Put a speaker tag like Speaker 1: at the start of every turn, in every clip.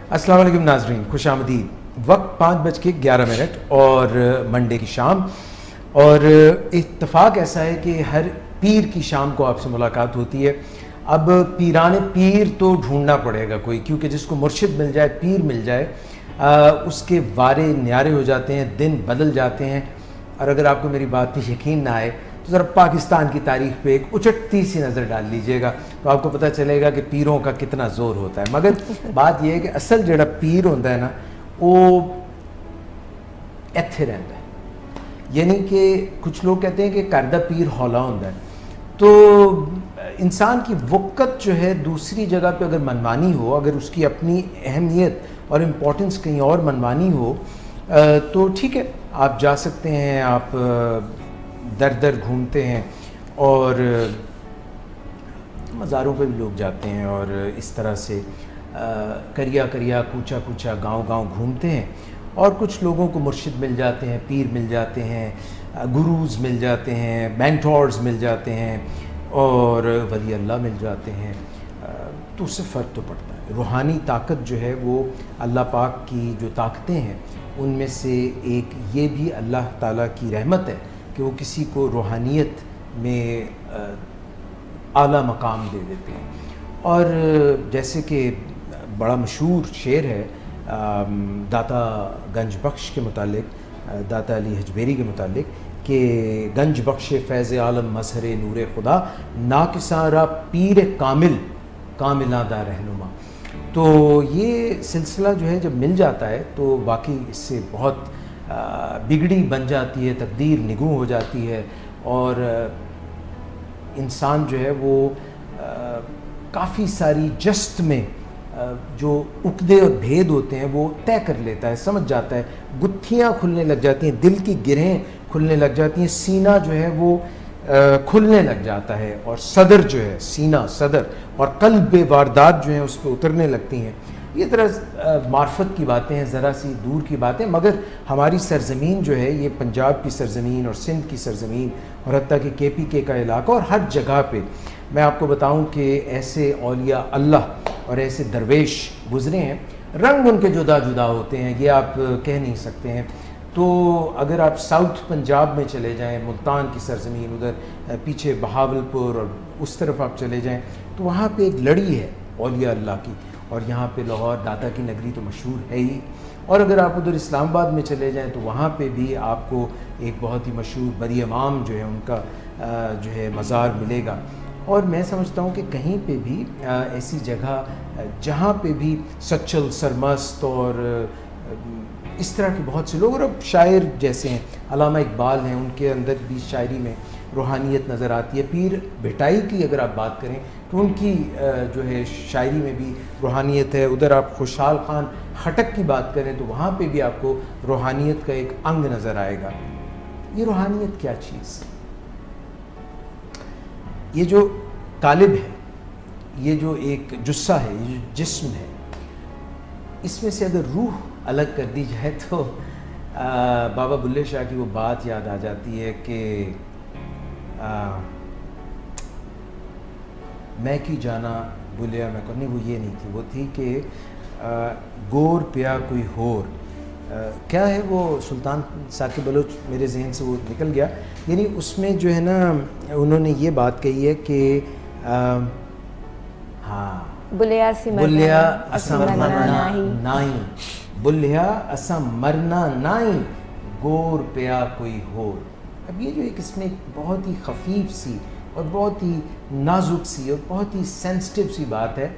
Speaker 1: अस्सलाम वालेकुम नाज़रीन, खुश आमदीद। वक्त 5:11 और मंडे की शाम, और इत्तफ़ाक़ ऐसा है कि हर पीर की शाम को आपसे मुलाकात होती है। अब पीराने पीर तो ढूंढना पड़ेगा कोई, क्योंकि जिसको मुर्शिद मिल जाए, पीर मिल जाए, उसके वारे न्यारे हो जाते हैं, दिन बदल जाते हैं। और अगर आपको मेरी बात पर यकीन ना आए तो ज़रा पाकिस्तान की तारीख़ पे एक उचटती सी नज़र डाल लीजिएगा, तो आपको पता चलेगा कि पीरों का कितना ज़ोर होता है। मगर बात यह है कि असल जड़ा पीर होता है ना, वो इत्थे रहता है। यानी कि कुछ लोग कहते हैं कि घर दा पीर हौला होता है। तो इंसान की वक़्त जो है दूसरी जगह पे अगर मनमानी हो, अगर उसकी अपनी अहमियत और इम्पोर्टेंस कहीं और मनमानी हो, तो ठीक है, आप जा सकते हैं, आप दर दर घूमते हैं, और मज़ारों पे भी लोग जाते हैं, और इस तरह से करिया करिया कूचा कूचा गांव गांव घूमते हैं। और कुछ लोगों को मुर्शिद मिल जाते हैं, पीर मिल जाते हैं, गुरूज़ मिल जाते हैं, मेंटोर्स मिल जाते हैं, और वली अल्लाह मिल जाते हैं। तो उससे फ़र्क तो पड़ता है। रूहानी ताकत जो है वो अल्लाह पाक की जो ताकतें हैं उनमें से एक ये भी अल्लाह ताला की रहमत है कि वो किसी को रूहानियत में आला मकाम दे देते हैं। और जैसे कि बड़ा मशहूर शेर है दाता गंज बख्श के मुतालिक, दाता अली हजबेरी के मुतालिक, कि गंज बख्श फैज़ आलम मजहर नूर खुदा, नाकिसारा पीर कामिल कामिलादा रहनुमा। तो ये सिलसिला जो है जब मिल जाता है तो वाकई इससे बहुत बिगड़ी बन जाती है, तकदीर निगू हो जाती है, और इंसान जो है वो काफ़ी सारी जस्त में जो उकदे और भेद होते हैं वो तय कर लेता है, समझ जाता है। गुत्थियाँ खुलने लग जाती हैं, दिल की गिरहें खुलने लग जाती हैं, सीना जो है वो खुलने लग जाता है, और सदर जो है, सीना सदर और कल्ब वारदात जो है उस पर उतरने लगती हैं। ये तरह मार्फत की बातें हैं, ज़रा सी दूर की बातें, मगर हमारी सरज़मीन जो है ये पंजाब की सरज़मीन और सिंध की सरज़मीन और हत्ता कि KPK का इलाका, और हर जगह पे मैं आपको बताऊं कि ऐसे औलिया अल्लाह और ऐसे दरवेश गुज़रे हैं। रंग उनके जुदा जुदा होते हैं, ये आप कह नहीं सकते हैं। तो अगर आप साउथ पंजाब में चले जाएं, मुल्तान की सरज़मीन, उधर पीछे बहावलपुर और उस तरफ आप चले जाएं, तो वहाँ पे एक लड़ी है औलिया अल्लाह की, और यहाँ पे लाहौर दाता की नगरी तो मशहूर है ही। और अगर आप उधर इस्लामाबाद में चले जाएं तो वहाँ पे भी आपको एक बहुत ही मशहूर बरी इमाम जो है उनका जो है मज़ार मिलेगा। और मैं समझता हूँ कि कहीं पे भी ऐसी जगह जहाँ पे भी सच्चल सरमस्त और इस तरह के बहुत से लोग, और अब शायर जैसे हैं, अल्लामा इकबाल हैं, उनके अंदर भी शायरी में रूहानियत नज़र आती है। पीर भिटाई की अगर आप बात करें तो उनकी जो है शायरी में भी रूहानियत है। उधर आप खुशहाल खान खटक की बात करें तो वहाँ पे भी आपको रूहानियत का एक अंग नज़र आएगा। ये रूहानियत क्या चीज़? ये जो कालिब है, ये जो एक जुस्सा है, ये जो जिस्म है, इसमें से अगर रूह अलग कर दी जाए तो बाबा बुल्ले शाह की वो बात याद आ जाती है कि मैं की जाना बुलिया मैं को, नहीं वो ये नहीं थी, वो थी कि गोर पिया कोई होर, क्या है वो, सुल्तान साकिब बलोच, मेरे जहन से वो निकल गया। यानी उसमें जो है ना उन्होंने ये बात कही है कि हाँ, बुलिया असा मरना नाई, बुलिया असा मरना नाई, गोर पिया कोई होर। अब ये जो एक इसमें बहुत ही खफीफ सी और बहुत ही नाजुक सी और बहुत ही सेंसिटिव सी बात है,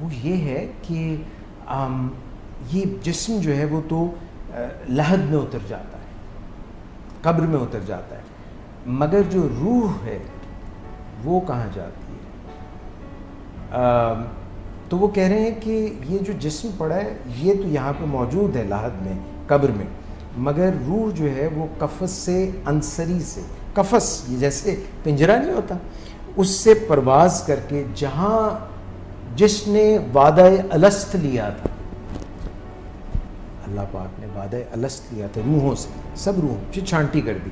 Speaker 1: वो ये है कि ये जिस्म जो है वो तो लहद में उतर जाता है, कब्र में उतर जाता है, मगर जो रूह है वो कहाँ जाती है? तो वो कह रहे हैं कि ये जो जिस्म पड़ा है ये तो यहाँ पे मौजूद है लहद में, कब्र में, मगर रूह जो है वो कफस से, अंसरी से, कफस ये जैसे पिंजरा नहीं होता, उससे परवाज करके जहाँ जिसने वादा अलस्त लिया था, अल्लाह पाक ने वादा अलस्त लिया था रूहों से, सब रूहों से छांटी कर दी,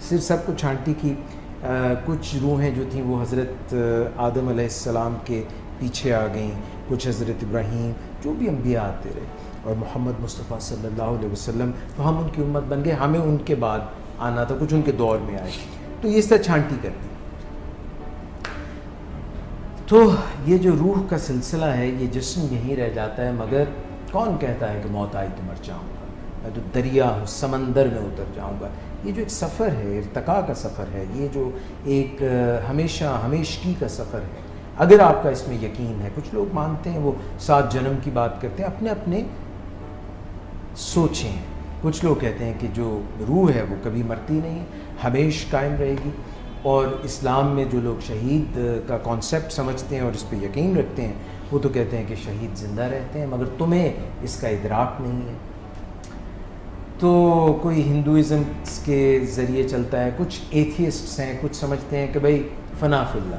Speaker 1: सिर्फ सबको छांटी की। कुछ रूहें जो थी वो हज़रत आदम अलैहिस्सलाम के पीछे आ गईं, कुछ हज़रत इब्राहीम, जो भी अम्बिया आते रहे, और मोहम्मद मुस्तफ़ा सल्लल्लाहु अलैहि वसल्लम तो हम उनकी उम्मत बन गए, हमें उनके बाद आना था, कुछ उनके दौर में आए, तो ये इस तरह छांटी कर दी। तो ये जो रूह का सिलसिला है, ये जिस्म यहीं रह जाता है, मगर कौन कहता है कि मौत आई तो मर जाऊँगा, मैं तो दरिया हूँ, समंदर में उतर जाऊँगा। ये जो एक सफ़र है, इर्तिका का सफ़र है, ये जो एक हमेशा हमेशगी का सफ़र है, अगर आपका इसमें यकीन है। कुछ लोग मानते हैं, वो 7 जन्म की बात करते हैं, अपने अपने सोचें। कुछ लोग कहते हैं कि जो रूह है वो कभी मरती नहीं है, हमेशा कायम रहेगी। और इस्लाम में जो लोग शहीद का कॉन्सेप्ट समझते हैं और इस पर यकीन रखते हैं, वो तो कहते हैं कि शहीद ज़िंदा रहते हैं, मगर तुम्हें इसका इदराक नहीं है। तो कोई हिंदुइज़म के ज़रिए चलता है, कुछ एथियस्ट्स हैं, कुछ समझते हैं कि भाई फ़ना फिल्ला,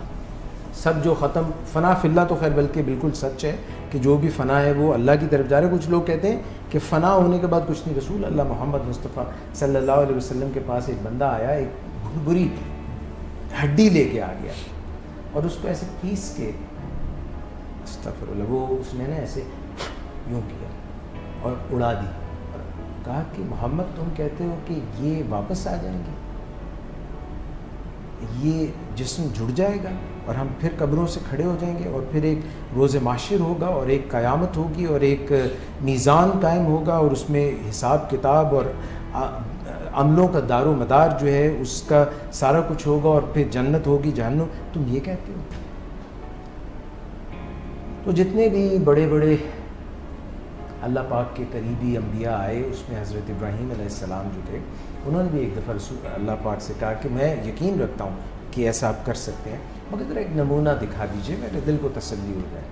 Speaker 1: सब जो ख़त्म, फ़ना फिल्ला तो खैर बल्कि बिल्कुल सच है कि जो भी फ़ना है वो अल्लाह की तरफ जा रहा है। कुछ लोग कहते हैं कि फ़ना होने के बाद कुछ नहीं। रसूल अल्लाह मोहम्मद मुस्तफ़ा सल्लल्लाहु अलैहि वसल्लम के पास एक बंदा आया, एक बुरी हड्डी लेके आ गया और उसको ऐसे पीस के, अस्तग़फिरुल्लाह, वो उसने ना ऐसे यूँ किया और उड़ा दी और कहा कि मोहम्मद तुम कहते हो कि ये वापस आ जाएंगे, ये जिस्म जुड़ जाएगा और हम फिर कब्रों से खड़े हो जाएंगे और फिर एक रोज़े माशिर होगा और एक क़यामत होगी और एक मीज़ान कायम होगा और उसमें हिसाब किताब और अमलों का दारो मदार जो है उसका सारा कुछ होगा और फिर जन्नत होगी, जहन्नुम, तुम ये कहते हो। तो जितने भी बड़े बड़े अल्लाह पाक के करीबी अम्बिया आए, उसमें हज़रत इब्राहीम अलैहिस्सलाम जो थे, उन्होंने भी एक दफ़ा अल्लाह पाक से कहा कि मैं यकीन रखता हूँ कि ऐसा आप कर सकते हैं, मगर ज़रा एक नमूना दिखा दीजिए, मेरे दिल को तसल्ली हो जाए।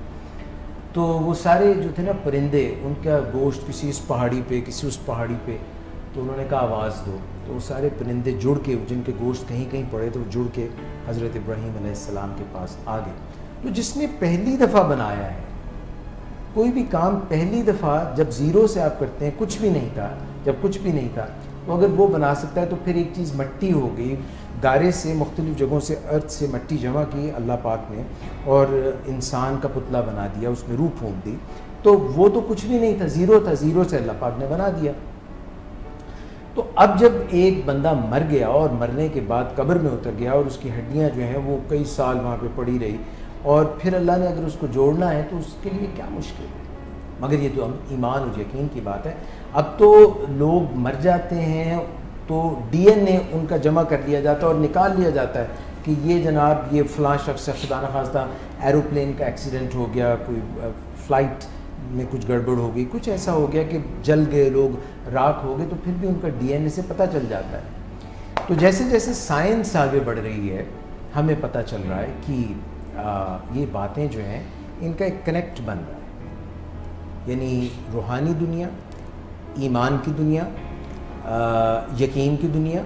Speaker 1: तो वो सारे जो थे ना परिंदे, उनका गोश्त किसी इस पहाड़ी पे, किसी उस पहाड़ी पे, तो उन्होंने कहा आवाज़ दो, तो वो सारे परिंदे जुड़ के, जिनके गोश्त कहीं कहीं पड़े थे, वो जुड़ के हज़रत इब्राहीम अलैहिस्सलाम के पास आ गए। तो जिसने पहली दफ़ा बनाया है कोई भी काम, पहली दफ़ा जब ज़ीरो से आप करते हैं, कुछ भी नहीं था, जब कुछ भी नहीं था, तो अगर वो बना सकता है तो फिर एक चीज़ मट्टी हो गई, गारे से मुख्तलिफ़ जगहों से अर्थ से मट्टी जमा की अल्लाह पाक ने और इंसान का पुतला बना दिया, उसमें रूह फूंक दी, तो वो तो कुछ भी नहीं था, ज़ीरो था, ज़ीरो से अल्लाह पाक ने बना दिया। तो अब जब एक बंदा मर गया और मरने के बाद कब्र में उतर गया और उसकी हड्डियाँ जो हैं वो कई साल वहाँ पे पड़ी रही, और फिर अल्लाह ने अगर उसको जोड़ना है तो उसके लिए क्या मुश्किल है। मगर ये तो ईमान और यकीन की बात है। अब तो लोग मर जाते हैं तो डीएनए उनका जमा कर लिया जाता है और निकाल लिया जाता है कि ये जनाब ये फ़लाँ शख्स, खुदा न खास्ता एरोप्लेन का एक्सीडेंट हो गया, कोई फ़्लाइट में कुछ गड़बड़ हो गई, कुछ ऐसा हो गया कि जल गए लोग, राख हो गए, तो फिर भी उनका डीएनए से पता चल जाता है। तो जैसे जैसे साइंस आगे बढ़ रही है, हमें पता चल रहा है कि ये बातें जो हैं इनका एक कनेक्ट बन रहा है, यानी रूहानी दुनिया, ईमान की दुनिया, यकीन की दुनिया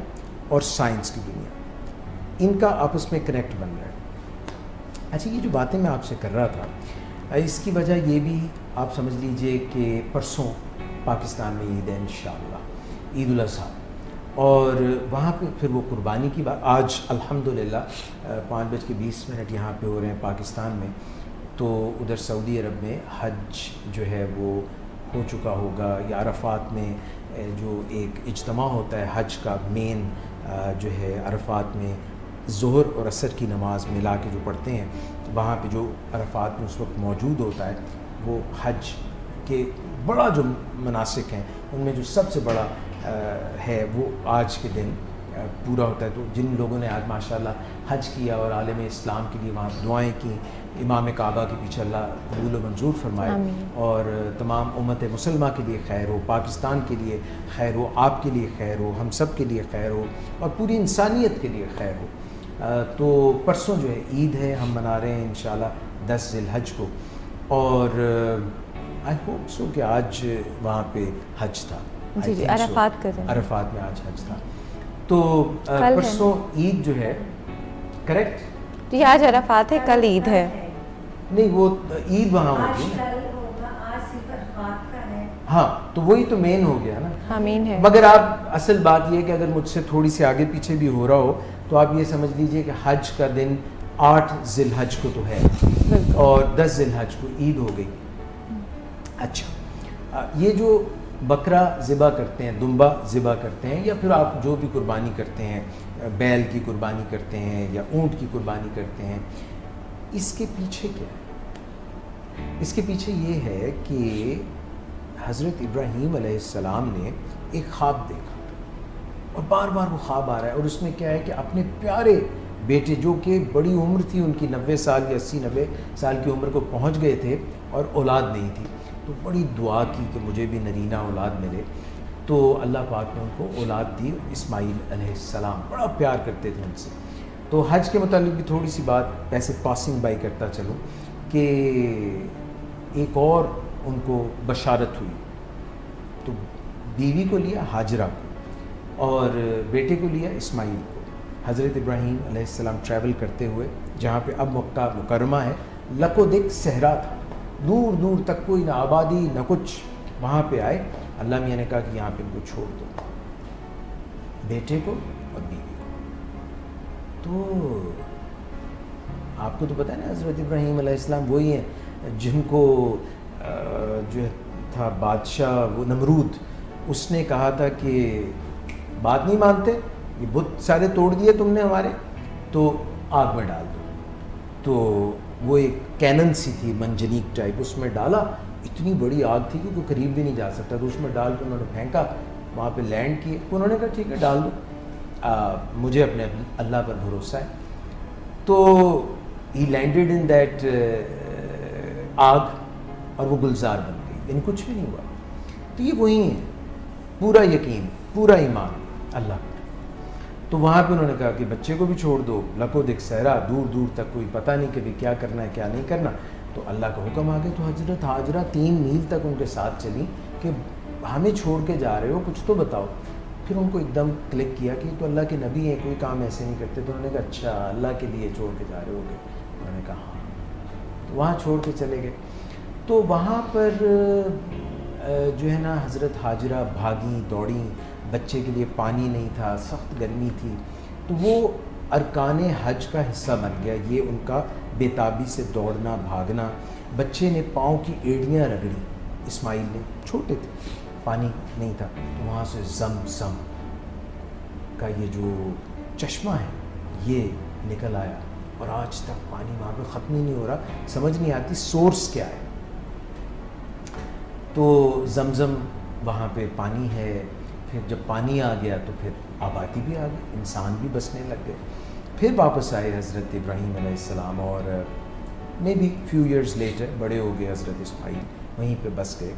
Speaker 1: और साइंस की दुनिया, इनका आपस में कनेक्ट बन रहा है। अच्छा, ये जो बातें मैं आपसे कर रहा था, इसकी वजह ये भी आप समझ लीजिए कि परसों पाकिस्तान में ईद है इंशाअल्लाह, ईद उल अज़हा, और वहाँ पे फिर वो कुर्बानी की बात, आज अल्हम्दुलिल्लाह 5:20 यहाँ पे हो रहे हैं पाकिस्तान में, तो उधर सऊदी अरब में हज जो है वो हो चुका होगा, या अरफात में जो एक इज्तिमा होता है हज का मेन जो है, अरफात में ज़ोहर और असर की नमाज़ मिला के जो पढ़ते हैं, तो वहाँ पे जो अरफात में उस वक्त मौजूद होता है, वो हज के बड़ा जो मनासिक हैं उनमें जो सबसे बड़ा है वो आज के दिन पूरा होता है। तो जिन लोगों ने आज माशाल्लाह हज किया और आलम इस्लाम के लिए वहाँ दुआएं की, इमाम काबा के पीछे अल्लाह कबूल व मंजूर फरमाए और तमाम उम्मत मुसलमा के लिए खैर हो, पाकिस्तान के लिए खैर हो, आपके लिए खैर हो, हम सब के लिए खैर हो और पूरी इंसानियत के लिए खैर हो। तो परसों जो है ईद है, हम मना रहे हैं इंशाल्लाह 10 ज़िलहज को, और आई होप सो कि आज वहाँ पे हज था,
Speaker 2: जी अरफात कर रहे हैं,
Speaker 1: अरफात में आज हज था। तो परसों ईद जो है, करेक्ट
Speaker 2: जी, आज अरफात है, कल ईद है।
Speaker 1: नहीं, वो ईद वहाँ होगी ना, हाँ, तो वही तो मेन हो गया ना,
Speaker 2: हाँ मेन है।
Speaker 1: मगर आप असल बात ये है कि अगर मुझसे थोड़ी सी आगे पीछे भी हो रहा हो तो आप ये समझ लीजिए कि हज का दिन 8 ज़िलहज को तो है और 10 ज़िलहज को ईद हो गई। अच्छा, ये जो बकरा ज़िबा करते हैं, दुम्बा ज़िबा करते हैं, या फिर आप जो भी कुर्बानी करते हैं, बैल की कुर्बानी करते हैं या ऊँट की कुर्बानी करते हैं, इसके पीछे क्या है? इसके पीछे ये है कि हज़रत इब्राहीम अलैहिस्सलाम ने एक ख्वाब देखा और बार बार वो ख्वाब आ रहा है, और उसमें क्या है कि अपने प्यारे बेटे, जो कि बड़ी उम्र थी उनकी, 90 साल या 80-90 साल की उम्र को पहुंच गए थे और औलाद नहीं थी, तो बड़ी दुआ की कि मुझे भी नरीना औलाद मिले। तो अल्लाह पाक ने उनको औलाद दी, इस्माईल अलैहिस्सलाम, बड़ा प्यार करते थे उनसे। तो हज के मुतालिक भी थोड़ी सी बात वैसे पासिंग बाई करता चलूँ कि एक और उनको बशारत हुई, तो बीवी को लिया हाजरा को और बेटे को लिया इस्माईल को। हज़रत इब्राहीम अलैहिस्सलाम ट्रैवल करते हुए, जहाँ पे अब मक्का मुकरमा है, लकोदिक सहरा था, दूर दूर तक कोई ना आबादी ना कुछ, वहाँ पे आए। अल्लाह मियाँ ने कहा कि यहाँ पे इनको छोड़ दो, बेटे को और बीवी को। तो आपको तो पता है ना, हज़रत इब्राहीम अलैहिस्सलाम वही हैं जिनको जो था बादशाह वो नमरूद, उसने कहा था कि बात नहीं मानते, ये बुत सारे तोड़ दिए तुमने हमारे, तो आग में डाल दो। तो वो एक कैनन सी थी मंजनीक टाइप, उसमें डाला, इतनी बड़ी आग थी कि कोई करीब भी नहीं जा सकता, तो उसमें डाल के उन्होंने फेंका, वहाँ पे लैंड किए। उन्होंने कहा ठीक है डाल दो, मुझे अपने अल्लाह पर भरोसा है। तो ही लैंडेड इन दैट आग और वो गुलजार बन गई, यानी कुछ भी नहीं हुआ। तो ये वही है, पूरा यकीन, पूरा ईमान अल्लाह पर। तो वहाँ पे उन्होंने कहा कि बच्चे को भी छोड़ दो, लकोदिक सहरा, दूर दूर तक कोई पता नहीं कि क्या करना है क्या नहीं करना। तो अल्लाह का हुक्म आ गया, तो हज़रत हाजरा 3 मील तक उनके साथ चली कि हमें छोड़ के जा रहे हो, कुछ तो बताओ। फिर उनको एकदम क्लिक किया कि तो अल्लाह के नबी हैं, कोई काम ऐसे नहीं करते। तो उन्होंने कहा अच्छा, अल्लाह के लिए छोड़ के जा रहे होगे? उन्होंने कहा हाँ। तो वहाँ छोड़ के चले गए। तो वहाँ पर जो है ना, हज़रत हाजरा भागी दौड़ी, बच्चे के लिए पानी नहीं था, सख्त गर्मी थी, तो वो अरकान हज का हिस्सा बन गया, ये उनका बेताबी से दौड़ना भागना। बच्चे ने पाँव की एड़ियाँ रगड़ी, इस्माईल ने, छोटे थे, पानी नहीं था, तो वहाँ से ज़म का ये जो चश्मा है ये निकल आया, और आज तक पानी वहाँ पे ख़त्म ही नहीं हो रहा, समझ नहीं आती सोर्स क्या है। तो ज़मज़म वहाँ पे पानी है। फिर जब पानी आ गया तो फिर आबादी भी आ गई, इंसान भी बसने लग गए। फिर वापस आए हज़रत इब्राहीम अलैहिस्सलाम, और may be few years later बड़े हो गए हज़रत इस्माईल, वहीं पे बस गए।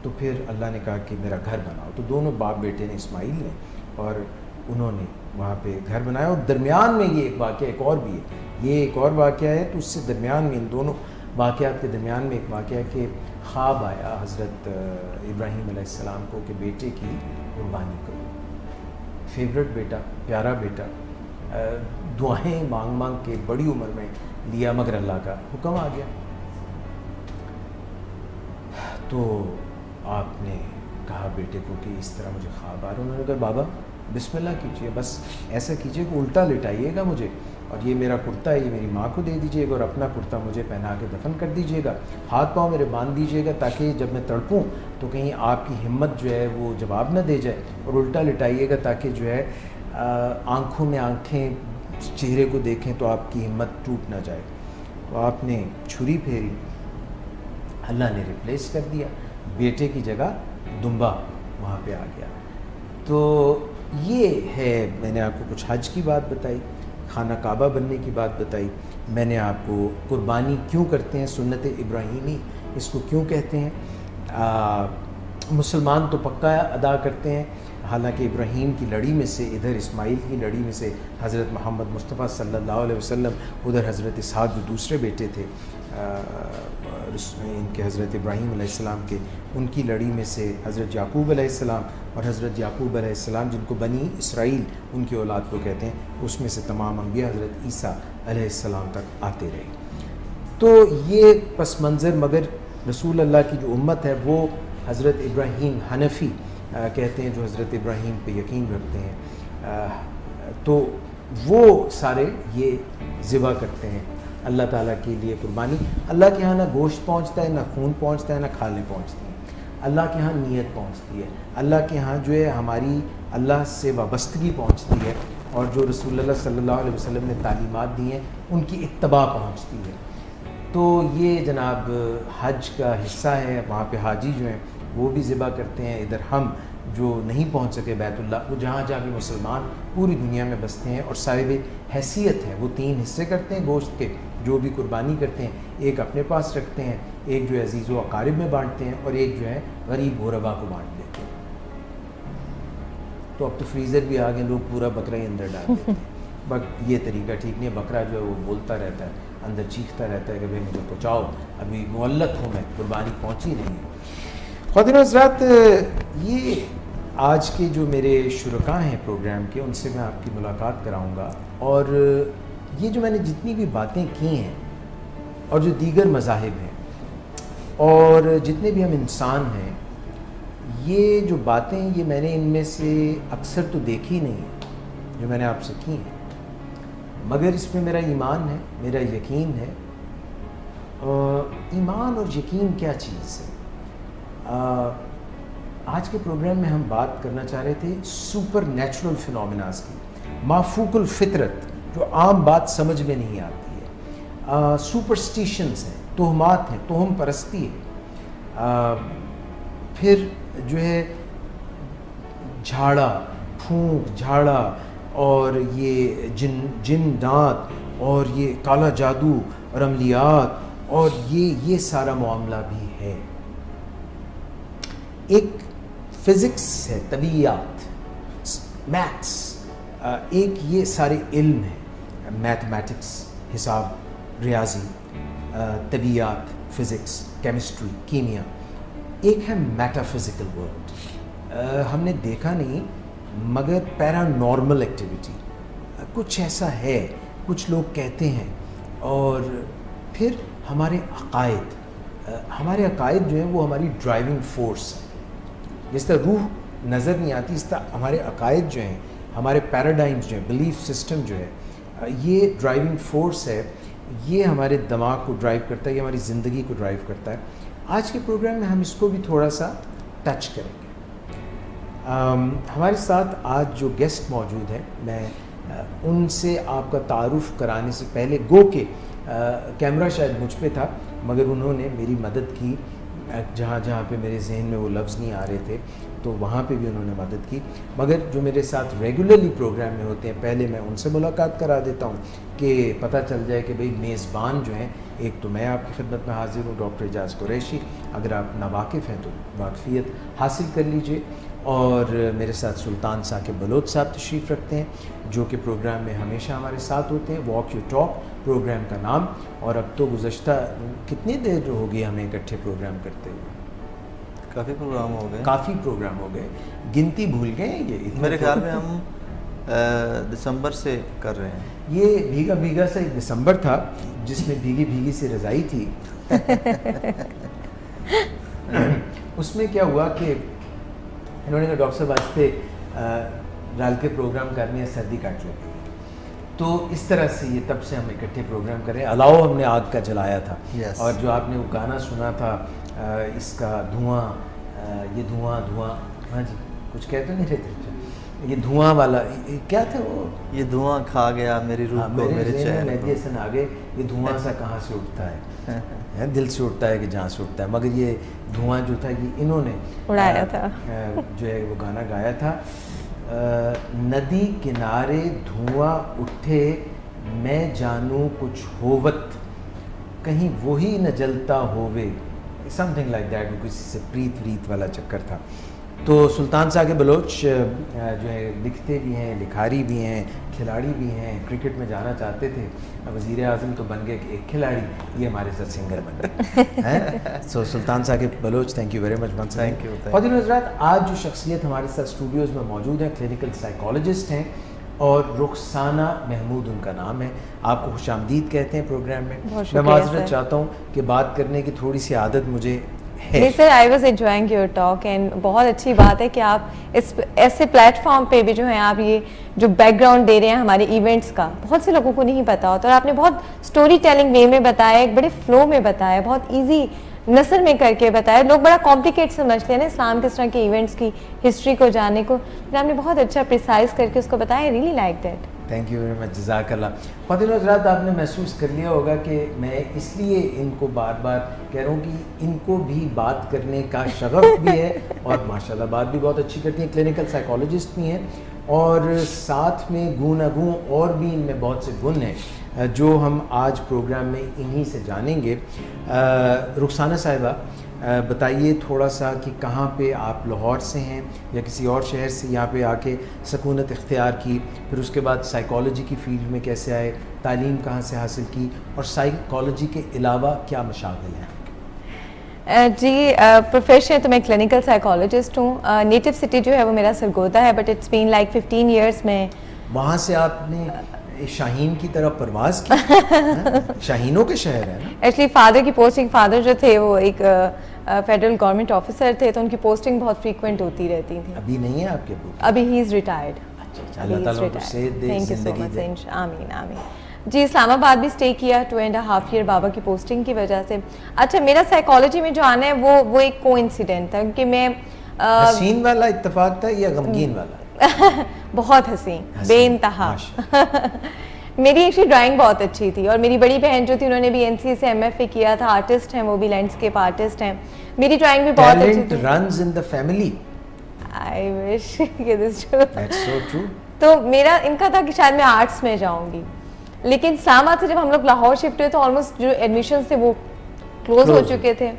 Speaker 1: तो फिर अल्लाह ने कहा कि मेरा घर बनाओ। तो दोनों बाप बेटे ने, इस्माईल ने, और उन्होंने वहाँ पे घर बनाया। और दरमियान में ये एक वाक़या एक और भी है, ये एक और वाक़या है। तो उससे दरमियान में, इन दोनों वाक़यात के दरमियान में एक वाक़या के ख्वाब आया हज़रत इब्राहीम अलैहिस्सलाम को कि बेटे की कुर्बानी करो, फेवरेट बेटा, प्यारा बेटा, दुआएं मांग मांग के बड़ी उम्र में लिया, मगर अल्लाह का हुक्म आ गया। तो आपने कहा बेटे को कि इस तरह मुझे ख्वाब आ रहा है। उन्होंने कहा बाबा बिस्मिल्लाह कीजिए, बस ऐसा कीजिए कि उल्टा लिटाइएगा मुझे, और ये मेरा कुर्ता है ये मेरी माँ को दे दीजिएगा, और अपना कुर्ता मुझे पहना के दफन कर दीजिएगा, हाथ पाँव मेरे बांध दीजिएगा, ताकि जब मैं तड़पूँ तो कहीं आपकी हिम्मत जो है वो जवाब न दे जाए, और उल्टा लिटाइएगा ताकि जो है आँखों में आँखें, चेहरे को देखें तो आपकी हिम्मत टूट ना जाए। तो आपने छुरी फेरी, अल्लाह ने रिप्लेस कर दिया, बेटे की जगह दुम्बा वहाँ पे आ गया। तो ये है, मैंने आपको कुछ हज की बात बताई, खाना काबा बनने की बात बताई, मैंने आपको कुर्बानी क्यों करते हैं, सुन्नत इब्राहीमी इसको क्यों कहते हैं। मुसलमान तो पक्का अदा करते हैं, हालांकि इब्राहीम की लड़ी में से, इधर इस्माईल की लड़ी में से हज़रत मोहम्मद मुस्तफ़ा सल्लल्लाहु अलैहि वसल्लम, उधर हज़रत इसहाक़ जो दूसरे बेटे थे इनके हज़रत इब्राहीम अलैहिस्सलाम के, उनकी लड़ी में से हज़रत याकूब अलैहिस्सलाम, और हज़रत याकूब अलैहिस्सलाम जिनको बनी इसराइल उनकी औलाद को कहते हैं, उसमें से तमाम अंबिया हज़रत ईसा अलैहिस्सलाम तक आते रहे। तो ये पस मंज़र, मगर रसूल अल्लाह की जो उम्मत है वो हज़रत इब्राहीम हनफ़ी कहते हैं, जो हज़रत इब्राहीम पे यकीन रखते हैं, तो वो सारे ये ज़िबा करते हैं अल्लाह ताला के लिए कुर्बानी। अल्लाह के यहाँ ना गोश्त पहुँचता है, ना खून पहुँचता है, ना खालें पहुँचती हैं। अल्लाह के यहाँ नीयत पहुँचती है, अल्लाह के यहाँ जो है हमारी अल्लाह से वाबस्तगी पहुँचती है, और जो रसूलुल्लाह सल्लल्लाहु अलैहि वसल्लम ने तालीमात दी हैं उनकी इत्तबा पहुँचती है। तो ये जनाब हज का हिस्सा है। वहाँ पे हाजी जो हैं वो भी ज़िबा करते हैं। इधर हम जो नहीं पहुँच सके बैतुल्लाह, वो जहाँ जहाँ भी मुसलमान पूरी दुनिया में बसते हैं और साहिब हैसियत है, वो 3 हिस्से करते हैं गोश्त के, जो भी कुर्बानी करते हैं, एक अपने पास रखते हैं, एक जो है अजीज़ व अकारिब में बांटते हैं, और एक जो है गरीब गुरबा को बांट देते हैं। तो अब तो फ्रीज़र भी आ गए, लोग पूरा बकरा ही अंदर डाल देते हैं। बट ये तरीका ठीक नहीं है। बकरा जो है वो बोलता रहता है, अंदर चीखता रहता है कि भाई मुझे पहुँचाओ, अभी मुअल्लत हूँ मैं, कुर्बानी पहुँची नहीं है। ख़वातीन व हज़रात, ये आज के जो मेरे शुरका हैं प्रोग्राम के, उनसे मैं आपकी मुलाकात कराऊंगा, और ये जो मैंने जितनी भी बातें की हैं और जो दीगर मज़ाहिब हैं और जितने भी हम इंसान हैं, ये जो बातें ये मैंने इनमें से अक्सर तो देखी नहीं है जो मैंने आपसे की हैं, मगर इसमें मेरा ईमान है, मेरा यकीन है। ईमान और यकीन क्या चीज़ है? आज के प्रोग्राम में हम बात करना चाह रहे थे सुपर नेचुरल फिनोमिनास की, माफूकुल फितरत, जो आम बात समझ में नहीं आती है। सुपरस्टिशंस हैं, तोहमात हैं, तोहम परस्ती है। फिर जो है झाड़ा फूंक, झाड़ा, और ये जिन दांत, और ये काला जादू और अमलियात, और ये सारा मामला भी है। एक फिज़िक्स है, तबीयात, मैथ्स, एक ये सारे इल्म हैं, मैथमेटिक्स, हिसाब, रियाजी, तबीयात, फ़िज़िक्स, केमिस्ट्री, कीमिया। एक है मेटाफिज़िकल वर्ल्ड, हमने देखा नहीं मगर पैरानॉर्मल एक्टिविटी, कुछ ऐसा है, कुछ लोग कहते हैं। और फिर हमारे अकायद जो हैं वो हमारी ड्राइविंग फोर्स है। जिस तरह रूह नज़र नहीं आती, इस तरह हमारे अकायद जो हैं, हमारे पैराडाइम्स जो हैं, बिलीफ सिस्टम जो है, ये ड्राइविंग फोर्स है। ये हमारे दिमाग को ड्राइव करता है, ये हमारी ज़िंदगी को ड्राइव करता है। आज के प्रोग्राम में हम इसको भी थोड़ा सा टच करेंगे। हमारे साथ आज जो गेस्ट मौजूद हैं, मैं उनसे आपका तारुफ़ कराने से पहले, गो के कैमरा शायद मुझ पे था, मगर उन्होंने मेरी मदद की। जहाँ जहाँ पे मेरे जहन में वो लफ्ज़ नहीं आ रहे थे, तो वहाँ पे भी उन्होंने मदद की। मगर जो मेरे साथ रेगुलरली प्रोग्राम में होते हैं, पहले मैं उनसे मुलाकात करा देता हूँ कि पता चल जाए कि भाई मेज़बान जो हैं, एक तो मैं आपकी खिदमत में हाज़िर हूँ, डॉक्टर एजाज़ कुरैशी। अगर आप नावाकिफ़ हैं तो वाकफ़ियत हासिल कर लीजिए। और मेरे साथ सुल्तान साकिब बलोच साहब तशरीफ़ रखते हैं, जो कि प्रोग्राम में हमेशा हमारे साथ होते हैं। वॉक यू टॉक प्रोग्राम का नाम। और अब तो गुज़श्ता कितनी देर हो गई हमें इकट्ठे प्रोग्राम करते हुए?
Speaker 3: काफ़ी प्रोग्राम हो गए,
Speaker 1: काफ़ी प्रोग्राम हो गए, गिनती भूल गए ये।
Speaker 3: मेरे ख्याल में हम दिसंबर से कर रहे हैं।
Speaker 1: ये भीगा भीगा सा एक दिसंबर था जिसमें भीगी भीगी सी रज़ाई थी। उसमें क्या हुआ कि इन्होंने कहा डॉक्टर साहब आज पे डाल के प्रोग्राम करने, सर्दी काट लगी। तो इस तरह से ये तब से हम इकट्ठे प्रोग्राम कर रहे हैं। अलाव हमने आग का जलाया था। और जो आपने वो गाना सुना था, इसका धुआं, ये धुआं, हाँ जी, कुछ कहते नहीं रहते, ये धुआं वाला क्या था वो?
Speaker 3: ये धुआं खा गया मेरी रूह को, मेरे चेहरे को।
Speaker 1: मेरे आ गए, ये धुआं सा कहाँ से उठता है? दिल से उठता है कि जहाँ से उठता है। मगर ये धुआं जो था ये इन्होंने
Speaker 2: उड़ाया था,
Speaker 1: जो है वो गाना गाया था। नदी किनारे धुआं उठे, मैं जानूं कुछ होवत, कहीं वही न जलता होवे, समथिंग लाइक दैट। वो किसी से प्रीत वाला चक्कर था। तो सुल्तान साकिब बलोच जो है लिखते भी हैं, लिखारी भी हैं, खिलाड़ी भी हैं, क्रिकेट में जाना चाहते थे, वज़ीर आज़म तो बन गए एक खिलाड़ी, ये हमारे साथ सिंगर बन गए हैं। So Sultan Saqib Baloch, thank you very much.
Speaker 3: Thank you.
Speaker 1: ख़वातीन व हज़रात, आज जो शख्सियत हमारे साथ स्टूडियोज़ में मौजूद है, क्लिनिकल साइकोलॉजिस्ट हैं और रुखसाना महमूद उनका नाम है। आपको खुशामदीद कहते हैं प्रोग्राम में। मैं माज़रत चाहता हूँ कि बात करने की थोड़ी सी आदत मुझे
Speaker 2: नहीं sir, I was enjoying your talk and बहुत अच्छी बात है कि आप इस ऐसे प्लेटफॉर्म पे भी जो है आप ये जो बैकग्राउंड दे रहे हैं हमारे इवेंट्स का, बहुत से लोगों को नहीं पता होता। और आपने बहुत स्टोरी टेलिंग वे में बताया, एक बड़े फ्लो में बताया, बहुत इजी नसर में करके बताया। लोग बड़ा कॉम्प्लिकेट समझते हैं ना इस्लाम के इस तरह के इवेंट्स की हिस्ट्री को जानने को, फिर आपने बहुत अच्छा प्रिसाइज करके उसको बताया। I really like that.
Speaker 1: Thank you very much, जज़ाकल्लाह। ख़वातीन और हज़रात, आपने महसूस कर लिया होगा कि मैं इसलिए इनको बार बार कह रहा हूँ कि इनको भी बात करने का शगफ भी है और माशाल्लाह बात भी बहुत अच्छी करती हैं, क्लिनिकल साइकोलॉजिस्ट भी हैं, और साथ में गूँ और भी इनमें बहुत से गुण हैं जो हम आज प्रोग्राम में इन्हीं से जानेंगे। रुखसाना साहिबा, बताइए थोड़ा सा कि कहाँ पे आप लाहौर से हैं या किसी और शहर से यहाँ पे आके सकूनत इख्तियार की, फिर उसके बाद साइकोलॉजी की फील्ड में कैसे आए, तालीम कहाँ से हासिल की, और साइकोलॉजी के अलावा क्या मशागिल हैं?
Speaker 2: जी, प्रोफेशन तो मैं क्लिनिकल साइकोलॉजिस्ट हूँ। नेटिव सिटी जो है वो मेरा सरगोदा है, but it's been like 15 years में।
Speaker 1: वहाँ से आपने शाहीन की तरफ परवाज़ की? शाहीनों के शहर है ना?
Speaker 2: एक्चुअली फादर की पोस्टिंग, फादर जो थे वो एक फेडरल गवर्नमेंट ऑफिसर थे, तो उनकी पोस्टिंग बहुत फ्रीक्वेंट होती रहती थी।
Speaker 1: अभी नहीं है आपके अबू?
Speaker 2: अभी ही इज़ रिटायर्ड।
Speaker 1: अल्लाह ताला उनको सेहत दे, जिंदगी दे।
Speaker 2: आमीन आमीन। जी, इस्लामाबाद भी स्टे किया 2.5 ईयर बाबा की पोस्टिंग की वजह से। अच्छा, मेरा साइकोलॉजी में जो आना है वो एक कोइंसिडेंट था, क्योंकि मैं
Speaker 1: हसीन वाला इत्तेफाक था या गमगीन वाला?
Speaker 2: बहुत हसीन, बेइंतहा। मेरी एक्चुअली ड्राइंग बहुत अच्छी थी, और मेरी बड़ी बहन जो थी उन्होंने भी एनसी से MFA किया था, आर्टिस्ट हैं वो भी, लैंडस्केप आर्टिस्ट हैं। मेरी ड्राइंग भी बहुत अच्छी थी।
Speaker 1: Runs in the family.
Speaker 2: I wish this true.
Speaker 1: That's so true.
Speaker 2: तो मेरा इनका था कि शायद मैं आर्ट्स में जाऊंगी, लेकिन इस्लामाबाद से जब हम लोग लाहौर शिफ्ट हुए तो ऑलमोस्ट जो एडमिशंस थे वो क्लोज हो चुके थे,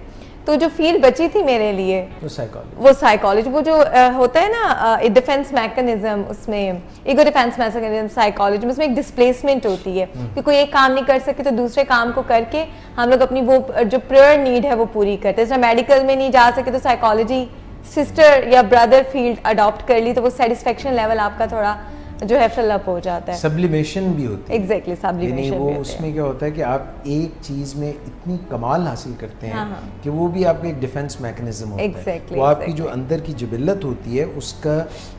Speaker 2: तो जो फील्ड बची थी मेरे लिए वो साइकोलॉजी, वो जो होता है ना डिफेंस मैकेनिज्म, उसमें ईगो डिफेंस मैकेनिज्म साइकोलॉजी में, उसमें एक डिस्प्लेसमेंट होती है कि कोई एक काम नहीं कर सके तो दूसरे काम को करके हम लोग अपनी वो जो प्रेयर नीड है वो पूरी करते हैं। जैसे मेडिकल में नहीं जा सके तो साइकोलॉजी सिस्टर या ब्रदर फील्ड अडॉप्ट कर ली, तो वो सेटिस्फेक्शन लेवल आपका थोड़ा जो है फिल अप हो जाता है।
Speaker 1: सब्लिमेशन भी होती है।
Speaker 2: एग्जैक्टली, सब्लिमेशन
Speaker 1: वो उसमें क्या होता है कि आप एक चीज़ में इतनी कमाल हासिल करते हैं कि वो भी आपका एक डिफेंस मैकेनिज्म होता है। वो आपकी जो अंदर की जिबिल्लत होती है उसका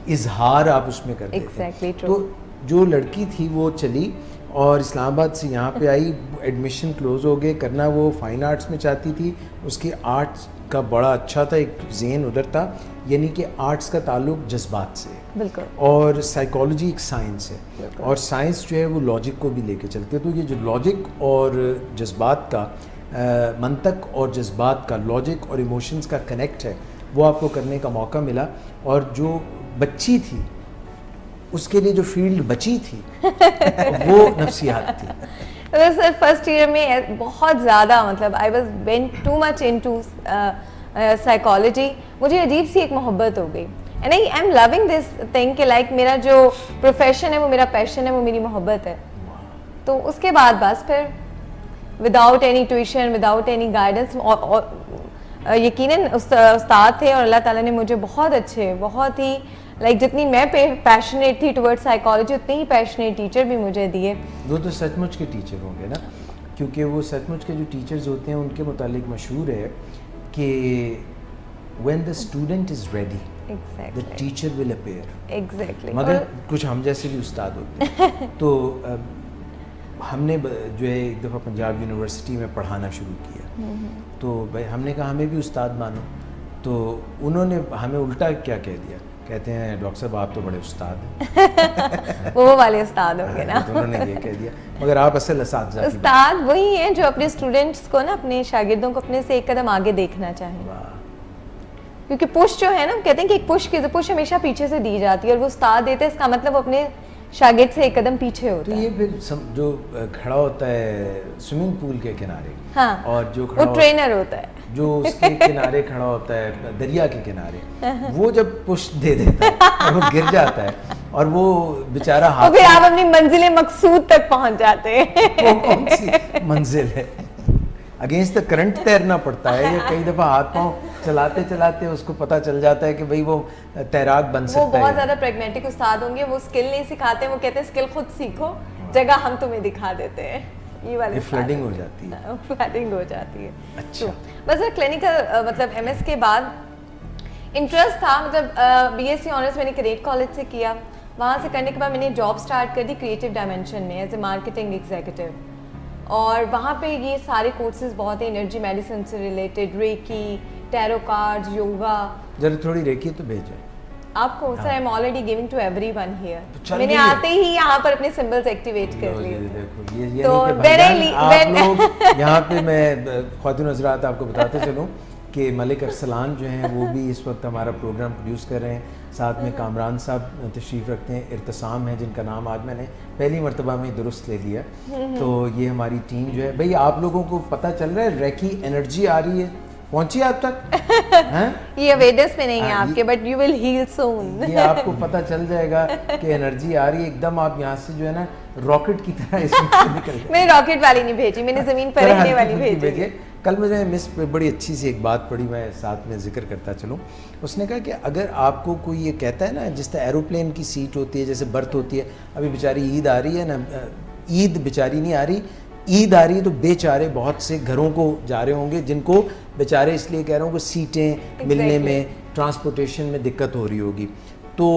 Speaker 1: इजहार आप उसमें कर देते हैं। तो जो लड़की थी वो चली और इस्लामाबाद से यहाँ पे आई, एडमिशन क्लोज हो गए, करना वो फाइन आर्ट्स में चाहती थी, उसकी आर्ट्स का बड़ा अच्छा था, एक ज़ेन उधर था, यानी कि आर्ट्स का ताल्लुक जज्बात से है,
Speaker 2: बिल्कुल,
Speaker 1: और साइकोलॉजी एक साइंस है, और साइंस जो है वो लॉजिक को भी लेके चलती है। तो ये जो लॉजिक और जज्बात का मंतक और जज्बात का, लॉजिक और इमोशंस का कनेक्ट है, वो आपको करने का मौका मिला। और जो बच्ची थी उसके लिए जो फील्ड बची थी वो नफ्सियात थी।
Speaker 2: सर फर्स्ट ईयर में बहुत ज़्यादा, मतलब I was went too much into psychology. मुझे अजीब सी एक मोहब्बत हो गई, and I am loving this thing कि लाइक मेरा जो प्रोफेशन है वो मेरा पैशन है, वो मेरी मोहब्बत है। तो उसके बाद बस फिर without any tuition, without any guidance, यकीनन उस्ताद थे और अल्लाह ताला ने मुझे बहुत अच्छे, बहुत ही लाइक जितनी मैं पैशनेट थी टुवर्ड्स साइकोलॉजी उतनी ही पैशनेट टीचर भी मुझे दिए।
Speaker 1: वो तो सचमुच के टीचर होंगे ना, क्योंकि वो सचमुच के जो टीचर्स होते हैं उनके मुतालिक मशहूर है कि when the student is ready the teacher will appear.
Speaker 2: Exactly.
Speaker 1: मगर कुछ हम जैसे भी उस्ताद होते हैं तो हमने जो है एक दफ़ा पंजाब यूनिवर्सिटी में पढ़ाना शुरू किया, तो भाई हमने कहा हमें भी उस्ताद मानो, तो उन्होंने हमें उल्टा क्या कह दिया, कहते हैं डॉक्टर साहब आप तो बड़े उस्ताद हैं।
Speaker 2: वो वाले उस्ताद होंगे ना।
Speaker 1: तो उन्होंने ये कह दिया, मगर आप असल
Speaker 2: उस्ताद वही हैं जो अपने स्टूडेंट्स को ना, अपने शागिर्दों को अपने से एक कदम आगे देखना चाहिए। क्योंकि पुश जो है ना, कहते हैं कि एक पुश हमेशा पीछे से दी जाती है, और वो उस्ताद देते हैं, इसका मतलब अपने शागिर्द से एक कदम पीछे होता है।
Speaker 1: तो ये फिर जो खड़ा होता है स्विमिंग पूल के किनारे,
Speaker 2: हाँ,
Speaker 1: और जो खड़ा
Speaker 2: वो ट्रेनर होता है,
Speaker 1: जो उसके किनारे खड़ा होता है दरिया के किनारे, वो जब पुश दे देता है वो गिर जाता है, और वो बेचारा हाथ,
Speaker 2: तो फिर आप अपनी मंजिल मकसूद तक पहुंच जाते हैं।
Speaker 1: वो कौन सी मंजिल है? अगेंस्ट द करंट तैरना पड़ता है, या कई दफ़ा हाथ पाँव चलाते चलाते उसको पता चल जाता है कि भाई वो तैराक बन सकता है।
Speaker 2: वो बहुत ज़्यादा प्रैग्मेटिक उस्ताद होंगे, वो स्किल नहीं सिखाते, वो कहते हैं स्किल खुद सीखो, जगह हम तुम्हें दिखा देते हैं। ये वाली
Speaker 1: फ्लडिंग हो जाती है।
Speaker 2: फ्लडिंग हो जाती है।
Speaker 1: अच्छा,
Speaker 2: बस क्लिनिकल मतलब MS के बाद इंटरेस्ट था, मतलब BSc ऑनर्स मैंने करेट कॉलेज से किया, वहाँ से करने के बाद मैंने जॉब स्टार्ट कर दी क्रिएटिव डायमेंशन में एज ए मार्केटिंग एग्जीक्यूटिव, और वहाँ पे ये सारे कोर्सेज बहुत है, एनर्जी मेडिसिन से related, reiki, tarot cards, yoga.
Speaker 1: जरा थोड़ी रेकी तो भेजें
Speaker 2: आपको। Sir I am already giving to everyone here. मैंने आते ही यहाँ पर अपने सिंबल्स एक्टिवेट कर लिए।
Speaker 1: देखो ये तो आप लोग यहाँ पे, मैं ख्वातीन हज़रात आपको बताते चलूँ कि मलिक अरसलान जो हैं वो भी इस वक्त हमारा प्रोग्राम प्रोड्यूस कर रहे हैं, साथ में कामरान साहब तशरीफ़ रखते हैं, इर्तिसाम है जिनका नाम आज मैंने पहली मरतबा में दुरुस्त ले लिया। तो ये हमारी टीम जो है, भाई आप लोगों को पता चल रहा है रेकी एनर्जी आ रही है, पहुंची आप तक?
Speaker 2: ये अवेयरनेस में नहीं है आपके, बट यू विल हील सून।
Speaker 1: ये आपको पता चल जाएगा कि एनर्जी आ रही है एकदम, आप यहाँ से जो है ना रॉकेट की तरह इसमें निकल जाए।
Speaker 2: मैंने रॉकेट वाली नहीं भेजी, मैंने ज़मीन पर रहने वाली भेजी।
Speaker 1: कल मुझे मिस बड़ी अच्छी सी एक बात पढ़ी, मैं साथ में जिक्र करता चलूँ। उसने कहा कि अगर आपको कोई ये कहता है ना, जिस तरह एरोप्लेन की सीट होती है, जैसे बर्थ होती है, अभी बेचारी ईद आ रही है ना, ईद बेचारी नहीं आ रही, ईद आ रही है, तो बेचारे बहुत से घरों को जा रहे होंगे जिनको बेचारे इसलिए कह रहा हूँ कि सीटें मिलने में, ट्रांसपोर्टेशन में दिक्कत हो रही होगी। तो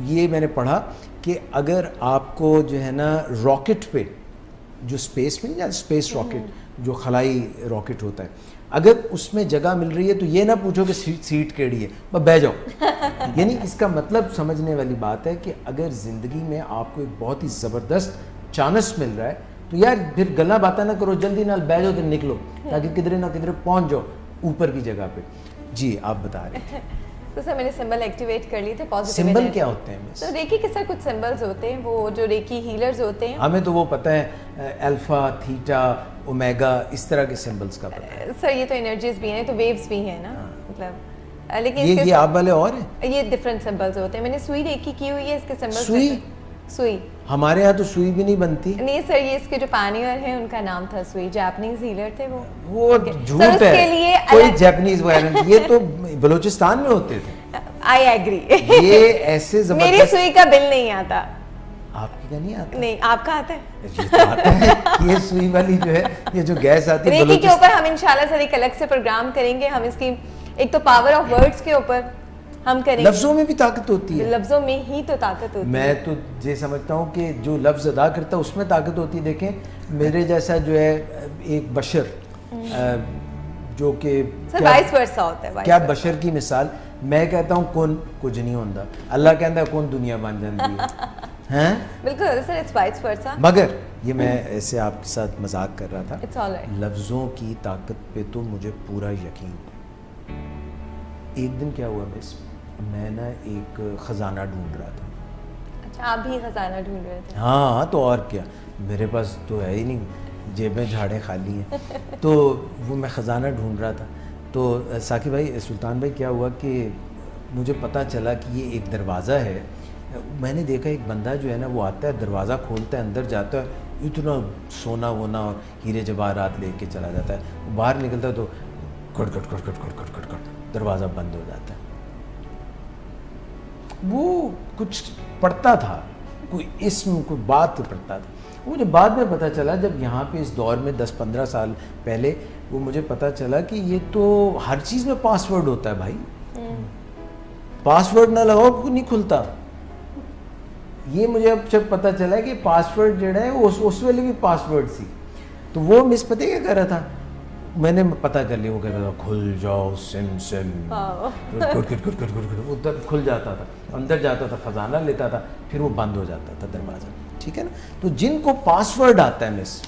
Speaker 1: ये मैंने पढ़ा कि अगर आपको जो है ना रॉकेट पे जो स्पेस में या स्पेस रॉकेट जो खलाई रॉकेट होता है, अगर उसमें जगह मिल रही है तो ये ना पूछो कि सीट केड़ी है, बस बैठ जाओ। यानी इसका मतलब समझने वाली बात है कि अगर ज़िंदगी में आपको एक बहुत ही ज़बरदस्त चांस मिल रहा है तो यार फिर गला बातें ना करो, जल्दी ना बैठ जाओ तो निकलो, ताकि किधरे ना किधरे पहुंच जाओ ऊपर की जगह पे। जी आप बता रहे थे।
Speaker 2: तो सर मैंने सिंबल एक्टिवेट कर लिए थे, पॉजिटिव।
Speaker 1: सिंबल क्या होते हैं?
Speaker 2: तो रेकी के सर कुछ सिंबल्स होते हैं, वो जो रेकी हीलर्स होते हैं।
Speaker 1: हमें तो वो पता है, अल्फा, थीटा, ओमेगा, इस तरह के सिंबल्स का पता है।
Speaker 2: सर ये तो एनर्जीज भी हैं, तो वेव्स भी हैं ना, मतलब लेकिन
Speaker 1: ये आप वाले और हैं?
Speaker 2: ये डिफरेंट सिंबल्स होते हैं। मैंने सुई रेकी की हुई है, इसके सिंबल्स। सुई
Speaker 1: हमारे यहाँ तो सुई भी नहीं बनती।
Speaker 2: नहीं सर, ये इसके जो पानियर हैं उनका नाम था सुई, जापानीज हीलर थे
Speaker 1: वो झूठ है, कोई जापानीज वगैरह, ये तो बलूचिस्तान में होते थे।
Speaker 2: I agree.
Speaker 1: ये ऐसे
Speaker 2: मेरी सुई का बिल नहीं आता।
Speaker 1: आपकी का नहीं आता?
Speaker 2: नहीं, आपका आता है?
Speaker 1: ये तो आता है। ये सुई वाली जो है, ये जो गैस आती है
Speaker 2: रेकी के ऊपर हम इंशाल्लाह सर एक अलग से प्रोग्राम करेंगे। हम इसकी एक तो पावर ऑफ वर्ड्स के ऊपर हम करेंगे।
Speaker 1: लफ्जों में भी ताकत होती है।
Speaker 2: लफ्जों में ही तो ताकत होती है।
Speaker 1: मैं तो ये समझता हूँ कि जो लफ्ज अदा करता है उसमें ताकत होती है। देखें मेरे जैसा जो है एक बशर, जो कि
Speaker 2: वाइस वर्सा होता है,
Speaker 1: क्या बशर की मिसाल, मैं कहता हूँ कौन कुछ नहीं होता, अल्लाह कहता है कौन दुनिया बन जाती है। हैं?
Speaker 2: बिल्कुल सर, इट्स वाइस वर्सा।
Speaker 1: मगर ये मैं ऐसे आपके साथ मजाक कर रहा था।
Speaker 2: It's all right.
Speaker 1: लफ्जों की ताकत पे तो मुझे पूरा यकीन है। एक दिन क्या हुआ मिस, मैं ना एक ख़जाना ढूंढ रहा था।
Speaker 2: अच्छा, आप भी ख़जाना ढूंढ रहे थे?
Speaker 1: हाँ तो और क्या, मेरे पास तो है ही नहीं, जेबें झाड़ें खाली हैं। तो वो मैं ख़जाना ढूंढ रहा था। तो साकिब भाई, सुल्तान भाई, क्या हुआ कि मुझे पता चला कि ये एक दरवाज़ा है। मैंने देखा एक बंदा जो है ना वो आता है, दरवाज़ा खोलता है, अंदर जाता है, इतना सोना वोना और हीरे जवाहरात लेके चला जाता है। बाहर निकलता है तो खट खट खट खट खट खट खट दरवाज़ा बंद हो जाता है। वो कुछ पढ़ता था, कोई इस्म, कोई बात पढ़ता था। मुझे बाद में पता चला, जब यहाँ पे इस दौर में 10-15 साल पहले, वो मुझे पता चला कि ये तो हर चीज़ में पासवर्ड होता है भाई। पासवर्ड ना लगाओ तो नहीं खुलता। ये मुझे अब जब पता चला कि पासवर्ड जो है वो उस वाले भी पासवर्ड सी। तो वो मिस पता क्या कर रहा था, मैंने पता कर लिया, वो कह रहा था खुल जाओ सिम सिम, उधर खुल जाता था, अंदर जाता था, खजाना लेता था, फिर वो बंद हो जाता था दरवाज़ा। ठीक है ना। तो जिनको पासवर्ड आता है मिस,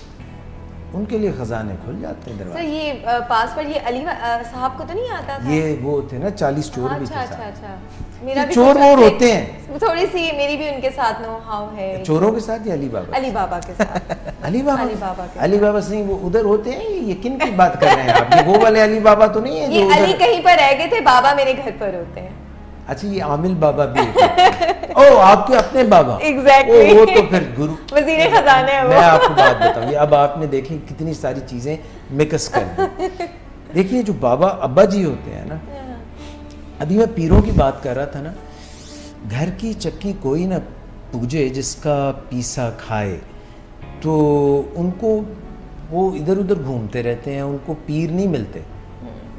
Speaker 1: उनके लिए खजाने खुल जाते हैं दरवाजे।
Speaker 2: सर ये पासवर्ड ये अली साहब को तो नहीं आता था?
Speaker 1: ये वो थे ना 40 चोर भी थे।
Speaker 2: अच्छा अच्छा, मेरा भी
Speaker 1: चोर वोर होते हैं
Speaker 2: थोड़ी सी, मेरी भी उनके साथ नो हाउ है।
Speaker 1: चोरों के साथ या अली बाबा?
Speaker 2: अली बाबा के साथ।
Speaker 1: अली बाबा से वो उधर होते हैं। ये किन की बात कर रहे हैं आप? ये वो वाले अली बाबा तो नहीं है?
Speaker 2: ये अली कहीं पर रह गए थे, बाबा मेरे घर पर होते हैं।
Speaker 1: अच्छा, ये आमिल बाबा भी ओ आपके अपने बाबा?
Speaker 2: एग्जैक्टली।
Speaker 1: वो तो फिर गुरु
Speaker 2: वजीर खजाना है वो।
Speaker 1: मैं आपको बात बताऊँ, अब आपने देखी कितनी सारी चीजें मिक्स कर दी। देखिए जो बाबा अब्बा जी होते हैं ना, अभी मैं पीरों की बात कर रहा था ना, घर की चक्की कोई ना पूजे जिसका पीसा खाए, तो उनको वो इधर उधर घूमते रहते हैं, उनको पीर नहीं मिलते।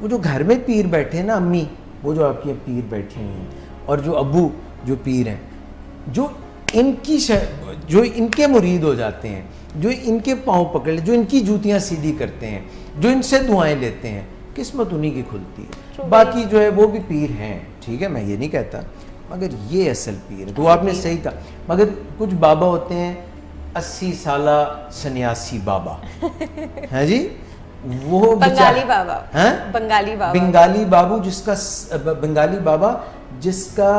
Speaker 1: वो जो घर में पीर बैठे हैं ना, अम्मी वो जो आपकी पीर बैठी हुई हैं, और जो अब्बू जो पीर हैं, जो इनके मुरीद हो जाते हैं, जो इनके पाँव पकड़ ले, जो इनकी जूतियाँ सीधी करते हैं, जो इनसे दुआएं लेते हैं, किस्मत उन्हीं की खुलती है। बाकी जो है वो भी पीर हैं, ठीक है, मैं ये नहीं कहता, मगर ये असल पीर है। तो आपने सही कहा, मगर कुछ बाबा होते हैं 80 साला सन्यासी बाबा हैं जी, वो
Speaker 2: बंगाली बाबा
Speaker 1: हैं,
Speaker 2: बंगाली बाबा,
Speaker 1: बंगाली बाबू बंगाली बाबा जिसका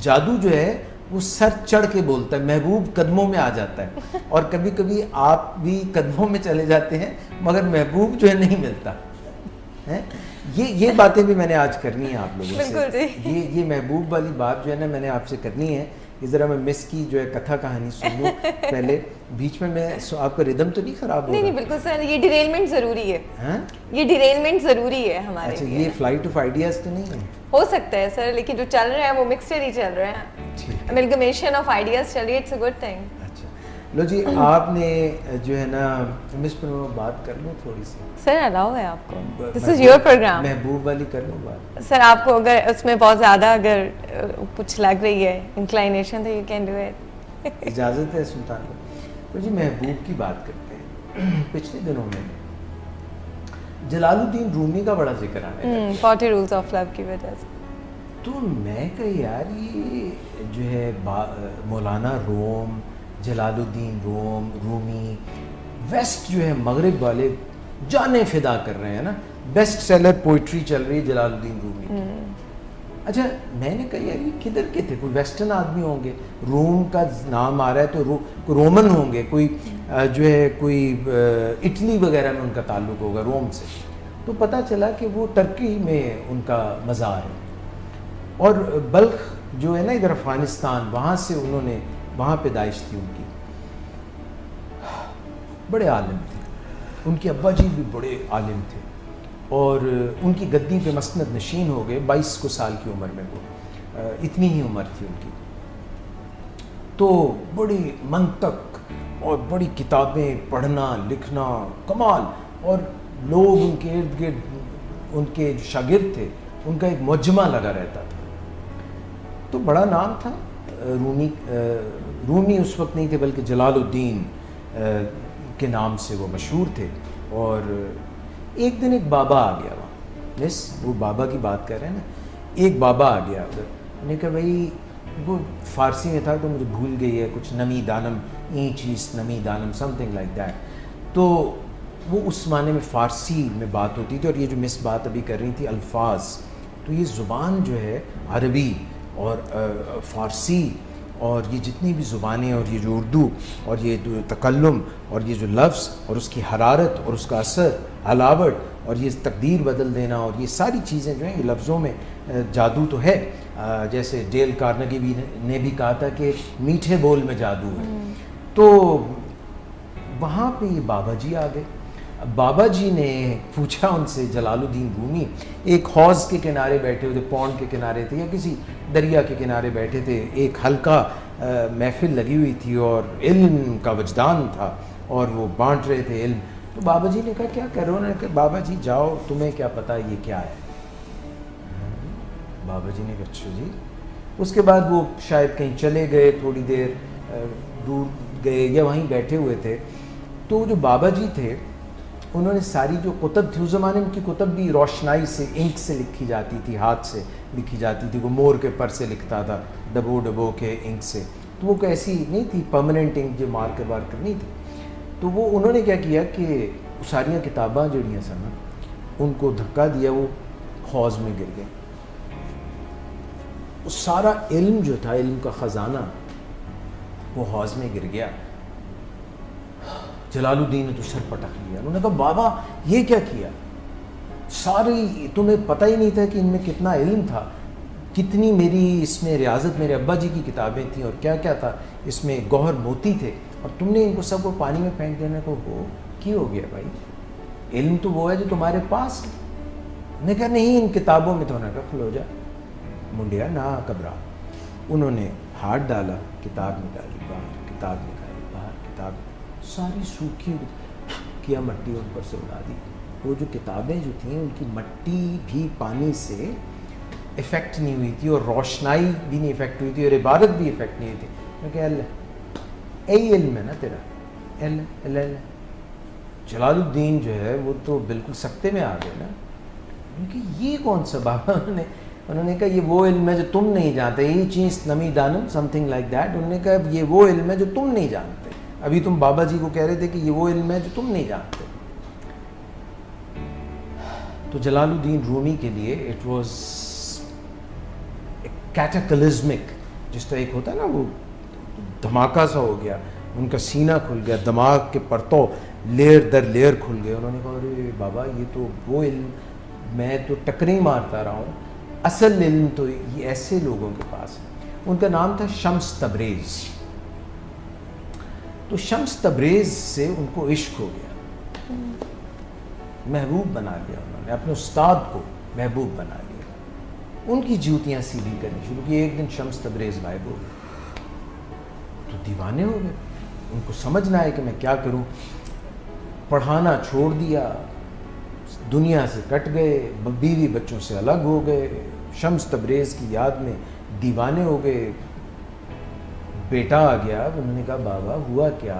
Speaker 1: जादू जो है वो सर चढ़ के बोलता है, महबूब कदमों में आ जाता है। और कभी कभी आप भी कदमों में चले जाते हैं मगर महबूब जो है नहीं मिलता है। ये बातें भी मैंने आज करनी है आप लोगों से। ये महबूब वाली बात जो है ना मैंने आपसे करनी है। इस ज़रा मैं मिस की जो है कथा कहानी सुन लूँ पहले, बीच में मैं आपका रिदम तो नहीं खराब होगा?
Speaker 2: नहीं बिल्कुल सर, ये डिरेलमेंट जरूरी है। ये डिरेलमेंट जरूरी है हमारे लिए।
Speaker 1: ये फ्लाइट ऑफ आइडियाज तो नहीं है?
Speaker 2: हो सकता है सर, लेकिन जो चल रहा है वो मिक्सचर ही चल रहा है, अमेलगमेशन ऑफ आइडियाज चल रही है, इट्स अ गुड थिंग।
Speaker 1: लो जी, आपने जो है ना मिस पर बात कर लूँ थोड़ी सी?
Speaker 2: सर अलाउ है आपको, दिस इज योर प्रोग्राम।
Speaker 1: महबूब वाली कर लूँ बात?
Speaker 2: सर आपको अगर उसमें बहुत ज़्यादा अगर कुछ लग रही है इंक्लाइनेशन, तो यू कैन डू इट।
Speaker 1: इजाज़त है सुल्तान को। तो जी महबूब की बात करते हैं। पिछले दिनों में जलालुद्दीन रूमी का बड़ा जिक्र आ रहा है
Speaker 2: 40 रूल्स ऑफ लव की वजह से।
Speaker 1: तो मैं कही यार ये जो है मौलाना रोम, जलालुद्दीन रूमी, वेस्ट जो है मगरिब वाले जाने फिदा कर रहे हैं ना, बेस्ट सेलर पोइट्री चल रही है जलालुद्दीन रूमी की। अच्छा, मैंने कहा यार ये किधर के थे? कोई वेस्टर्न आदमी होंगे, रोम का नाम आ रहा है तो रोमन होंगे, कोई जो है कोई इटली वगैरह में उनका ताल्लुक होगा रोम से। तो पता चला कि वो टर्की में उनका मज़ार है और बल्ख जो है ना इधर अफ़गानिस्तान, वहाँ से उन्होंने वहाँ पैदाइश थी उनकी। बड़े आलिम थे, उनके अब्बा जी भी बड़े आलिम थे और उनकी गद्दी पे मसनद नशीन हो गए 22 को साल की उम्र में, वो इतनी ही उम्र थी उनकी। तो बड़ी मंतक और बड़ी किताबें पढ़ना लिखना कमाल, और लोग उनके इर्द गिर्द उनके जो शागिर्द थे उनका एक मुजमा लगा रहता था। तो बड़ा नाम था रूमी उस वक्त नहीं थे बल्कि जलालुद्दीन के नाम से वो मशहूर थे। और एक दिन एक बाबा आ गया वहाँ, मिस वो बाबा की बात कर रहे हैं ना, एक बाबा आ गया उधर। मैंने कहा भाई, वो फ़ारसी में था तो मुझे भूल गई है, कुछ नमी दानम ईंच नमी दानम समथिंग लाइक दैट। तो वो उस माने में फ़ारसी में बात होती थी। और ये जो मिस बात अभी कर रही थी अल्फाज, तो ये ज़ुबान जो है अरबी और फ़ारसी और ये जितनी भी ज़ुबानें और ये जो उर्दू और ये जो तकल्लुम और ये जो लफ्ज़ और उसकी हरारत और उसका असर हलावट और ये तकदीर बदल देना और ये सारी चीज़ें जो हैं ये लफ्ज़ों में जादू तो है। जैसे डेल कार्नेगी ने भी कहा था कि मीठे बोल में जादू है। तो वहाँ पे ये बाबा जी आ गए। बाबा जी ने पूछा उनसे, जलालुद्दीन रूमी एक हौज़ के किनारे बैठे हुए थे, पौंड के किनारे थे या किसी दरिया के किनारे बैठे थे, एक हल्का महफिल लगी हुई थी और इल्म का वजदान था और वो बांट रहे थे इल्म। तो बाबा जी ने कहा क्या कर रहे हो? उन्होंने कहा बाबा जी जाओ, तुम्हें क्या पता ये क्या है। बाबा जी ने कहा अच्छा जी। उसके बाद वो शायद कहीं चले गए, थोड़ी देर दूर गए या वहीं बैठे हुए थे। तो जो बाबा जी थे उन्होंने सारी जो कुतब थी, उस ज़माने में उनकी कुतब भी रोशनाई से इंक से लिखी जाती थी, हाथ से लिखी जाती थी। वो मोर के पर से लिखता था, डबो डबो के इंक से। तो वो कैसी नहीं थी परमानेंट इंक जो मार्कर वार्कर नहीं थी। तो वो उन्होंने क्या किया कि सारियाँ किताबां जड़ियाँ सन उनको धक्का दिया, वो हौज़ में गिर गए। वो सारा इल्म जो था, इल्म का ख़जाना, वो हौज़ में गिर गया। जलालुद्दीन ने तो सर पटक लिया। उन्होंने कहा बाबा ये क्या किया? सारी तुम्हें पता ही नहीं था कि इनमें कितना इल्म था, कितनी मेरी इसमें रियाजत, मेरे अब्बा जी की किताबें थी और क्या क्या था इसमें, गौहर मोती थे, और तुमने इनको सबको पानी में फेंक देने को वो क्यों हो गया भाई? इल्म तो वो है जो तुम्हारे पास है। मैंने कहा नहीं, इन किताबों में तो। उन्होंने कहा खलो जा मुंडिया ना घबरा। उन्होंने हाथ डाला, किताब निकाली बाहर, किताब निकाली बाहर, किताब सारी सूखी किया, मट्टी उन पर से उड़ा दी। वो जो किताबें जो थी उनकी मट्टी भी पानी से इफ़ेक्ट नहीं हुई थी और रोशनाई भी नहीं इफ़ेक्ट हुई थी और इबादत भी इफ़ेक्ट नहीं हुई थी। मैं कहा अल्लाह यही इल्म है ना तेरा, जलालुद्दीन जो है वो तो बिल्कुल सकते में आ गए ना, क्योंकि ये कौन सा बाबा, उन्होंने कहा ये वो इल्म है जो तुम नहीं जानते, ये चीज़ नमी दानम समथिंग लाइक दैट। उन्होंने कहा ये वो इल्म है जो तुम नहीं जानते। अभी तुम बाबा जी को कह रहे थे कि ये वो इल्म है जो तुम नहीं जानते। तो जलालुद्दीन रूमी के लिए इट वाज कैटाक्लिज्मिक, जिस तरह एक होता है ना वो धमाका सा हो गया, उनका सीना खुल गया, दिमाग के परतों लेयर दर लेयर खुल गए। उन्होंने कहा अरे बाबा ये तो वो इल्म, मैं तो टकरी मारता रहा हूँ, असल इल्म तो ये ऐसे लोगों के पास है। उनका नाम था शम्स तबरेज़। तो शम्स तबरेज़ से उनको इश्क हो गया, महबूब बना लिया उन्होंने, अपने उस्ताद को महबूब बना लिया। उनकी जूतियाँ सीधी करनी शुरू की। एक दिन शम्स तबरेज़ गायब हो गए तो दीवाने हो गए, उनको समझ ना आए कि मैं क्या करूँ। पढ़ाना छोड़ दिया, दुनिया से कट गए, बीवी बच्चों से अलग हो गए, शम्स तबरेज़ की याद में दीवाने हो गए। बेटा आ गया, उन्होंने कहा बाबा हुआ क्या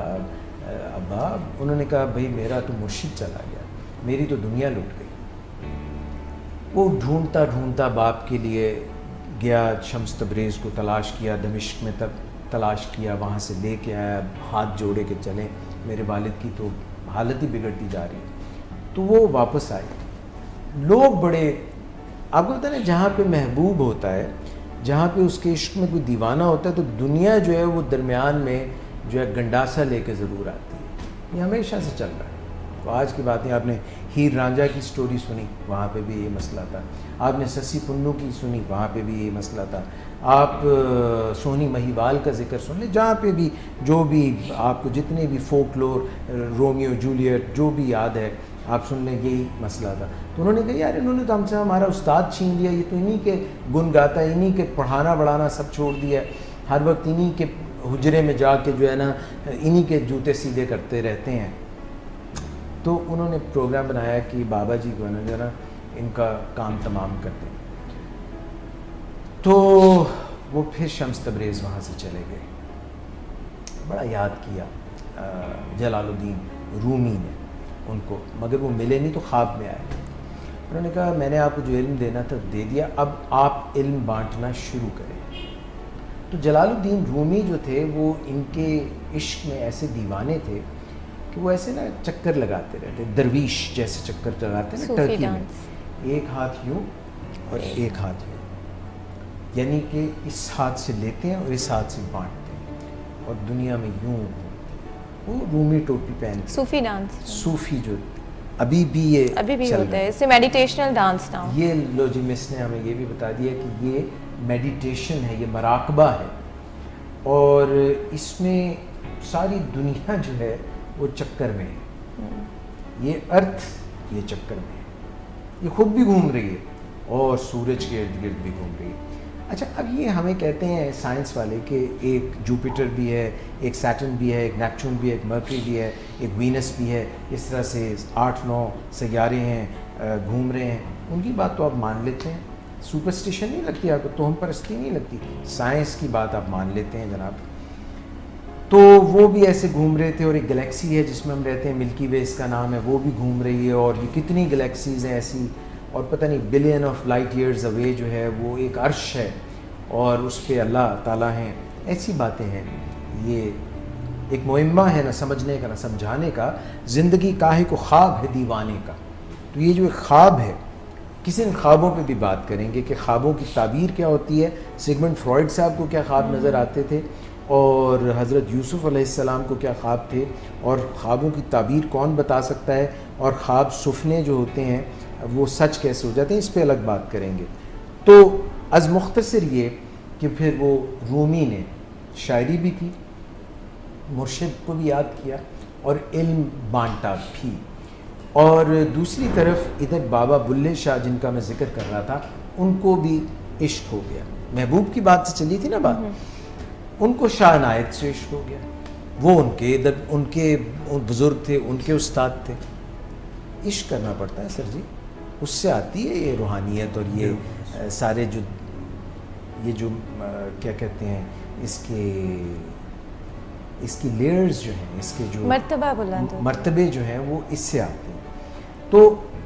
Speaker 1: अब्बा? उन्होंने कहा भाई मेरा तो मुर्शिद चला गया, मेरी तो दुनिया लुट गई। वो ढूंढता ढूंढता बाप के लिए गया, शम्स तबरेज़ को तलाश किया, दमिश्क में तक तलाश किया, वहाँ से लेके आया, हाथ जोड़े के चले, मेरे वालिद की तो हालत ही बिगड़ती जा रही है। तो वो वापस आए। लोग बड़े, आपको पता है ना, जहाँ पे महबूब होता है, जहाँ पे उसके इश्क में कोई दीवाना होता है, तो दुनिया जो है वो दरमियान में जो है गंडासा लेके ज़रूर आती है। ये हमेशा से चल रहा है। तो आज की बात है, आपने हीर रांझा की स्टोरी सुनी, वहाँ पे भी ये मसला था। आपने सस्सी पुन्नू की सुनी, वहाँ पे भी ये मसला था। आप सोनी महिवाल का जिक्र सुन ले, जहाँ पे भी जो भी आपको जितने भी फोकलोर, रोमियो जूलियट जो भी याद है आप सुन लें, यही मसला था। तो उन्होंने कहा यार इन्होंने तो हमसे हमारा उस्ताद छीन लिया, ये तो इन्हीं के गुन गाता है, इन्हीं के पढ़ाना बढ़ाना सब छोड़ दिया, हर वक्त इन्हीं के हुजरे में जाके जो है ना इन्हीं के जूते सीधे करते रहते हैं। तो उन्होंने प्रोग्राम बनाया कि बाबा जी को जो है ना इनका काम तमाम कर दें। तो वो फिर शम्स तबरेज़ वहाँ से चले गए। बड़ा याद किया जलालुद्दीन रूमी ने उनको, मगर वो मिले नहीं तो ख्वाब में आए। उन्होंने कहा मैंने आपको जो इल्म देना था दे दिया, अब आप इल्म बांटना शुरू करें। तो जलालुद्दीन रूमी जो थे वो इनके इश्क में ऐसे दीवाने थे कि वो ऐसे ना चक्कर लगाते रहते, दरवीश जैसे चक्कर लगाते हैं ना टर्की में, एक हाथ यूँ और एक हाथ यूँ, यानी कि इस हाथ से लेते हैं और इस हाथ से बांटते हैं और दुनिया में यूँ। वो रूमी टोपी पहनते,
Speaker 2: सूफी डांस,
Speaker 1: सूफी जो अभी भी
Speaker 2: होता है, इससे मेडिटेशनल डांस था।
Speaker 1: ये लो जी मिस ने हमें ये भी बता दिया कि ये मेडिटेशन है, ये मराकबा है और इसमें सारी दुनिया जो है वो चक्कर में है। ये अर्थ ये चक्कर में है, ये खुद भी घूम रही है और सूरज के इर्द गिर्द भी घूम रही है। अच्छा, अब ये हमें कहते हैं साइंस वाले कि एक जुपिटर भी है, एक सैटर्न भी है, एक नेपच्यून भी है, एक मर्करी भी है, एक वीनस भी है, इस तरह से 8-9 सैयारे हैं घूम रहे हैं। उनकी बात तो आप मान लेते हैं, सुपरस्टिशन नहीं लगती आपको, तोहम परस्ती नहीं लगती, साइंस की बात आप मान लेते हैं जनाब। तो वो भी ऐसे घूम रहे थे और एक गैलेक्सी है जिसमें हम रहते हैं, मिल्की वे इसका नाम है, वो भी घूम रही है और ये कितनी गैलेक्सीज़ हैं ऐसी, और पता नहीं billion of light years away जो है वो एक अर्श है और उस पर अल्लाह ताला हैं। ऐसी बातें हैं। ये एक मुहिम्मा है ना समझने का ना समझाने का, ज़िंदगी काहे को ख्वाब है दीवाने का। तो ये जो एक ख्वाब है, किसी दिन ख्वाबों पे भी बात करेंगे कि ख्वाबों की ताबीर क्या होती है। सिगमंड फ्रॉइड साहब को क्या ख्वाब नज़र आते थे और हज़रत यूसुफ़ अलैहिस्सलाम को क्या ख्वाब थे और ख्वाबों की ताबीर कौन बता सकता है, और ख्वाब सुफने जो होते हैं वो सच कैसे हो जाते हैं, इस पे अलग बात करेंगे। तो अज़ मुख्तसर ये कि फिर वो रूमी ने शायरी भी की, मुर्शिद को भी याद किया और इल्म बांटा भी, और दूसरी तरफ इधर बाबा बुल्ले शाह जिनका मैं जिक्र कर रहा था उनको भी इश्क हो गया। महबूब की बात से चली थी ना बात, उनको शाह इनायत से इश्क हो गया। वो उनके इधर उनके बुज़ुर्ग थे, उनके उस्ताद थे। इश्क करना पड़ता है सर जी, उससे आती है ये रूहानियत और ये सारे जो क्या कहते हैं इसके इसकी लेयर्स जो हैं, इसके जो मर्तबे जो हैं वो इससे आते हैं। तो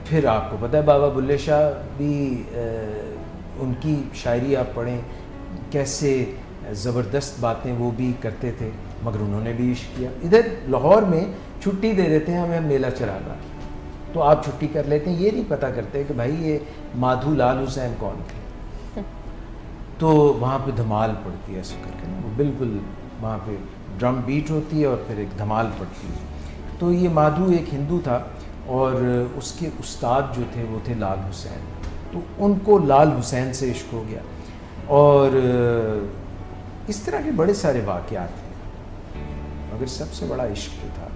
Speaker 1: फिर आपको पता है बाबा बुल्ले शाह भी उनकी शायरी आप पढ़ें, कैसे ज़बरदस्त बातें वो भी करते थे, मगर उन्होंने भी इश्क किया। इधर लाहौर में छुट्टी दे देते हैं हमें मेला चरागा, तो आप छुट्टी कर लेते हैं, ये नहीं पता करते कि भाई ये माधु लाल हुसैन कौन थे। तो वहाँ पे धमाल पड़ती है ऐसे करके ना, वो बिल्कुल वहाँ पे ड्रम बीट होती है और फिर एक धमाल पड़ती है। तो ये माधु एक हिंदू था और उसके उस्ताद जो थे वो थे लाल हुसैन, तो उनको लाल हुसैन से इश्क हो गया। और इस तरह के बड़े सारे वाक़यात हैं, मगर सबसे बड़ा इश्क जो था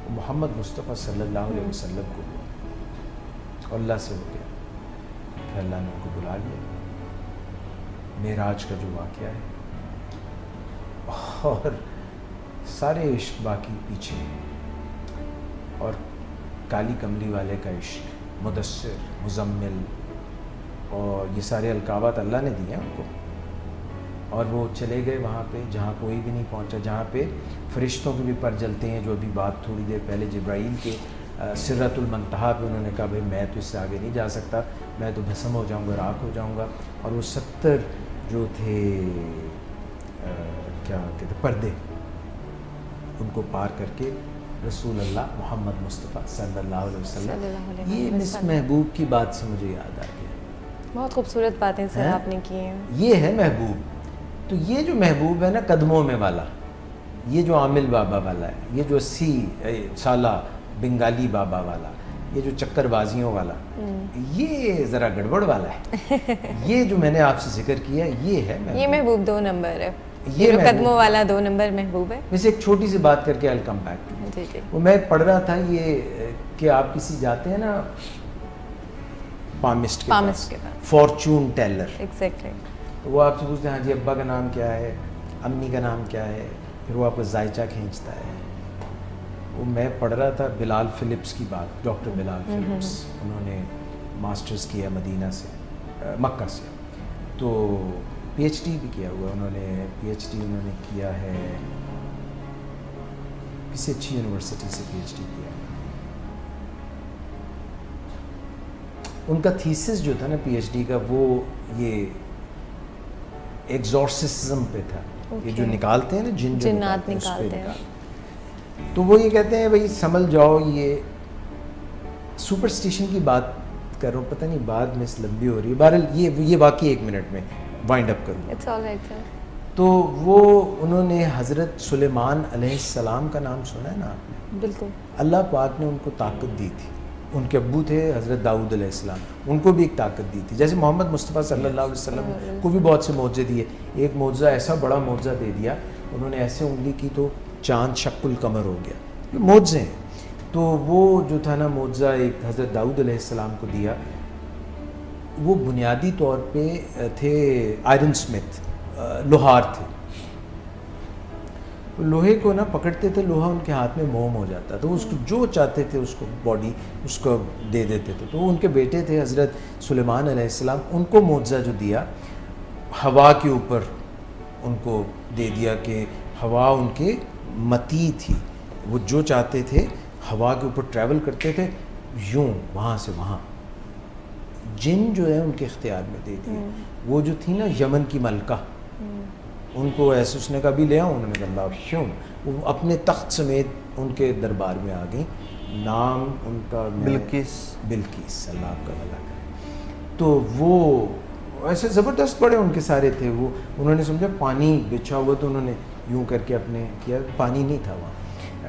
Speaker 1: वो मोहम्मद मुस्तफ़ा सल्लल्लाहु अलैहि वसल्लम को हुआ और अल्लाह से हो गया। फिर अल्लाह ने उनको बुला लिया, मेराज का जो वाक़या है, और सारे इश्क बाकी पीछे, और काली कमली वाले का इश्क, मुदस्सिर, मुज़म्मिल, और ये सारे अलकाबात अल्लाह ने दिए उनको। और वो चले गए वहाँ पे जहाँ कोई भी नहीं पहुँचा, जहाँ पे फरिश्तों के भी पर जलते हैं, जो अभी बात थोड़ी देर पहले जिब्राइल के सिर्रतुल मुंतहा पे उन्होंने कहा भाई मैं तो इससे आगे नहीं जा सकता, मैं तो भस्म हो जाऊँगा, राख हो जाऊँगा। और वो 70 जो थे क्या कहते पर्दे, उनको पार करके रसूल अल्लाह मोहम्मद मुस्तफ़ा सल्लल्लाहु अलैहि वसल्लम, ये मिस महबूब की बात से मुझे याद आ गया।
Speaker 2: बहुत खूबसूरत बातें सर आपने की हैं।
Speaker 1: ये है महबूब। तो ये जो महबूब है ना कदमों में वाला, ये जो आमिल बाबा वाला है, ये जो 80 साला बंगाली बाबा वाला, ये जो चक्करबाजियों वाला, ये ज़रा गड़बड़ वाला है। ये जो मैंने आपसे जिक्र किया ये है महबूब।
Speaker 2: ये महबूब 2 नंबर है, ये जो कदमों वाला 2 नंबर महबूब है।
Speaker 1: वैसे एक छोटी सी बात करके आई कम बैक टू, वो मैं पढ़ रहा था ये कि आप किसी जाते हैं ना पामिस्ट के पास, फॉर्चून टेलर,
Speaker 2: एग्जैक्टली,
Speaker 1: तो वो आपसे पूछते हैं हाँ जी अब्बा का नाम क्या है, अम्मी का नाम क्या है, फिर वो आपको जायचा खींचता है। वो मैं पढ़ रहा था बिलाल फिलिप्स की बात, डॉक्टर बिलाल फिलिप्स, उन्होंने मास्टर्स किया मदीना से, मक्का से, तो पीएचडी भी किया हुआ उन्होंने, पीएचडी उन्होंने किया है किसी अच्छी यूनिवर्सिटी से पीएचडी किया। उनका थीसिस जो था ना पीएचडी का, वो ये एग्जॉर्सिज्म पे था, ये जो निकालते हैं ना जिन्नात निकालते हैं, तो वो ये कहते हैं भाई समझ जाओ, ये सुपरस्टिशन की बात कर रहा हूँ, पता नहीं बाद में लंबी हो रही है, बहरहाल ये वाकई 1 मिनट में वाइंड अप करूँगा। तो वो उन्होंने हज़रत सुलेमान अलैहिस्सलाम का नाम सुना है ना आपने?
Speaker 2: बिल्कुल।
Speaker 1: अल्लाह पाक ने उनको ताकत दी थी, उनके अब्बू थे हज़रत दाऊद अलैहिस्सलाम, उनको भी एक ताकत दी थी। जैसे मोहम्मद मुस्तफ़ा सल्लल्लाहु अलैहि वसल्लम को भी बहुत से मौजे दिए, एक मौजा ऐसा बड़ा मौजा दे दिया, उन्होंने ऐसे उंगली की तो चाँद शक्कुल कमर हो गया, ये मौजे हैं। तो वो जो था ना मौजा एक हज़रत दाऊद अलैहिस्सलाम को दिया, वो बुनियादी तौर पे थे आयरन स्मिथ, लोहार थे। लोहे को ना पकड़ते थे, लोहा उनके हाथ में मोम हो जाता, तो उसको जो चाहते थे उसको बॉडी उसको दे देते थे। तो उनके बेटे थे हज़रत सुलेमान अलैहिस्सलाम, उनको मौजा जो दिया हवा के ऊपर उनको दे दिया कि हवा उनके मती थी, वो जो चाहते थे हवा के ऊपर ट्रैवल करते थे यूं वहाँ से वहाँ। जिन जो है उनके इख्तियार में दे दिए। वो जो थी ना यमन की मलका, उनको ऐसे उसने कहा भी ले आओ, उन्होंने कहा क्यों, वो अपने तख्त समेत उनके दरबार में आ गई। नाम उनका बिल्किस, अल्लाह आपका भला करे। तो वो ऐसे ज़बरदस्त बड़े उनके सारे थे। वो उन्होंने समझा पानी बिछा हुआ, तो उन्होंने यूं करके अपने किया, पानी नहीं था वहाँ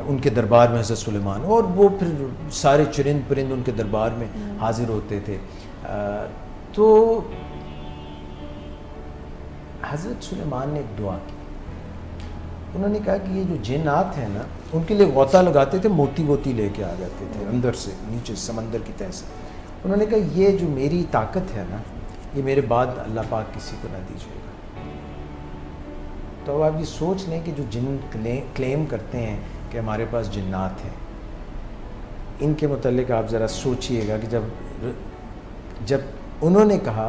Speaker 1: उनके दरबार में हज़रत सुलेमान, और वो फिर सारे चुरिंद परिंद उनके दरबार में हाजिर होते थे। तो हज़रत सुलेमान ने एक दुआ की, उन्होंने कहा कि ये जो जिन्नात हैं ना, उनके लिए गौता लगाते थे, मोती वोती लेके आ जाते थे अंदर से नीचे समंदर की तह से। उन्होंने कहा ये जो मेरी ताकत है ना, ये मेरे बाद अल्लाह पाक किसी को ना दीजिएगा। तो अब आप ये सोच लें कि जो जिन क्लेम करते हैं कि हमारे पास जिन्नात हैं, इनके मुतल्लिक आप ज़रा सोचिएगा कि जब उन्होंने कहा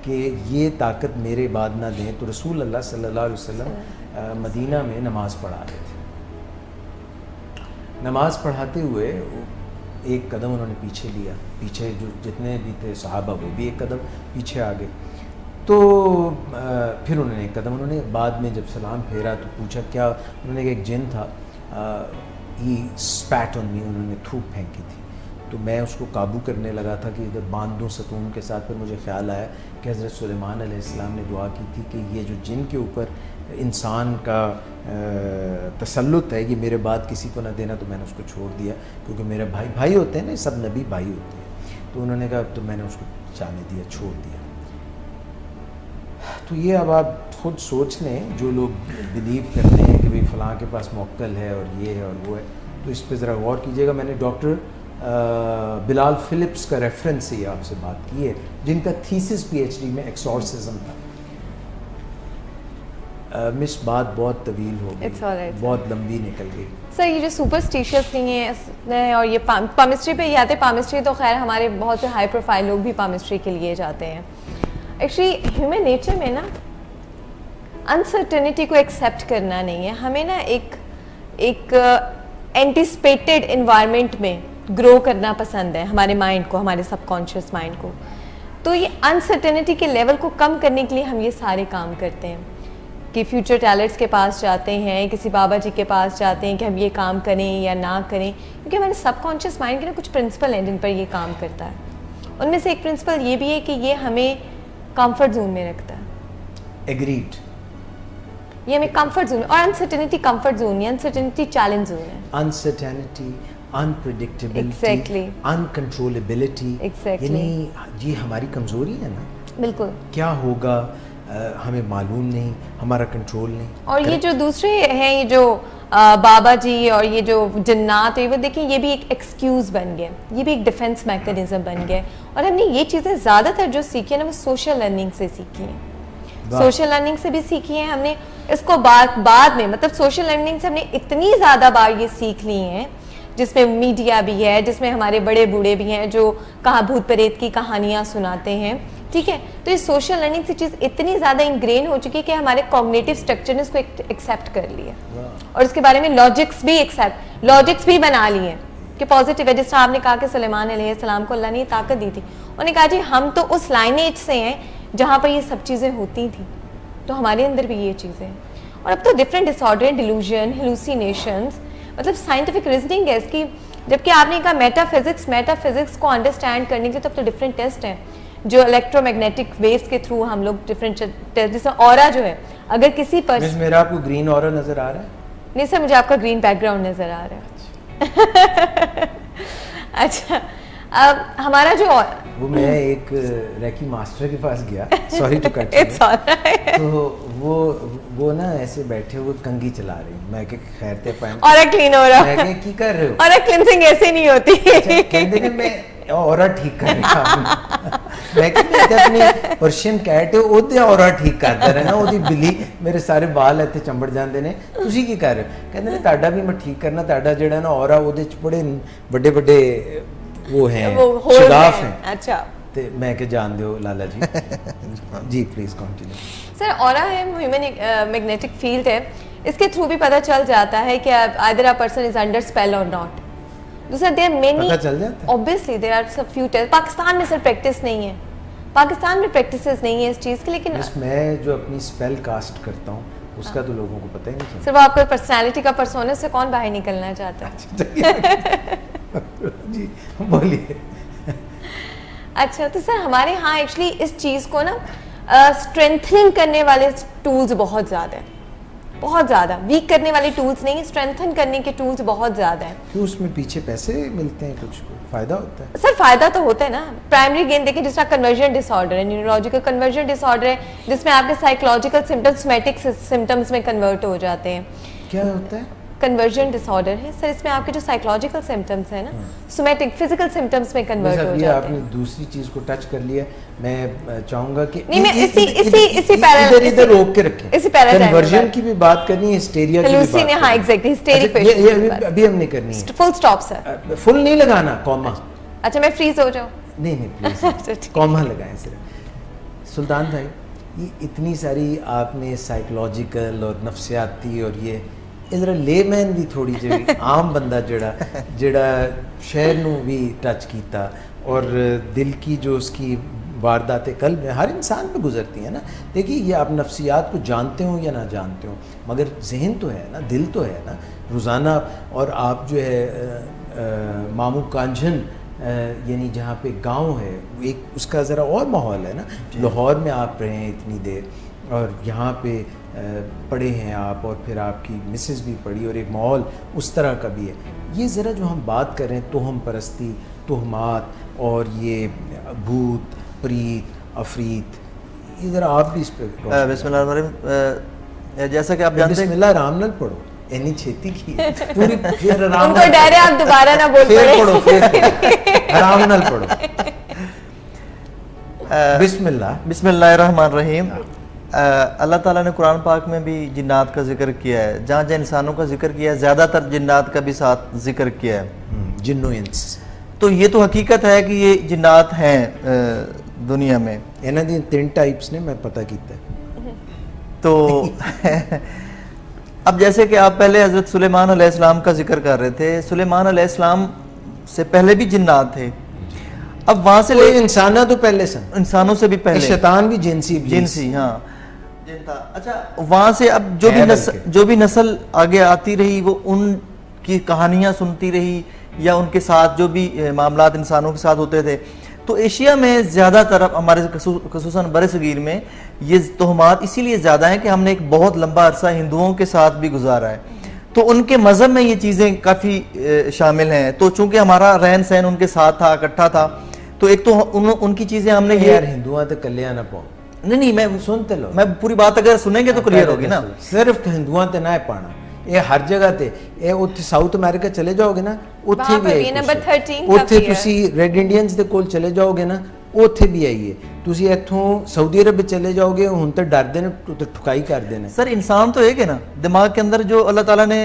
Speaker 1: कि ये ताकत मेरे बाद ना दें, तो रसूल अल्लाह सल्लल्लाहु अलैहि वसल्लम मदीना में नमाज़ पढ़ा रहे थे। नमाज़ पढ़ाते हुए एक कदम उन्होंने पीछे लिया, पीछे जो जितने भी थे सहाबा वो भी एक कदम पीछे आ गए। तो फिर उन्होंने एक कदम, उन्होंने बाद में जब सलाम फेरा तो पूछा क्या, उन्होंने एक जिन था, ही स्पैट ऑन मी, उन्होंने थूक फेंकी थी। तो मैं उसको काबू करने लगा था कि इधर बांध दूँ सतून के साथ। फिर मुझे ख्याल आया कि हज़रत सुलेमान अलैहिस्सलाम ने दुआ की थी कि ये जो जिन के ऊपर इंसान का तसल्लुत है, ये मेरे बाद किसी को ना देना। तो मैंने उसको छोड़ दिया, क्योंकि मेरे भाई होते हैं ना, सब नबी भाई होते हैं। तो उन्होंने कहा, तो मैंने उसको जाने दिया, छोड़ दिया। तो ये अब आप खुद सोच लें, जो लोग बिलीव करते हैं कि भाई फ़लाँ के पास मौक्कल है और ये है और वो है, तो इस पर ज़रा गौर कीजिएगा। मैंने डॉक्टर बिलाल फिलिप्स का रेफरेंस से आपसे बात की है, जिनका थीसिस PhD में एक्सॉर्सिज्म था। मिस बात बहुत तवील हो गई, बहुत लंबी निकल गई।
Speaker 2: सर ये जो सुपरस्टिशियस नहीं है और ये पामिस्ट्री पे ही आते, पामिस्ट्री तो खैर हमारे बहुत से हाई प्रोफाइल लोग भी पामिस्ट्री के लिए जाते हैं। एक्चुअली ह्यूमन नेचर में ना अनसर्टेनिटी को एक्सेप्ट करना नहीं है। हमें ना एक एंटिसिपेटेड इन्वायरमेंट में ग्रो करना पसंद है, हमारे माइंड को, हमारे सबकॉन्शियस माइंड को। तो ये अनसर्टेनिटी के लेवल को कम करने के लिए हम ये सारे काम करते हैं कि फ्यूचर टैलेंट्स के पास जाते हैं, किसी बाबा जी के पास जाते हैं कि हम ये काम करें या ना करें, क्योंकि हमारे सबकॉन्शियस माइंड के ना कुछ प्रिंसिपल हैं जिन पर ये काम करता है। उनमें से एक प्रिंसिपल ये भी है कि ये हमें कंफर्ट जोन में रखता है।
Speaker 1: एग्रीड।
Speaker 2: ये हमें कंफर्ट जोन, और अनसर्टेनिटी कंफर्ट जोन है, अनसर्टेनिटी चैलेंज जोन है।
Speaker 1: Uncertainty, unpredictability,
Speaker 2: Exactly.
Speaker 1: अनकंट्रोलेबिलिटी,
Speaker 2: Exactly.
Speaker 1: यानी ये हमारी कमजोरी है ना।
Speaker 2: बिल्कुल।
Speaker 1: क्या होगा हमें मालूम नहीं, हमारा कंट्रोल नहीं।
Speaker 2: और ये जो दूसरे हैं, ये जो बाबा जी और ये जो जन्नात है, वो देखिए ये भी एक एक्सक्यूज बन गया, ये भी एक डिफेंस मैकेनिज्म बन गया। और हमने ये चीज़ें ज़्यादातर जो सीखी है ना, वो सोशल लर्निंग से सीखी हैं। सोशल लर्निंग से भी सीखी है हमने इसको बाद में, मतलब सोशल लर्निंग से हमने इतनी ज़्यादा बार ये सीख ली हैं, जिसमें मीडिया भी है, जिसमें हमारे बड़े बूढ़े भी हैं जो कहाँ भूत प्रेत की कहानियाँ सुनाते हैं, ठीक है। तो ये सोशल लर्निंग से चीज़ इतनी ज़्यादा इंग्रेन हो चुकी है कि हमारे कॉग्निटिव स्ट्रक्चर ने इसको एक्सेप्ट कर लिया, और इसके बारे में लॉजिक्स भी बना लिए कि पॉजिटिव है। जिस आपने कहा कि सुलेमान अलैहिस्सलाम को अल्लाह ने ताकत दी थी, उन्होंने कहा जी हम तो उस लाइनेज से हैं जहाँ पर ये सब चीज़ें होती थी, तो हमारे अंदर भी ये चीज़ें हैं। और अब तो डिफरेंट डिसऑर्डर, डिलूजन, हेलुसिनेशंस, मतलब साइंटिफिक रीजनिंग है इसकी। जबकि आपने कहा मेटाफिजिक्स को अंडरस्टैंड करने के लिए तब तो डिफरेंट टेस्ट हैं, जो इलेक्ट्रोमैग्नेटिक वेव्स के थ्रू हम लोग डिफरेंट टेस्ट, जैसे ऑरा जो है, अगर किसी पर
Speaker 1: मेरा आपको ग्रीन ऑरा नजर आ रहा है?
Speaker 2: नहीं सर, मुझे आपका ग्रीन बैकग्राउंड नजर आ रहा है। अच्छा, अब हमारा जो
Speaker 1: वो मैं एक रेकी मास्टर के पास गया, सॉरी टू कट, तो वो ना ऐसे बैठे हुए कंघी चला रही, मैं कि खैर ते पैन
Speaker 2: ऑरा क्लीन हो रहा,
Speaker 1: मैं कि की कर रहे हो?
Speaker 2: ऑरा क्लींजिंग ऐसे नहीं होती।
Speaker 1: कहते हैं मैं ऑरा ठीक कर रहा मैं कि अपनी पर्शियन कैट ओदे ऑरा ठीक करदा रहना, ओदी बिल्ली मेरे सारे बाल इत्थे चंबड़ जांदे ने, तुसी की कर रहे हो? कहते ने ताड़ा भी मैं ठीक करना, ताड़ा जेड़ा ना ऑरा ओदे च बड़े बड़े बड़े वो हैं, शगाफ हैं।
Speaker 2: अच्छा,
Speaker 1: ते मैं के जान दो लाला जी। जी प्लीज कंटिन्यू।
Speaker 2: सर ऑरा है ह्यूमन मैग्नेटिक फील्ड है, इसके थ्रू भी पता चल जाता है कि either a person is under spell और नॉट। दूसरा देयर मेनी,
Speaker 1: पता चल जाता है
Speaker 2: obviously there are some few test. Pakistan में सर प्रैक्टिस नहीं है, पाकिस्तान में प्रैक्टिसेस नहीं है इस चीज़ की, लेकिन
Speaker 1: मैं जो अपनी स्पेल कास्ट करता हूँ उसका तो लोगों को पता ही नहीं चलता।
Speaker 2: सर वो आपका पर्सनालिटी का पर्सोना से कौन बाहर निकलना चाहता है?
Speaker 1: जी बोलिए।
Speaker 2: अच्छा, तो सर हमारे यहाँ एक्चुअली इस चीज़ को ना स्ट्रेंथनिंग करने वाले टूल्स बहुत ज़्यादा हैं, बहुत ज़्यादा। वीक करने वाले टूल्स नहीं, स्ट्रेंथन करने के टूल्स बहुत ज़्यादा हैं।
Speaker 1: क्यों उसमें पीछे पैसे मिलते हैं, कुछ फ़ायदा होता है?
Speaker 2: सर फ़ायदा तो होता है ना। प्राइमरी गेन देखिए, जिसका कन्वर्जन डिसऑर्डर है, न्यूरोलॉजिकल कन्वर्जन डिसऑर्डर है, जिसमें आपके साइकोलॉजिकल सिम्टम्स सोमैटिक सिम्टम्स में कन्वर्ट हो जाते हैं।
Speaker 1: क्या होता है?
Speaker 2: कन्वर्जन डिसऑर्डर है सर, इसमें आपके जो साइकोलॉजिकल सिम्टम्स है ना, सोमैटिक फिजिकल सिम्टम्स में कन्वर्ट हो जाते हैं।
Speaker 1: आपने दूसरी चीज को टच कर लिया, मैं चाहूंगा कि
Speaker 2: नहीं, मैं इसी पैरालाल
Speaker 1: इधर रोक के रखें।
Speaker 2: इसी पैरालाल
Speaker 1: कन्वर्जन की भी बात करनी है, हिस्टेरिया की भी बात करनी है।
Speaker 2: हां एग्जैक्टली, हिस्टेरिक
Speaker 1: पेशेंट अभी हम नहीं करनी है।
Speaker 2: फुल स्टॉप सर,
Speaker 1: फुल नहीं लगाना, कॉमा।
Speaker 2: अच्छा मैं फ्रीज हो जाऊं?
Speaker 1: नहीं प्लीज कॉमा लगाएं सिर्फ। सुल्तान भाई, ये इतनी सारी आपने साइकोलॉजिकल और नफ्सियाती और ये ज़रा लेमैन भी थोड़ी जी आम बंदा जड़ा शहर नू भी टच किया और दिल की जो उसकी वारदात कल्ब में हर इंसान पे गुजरती है ना। देखिए ये आप नफ्सियात को जानते हो या ना जानते हो, मगर जहन तो है ना, दिल तो है ना रोज़ाना। और आप जो है मामू कांझन यानी जहाँ पे गांव है एक उसका ज़रा और माहौल है ना। लाहौर में आप रहे हैं इतनी देर और यहाँ पे पढ़े हैं आप और फिर आपकी मिसेस भी पढ़ी और एक माहौल उस तरह का भी है। ये ज़रा जो हम बात कर रहे हैं तोहम परस्ती, तोहमात और ये भूत प्रीत अफरीत, ये ज़रा आप भी इस पर
Speaker 3: बिस्मिल्लाह। जैसा कि आप जानते हैं
Speaker 1: बिस्मिल्लाह आराम नाल पढ़ो, इतनी छेती की पूरी फिर आराम
Speaker 2: उनको डर है आप दोबारा ना बोल पड़े,
Speaker 1: पढ़ो फिर आराम नाल पढ़ो।
Speaker 3: बिस्मिल्लाहिर्रहमानिर्रहीम। अल्लाह ताला ने कुरान पाक में भी जिन्नात का जिक्र किया है, जहाँ जहाँ इंसानों का जिक्र किया है ज़्यादातर जिन्नात का भी साथ जिक्र किया है,
Speaker 1: जिन्नो इंस।
Speaker 3: तो ये तो हकीकत है कि ये जिन्नात हैं दुनिया में।
Speaker 1: इन्हां दी 3 टाइप्स ने मैं पता कीता।
Speaker 3: तो अब जैसे कि आप पहले हज़रत सुलेमान अलैहिस्सलाम का जिक्र कर रहे थे, सुलेमान अलैहिस्सलाम से पहले भी जिन्नात थे। अब वहाँ से ले
Speaker 1: इंसाना तो पहले सन,
Speaker 3: इंसानों से भी पहले
Speaker 1: शैतान भी जिनसी
Speaker 3: हाँ जिन था। अच्छा वहाँ से अब जो भी नस्ल आगे आती रही वो उनकी कहानियाँ सुनती रही या उनके साथ जो भी मामलात इंसानों के साथ होते थे। तो एशिया में ज़्यादातर हमारे खसूसन बरसगीर में ये तोहमात इसीलिए ज़्यादा हैं कि हमने एक बहुत लंबा अरसा हिंदुओं के साथ भी गुजारा है, तो उनके मज़हब में ये चीज़ें काफ़ी शामिल हैं। तो चूँकि हमारा रहन सहन उनके साथ था, इकट्ठा था, तो एक तो उनकी चीज़ें हमने ये
Speaker 1: यार हिंदुआ तो कल्याण ना पाओ
Speaker 3: नहीं मैं सुनते लो, मैं पूरी बात अगर सुनेंगे तो क्लियर होगी ना।
Speaker 1: सिर्फ हिंदुआ ते ना पाना ये हर जगह ते ये उत्थे साउथ अमेरिका चले जाओगे ना उत्थे भी है
Speaker 2: नंबर 13
Speaker 1: उत्थे तुसी रेड इंडियंस दे कोल चले जाओगे ना उत्थे भी आई है। तुसी इथों सऊदी अरब चले जाओगे हुन तो डरदे ने तो ठुकाई करदे ने।
Speaker 3: सर इंसान तो एक है ना, दिमाग के अंदर जो अल्लाह ताला ने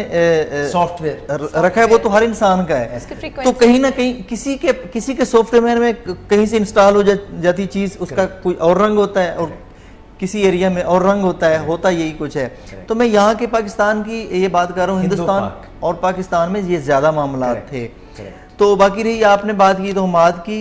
Speaker 1: सॉफ्टवेयर
Speaker 3: रखा है वो तो हर इंसान का है। तो कहीं ना कहीं किसी के सॉफ्टवेयर में कहीं से इंस्टॉल हो जाती चीज उसका कोई और रंग होता है और किसी एरिया में और रंग होता है, होता यही कुछ है। तो मैं यहाँ के पाकिस्तान की ये बात कर रहा हूँ, हिंदुस्तान और पाकिस्तान में ये ज्यादा मामला थे। तो बाकी रही आपने बात की तोहमात की,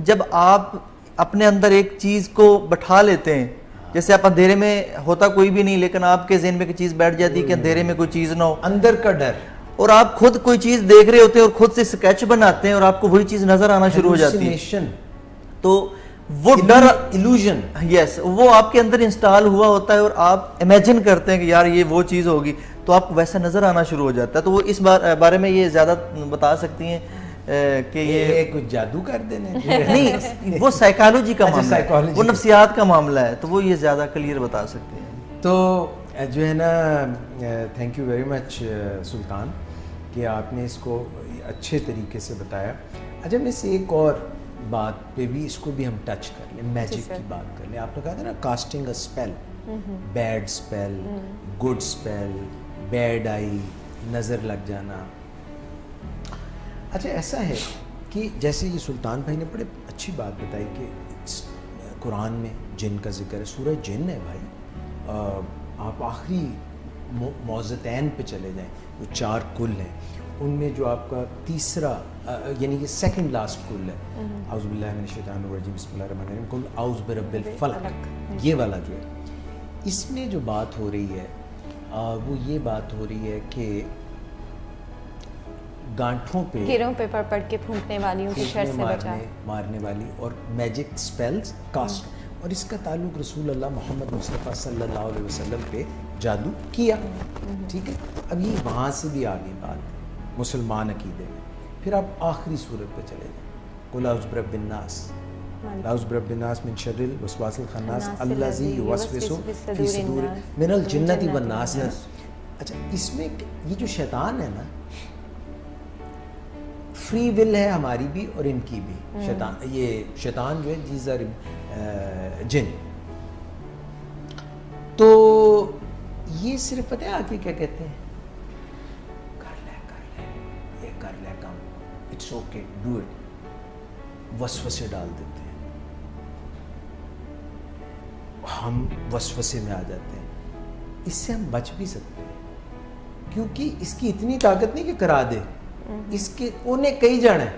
Speaker 3: जब आप अपने अंदर एक चीज को बैठा लेते हैं, जैसे आप अंधेरे में होता कोई भी नहीं लेकिन आपके ज़हन में कोई चीज बैठ जाती है कि अंधेरे में कोई चीज ना हो,
Speaker 1: अंदर का डर,
Speaker 3: और आप खुद कोई चीज देख रहे होते हैं और खुद से स्केच बनाते हैं और आपको वही चीज नजर आना शुरू हो जाती है, तो वो डर इल्यूजन यस वो आपके अंदर इंस्टॉल हुआ होता है और आप इमेजिन करते हैं कि यार ये वो चीज़ होगी, तो आपको वैसा नज़र आना शुरू हो जाता है। तो वो इस बारे में ये ज़्यादा बता सकती हैं कि ये
Speaker 1: कुछ जादू कर देने
Speaker 3: नहीं, वो साइकोलॉजी का मामला है, वो नफ्सियात का मामला है, तो वो ये ज़्यादा क्लियर बता सकते हैं।
Speaker 1: तो जो है ना, थैंक यू वेरी मच सुल्तान कि आपने इसको अच्छे तरीके से बताया। अच्छा मैं इस एक और बात पे भी इसको भी हम टच कर लें, मैजिक की बात कर लें। आपने कहा था ना casting a spell, bad spell, good spell, bad I, नज़र लग जाना। अच्छा ऐसा है कि जैसे ये सुल्तान भाई ने बड़े अच्छी बात बताई कि कुरान में जिन का जिक्र है, सूरह जिन है भाई। आप आखिरी मौज़तैन पे चले जाएं, वो 4 कुल हैं, उनमें जो आपका तीसरा यानी कि सेकंड लास्ट कुल है, औज़ु बिल्लाहि मिनश शैतानिर रजीम बिस्मिल्लाहिर रहमानिर रहीम, कुल औज़ु बिरब्बिल फलक, ये वाला जो है, इसमें जो बात हो रही है वो ये बात हो रही है कि गांठों पे
Speaker 2: गिरों पे पड़ के फूंकने वालियों की शर से बचा,
Speaker 1: मारने वाली और मैजिक स्पेल्स कास्ट, और इसका ताल्लुक रसूल अल्लाह मोहम्मद मुस्तफ़ा सल्लल्लाहु अलैहि वसल्लम पे जादू किया। ठीक है, अब ये वहाँ से भी आ गई बात मुसलमान अकीदे में। फिर आप आखिरी सूरत पे चले जाएं, कुल औज़ु बिरब्बिन नास, औज़ु बिरब्बिन नास मिन शर्रिल वसवासिल खन्नास अल्लज़ी युवस्विसु फी सुदूर मिनल जिन्नति वन नास। अच्छा इसमें ये जो शैतान है ना, फ्री विल है हमारी भी और इनकी भी। शैतान, ये शैतान जो है दीज आर जिन, तो ये सिर्फ पता है आके क्या कहते हैं, कर ले ये कर ले काम, इट्स ओके डू इट, वसवसे डाल देते हैं। हम वसवसे में आ जाते हैं। इससे हम बच भी सकते हैं, क्योंकि इसकी इतनी ताकत नहीं कि करा दे, इसके उन्हें कई जाना है,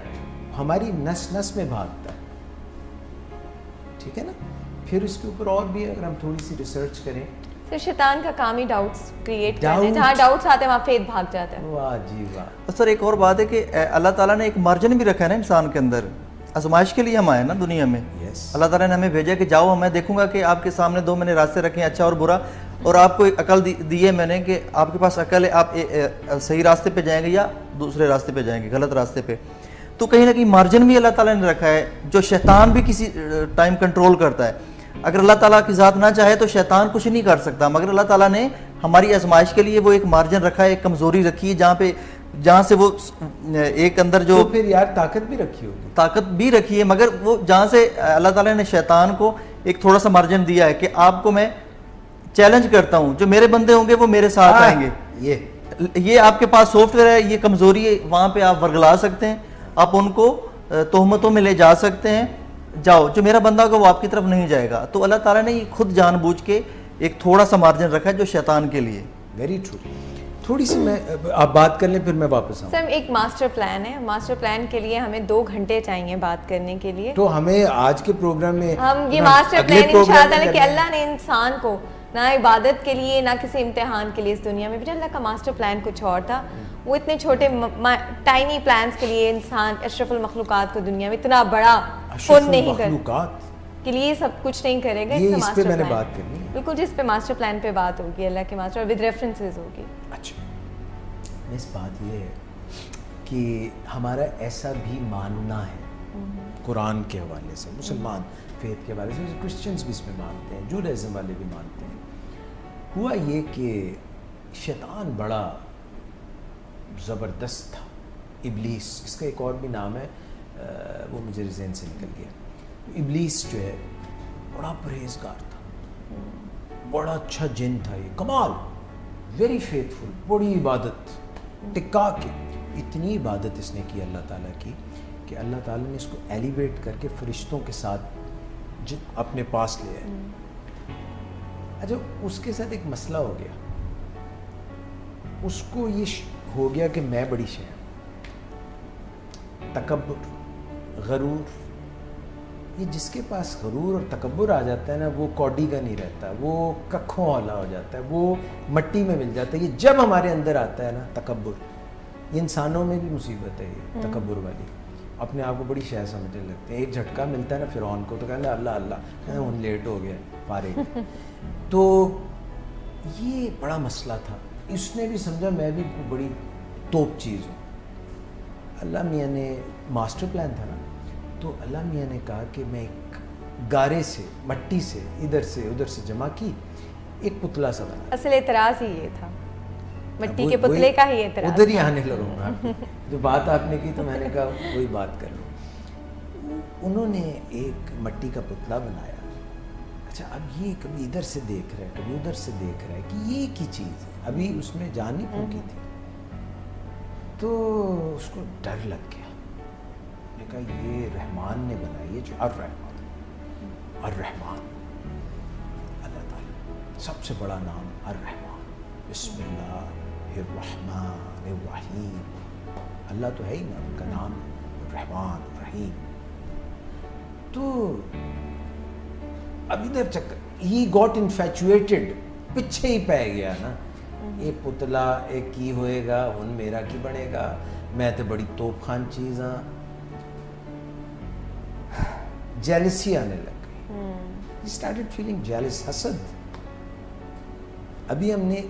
Speaker 1: हमारी नस नस में भागता है, ठीक है ना। फिर इसके ऊपर और भी अगर हम थोड़ी सी रिसर्च करें,
Speaker 2: तो शैतान का काम ही डाउट्स क्रिएट करना है, जहाँ डाउट्स आते हैं वहाँ फेथ भाग जाता है।
Speaker 1: वाह जी वाह।
Speaker 3: सर एक और बात है कि अल्लाह ताला ने एक मार्जिन भी रखा है ना इंसान के अंदर, आजमाइश के लिए हम आए ना दुनिया में। अल्लाह ताला ने हमें भेजा कि जाओ, मैं देखूंगा कि आपके सामने दो मैंने रास्ते रखे हैं, अच्छा और बुरा, और आपको एक अकल दी है मैंने कि आपके पास अकल है, आप सही रास्ते पे जाएंगे या दूसरे रास्ते पे जाएंगे, गलत रास्ते पे। तो कहीं ना कहीं मार्जिन भी अल्लाह ताला ने रखा है, जो शैतान भी किसी टाइम कंट्रोल करता है। अगर अल्लाह ताला की ज़ात ना चाहे तो शैतान कुछ नहीं कर सकता, मगर अल्लाह ताला ने हमारी आजमाइश के लिए वो एक मार्जिन रखा है, एक कमज़ोरी रखी है, जहाँ से वो एक अंदर जो
Speaker 1: तो फिर यार ताकत भी रखी होगी,
Speaker 3: ताकत भी रखी है, मगर वो जहाँ से अल्लाह ताला ने शैतान को एक थोड़ा सा मार्जिन दिया है कि आपको मैं चैलेंज करता हूँ, जो मेरे बंदे होंगे वो मेरे साथ आएंगे। ये आपके पास सॉफ्टवेयर है, ये कमज़ोरी है, वहाँ पे आप वर्गला सकते हैं, आप उनको तोहमतों में ले जा सकते हैं, जाओ, जो मेरा बंदा होगा वो आपकी तरफ नहीं जाएगा। तो अल्लाह ताला ने खुद जानबूझ के एक थोड़ा सा मार्जिन रखा है जो शैतान के लिए।
Speaker 1: Very true. थोड़ी सी मैं आप बात कर लें फिर मैं वापस आऊँ।
Speaker 2: सर एक मास्टर प्लान है, मास्टर प्लान के लिए हमें 2 घंटे चाहिए बात करने के लिए।
Speaker 1: तो हमें आज के प्रोग्राम में
Speaker 2: हम ये मास्टर प्लान इंशाअल्लाह कि अल्लाह ने इंसान को ना इबादत के लिए ना किसी इम्तिहान के लिए इस दुनिया में भेजा, अल्लाह का मास्टर प्लान कुछ और था। वो इतने छोटे टाइनी प्लान्स के लिए इंसान अशरफुल मखलूकात को दुनिया में इतना बड़ा पुण्य नहीं कर के लिए सब कुछ नहीं करेगा।
Speaker 1: ये इस पे मैंने बात करनी है,
Speaker 2: बिल्कुल, जिस पे मास्टर प्लान पे बात होगी अल्लाह के मास्टर विद रेफरेंसेस होगी।
Speaker 1: अच्छा, इस बात ये है कि हमारा ऐसा भी मानना है कुरान के हवाले से, मुसलमान फेथ के हवाले से, क्रिश्चियंस भी इसमें मानते हैं, जूडाइज्म वाले भी मानते हैं। हुआ ये कि शैतान बड़ा ज़बरदस्त था, इब्लीस, इसका एक और भी नाम है, वो मुझे ज़हन से निकल गया। इब्लीस जो है बड़ा परहेजगार था, बड़ा अच्छा जिन था, ये कमाल, वेरी फेथफुल, बड़ी इबादत टिका के, इतनी इबादत इसने की अल्लाह ताला की कि अल्लाह ताला ने इसको एलिवेट करके फरिश्तों के साथ अपने पास ले आए। अच्छा, उसके साथ एक मसला हो गया, उसको ये हो गया कि मैं बड़ी शय, तकब्बुर, गरूर, ये जिसके पास गरूर और तकब्बुर आ जाता है ना, वो कौडी का नहीं रहता, वो कखों वाला हो जाता है, वो मट्टी में मिल जाता है। ये जब हमारे अंदर आता है ना तकब्बुर, ये इंसानों में भी मुसीबत है, ये तकब्बुर वाली, अपने आप को बड़ी शय समझने लगते हैं। एक झटका मिलता है ना फिरौन को, तो कहते हैं अल्लाह अल्लाह, उन लेट हो गया पारे। तो ये बड़ा मसला था, इसने भी समझा मैं भी बड़ी तोप चीज़ हूँ। अल्लाह मियाँ ने मास्टर प्लान था ना, तो अल्लाह मियाँ ने कहा कि मैं एक गारे से, मट्टी से, इधर से उधर से जमा की, एक पुतला सा बना।
Speaker 2: असल एतराज़ ही ये था, मट्टी के पुतले का ही एतराज़,
Speaker 1: उधर ही आने लगूंगा। जो बात आपने की तो मैंने कहा वही बात कर लूँ। उन्होंने एक मट्टी का पुतला बनाया। अच्छा, अब ये कभी इधर से देख रहा है, कभी उधर से देख रहा है कि ये की चीज़ है, अभी उसमें जान नहीं फूकी थी, तो उसको डर लग गया। कहा ये रहमान ने बनाई है, जो अर्रहमान, अर्रहमान अल्लाह ताला सबसे बड़ा नाम अर्रहमान, बिस्मिल्लाहिर्रहमानिर्रहीम, अल्लाह तो है ही ना, उनका नाम रहमान रहीम। तो अब इधर चक्कर, ही गॉट इन्फैचुएटेड, पीछे ही पै गया ना, ये पुतला एक की होएगा, उन मेरा की बनेगा, मैं तो बड़ी तोप खान चीज़ हाँ। जेलसी आने लग गई, he started feeling jealous, हसद। अभी हमने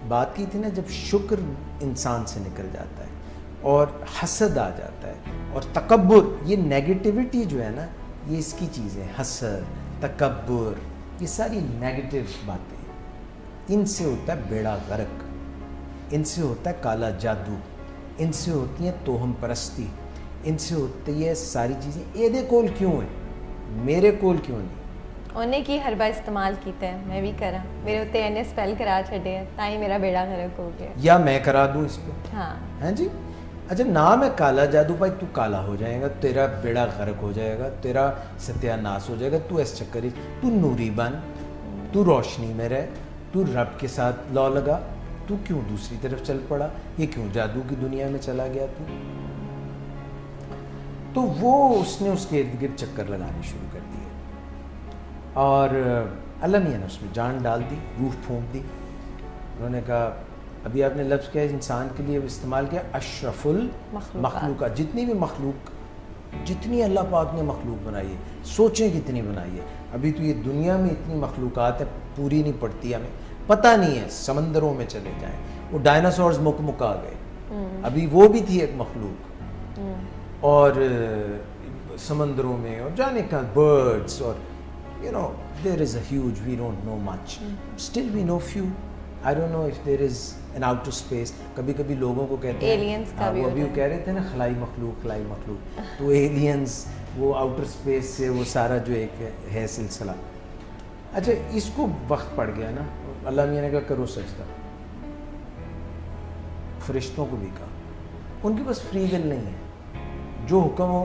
Speaker 1: बात की थी ना, जब शुक्र इंसान से निकल जाता है और हसद आ जाता है और तकब्बुर, ये नेगेटिविटी जो है ना, ये इसकी चीज़ें, हसद, तकब्बुर, ये सारी नेगेटिव बातें, इनसे होता है बेड़ा गर्क, इनसे होता है काला जादू, इनसे होती है तोहम परस्ती, इनसे होती है सारी चीज़ें। एदे कोल क्यों है, मेरे कोल क्यों नहीं?
Speaker 2: उन्हें की हर बार इस्तेमाल कीता है, मैं भी करा, मेरे उत्ते इन्हें स्पेल करा छड़े है, ताई मेरा बेड़ा गर्क हो गया, या
Speaker 1: मैं करा दूं इस पे?
Speaker 2: हाँ,
Speaker 1: हैं जी। अच्छा, नाम है काला जादू, भाई तू काला हो जाएगा, तेरा बेड़ा गर्क हो जाएगा, तेरा सत्यानाश हो जाएगा, तू इस चक्कर, तू नूरी बन, तू रोशनी में रह, तू रब के साथ लॉ लगा, तू क्यों दूसरी तरफ चल पड़ा, ये क्यों जादू की दुनिया में चला गया तू। तो वो उसने उसके इर्द गिर्द चक्कर लगाने शुरू कर दिए और अल्लाह मियां ने उसमें जान डाल दी, रूह फूंक दी। उन्होंने कहा अभी आपने लफ्ज़ क्या इंसान के लिए इस्तेमाल किया, अशरफुल मखलूका, जितनी भी मखलूक, जितनी अल्लाह पाक ने मखलूक बनाई है, सोचें कितनी बनाई है। अभी तो ये दुनिया में इतनी मखलूक़ात है, पूरी नहीं पड़ती, हमें पता नहीं है। समंदरों में चले जाएं, वो डायनासोर्स मुक आ गए, अभी वो भी थी एक मखलूक, और समंदरों में और जाने का बर्ड्स, और you know there is a huge, we don't know much, still we know few. I don't know if there is an outer space. कभी कभी लोगों को कहते हैं
Speaker 2: aliens का भी,
Speaker 1: अभी वो कह रहे थे ना खलाई मखलूक, तो एलियंस वो आउटर स्पेस से वो सारा जो एक है सिलसिला। अच्छा, इसको वक्त पड़ गया ना, अल्लाह मियां ने कहा करो सजदा। फरिश्तों को भी कहा, उनके पास फ्री विल नहीं है, जो हुक्म हो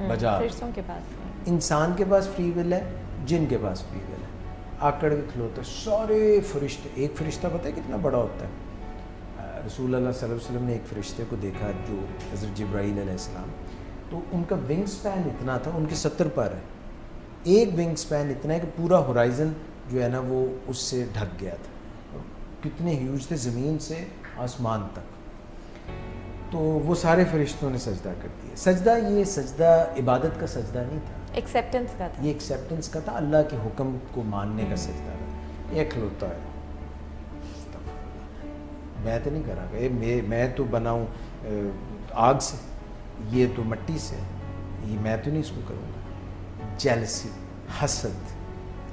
Speaker 1: बजा।
Speaker 2: फरिश्तों के पास,
Speaker 1: इंसान के पास फ्री विल है, जिन के पास फ्री विल है। आकड़ के खिलौते सारे फरिश्ते, एक फरिश्ता पता है कितना बड़ा होता है। रसूल अल्लाह सल्लल्लाहु अलैहि वसल्लम ने एक फरिश्ते को देखा जो हज़रत जिब्राईल अलैहिस्सलाम, तो उनका विंग स्पैन इतना था, उनके 70 पर है, एक विंग स्पैन इतना है कि पूरा होराइज़न जो है ना वो उससे ढक गया था। कितने ह्यूज थे, ज़मीन से आसमान तक। तो वो सारे फरिश्तों ने सजदा कर दिया। सजदा, ये सजदा इबादत का सजदा नहीं था,
Speaker 2: एक्सेप्टेंस का था,
Speaker 1: ये एक्सेप्टेंस का था, अल्लाह के हुक्म को मानने का सजदा था। ये खिलौता है, मैं तो नहीं करा, मैं तो बनाऊँ आग से, ये तो मिट्टी से, ये मैं तो नहीं इसको करूँगा। जेलसी, हसद,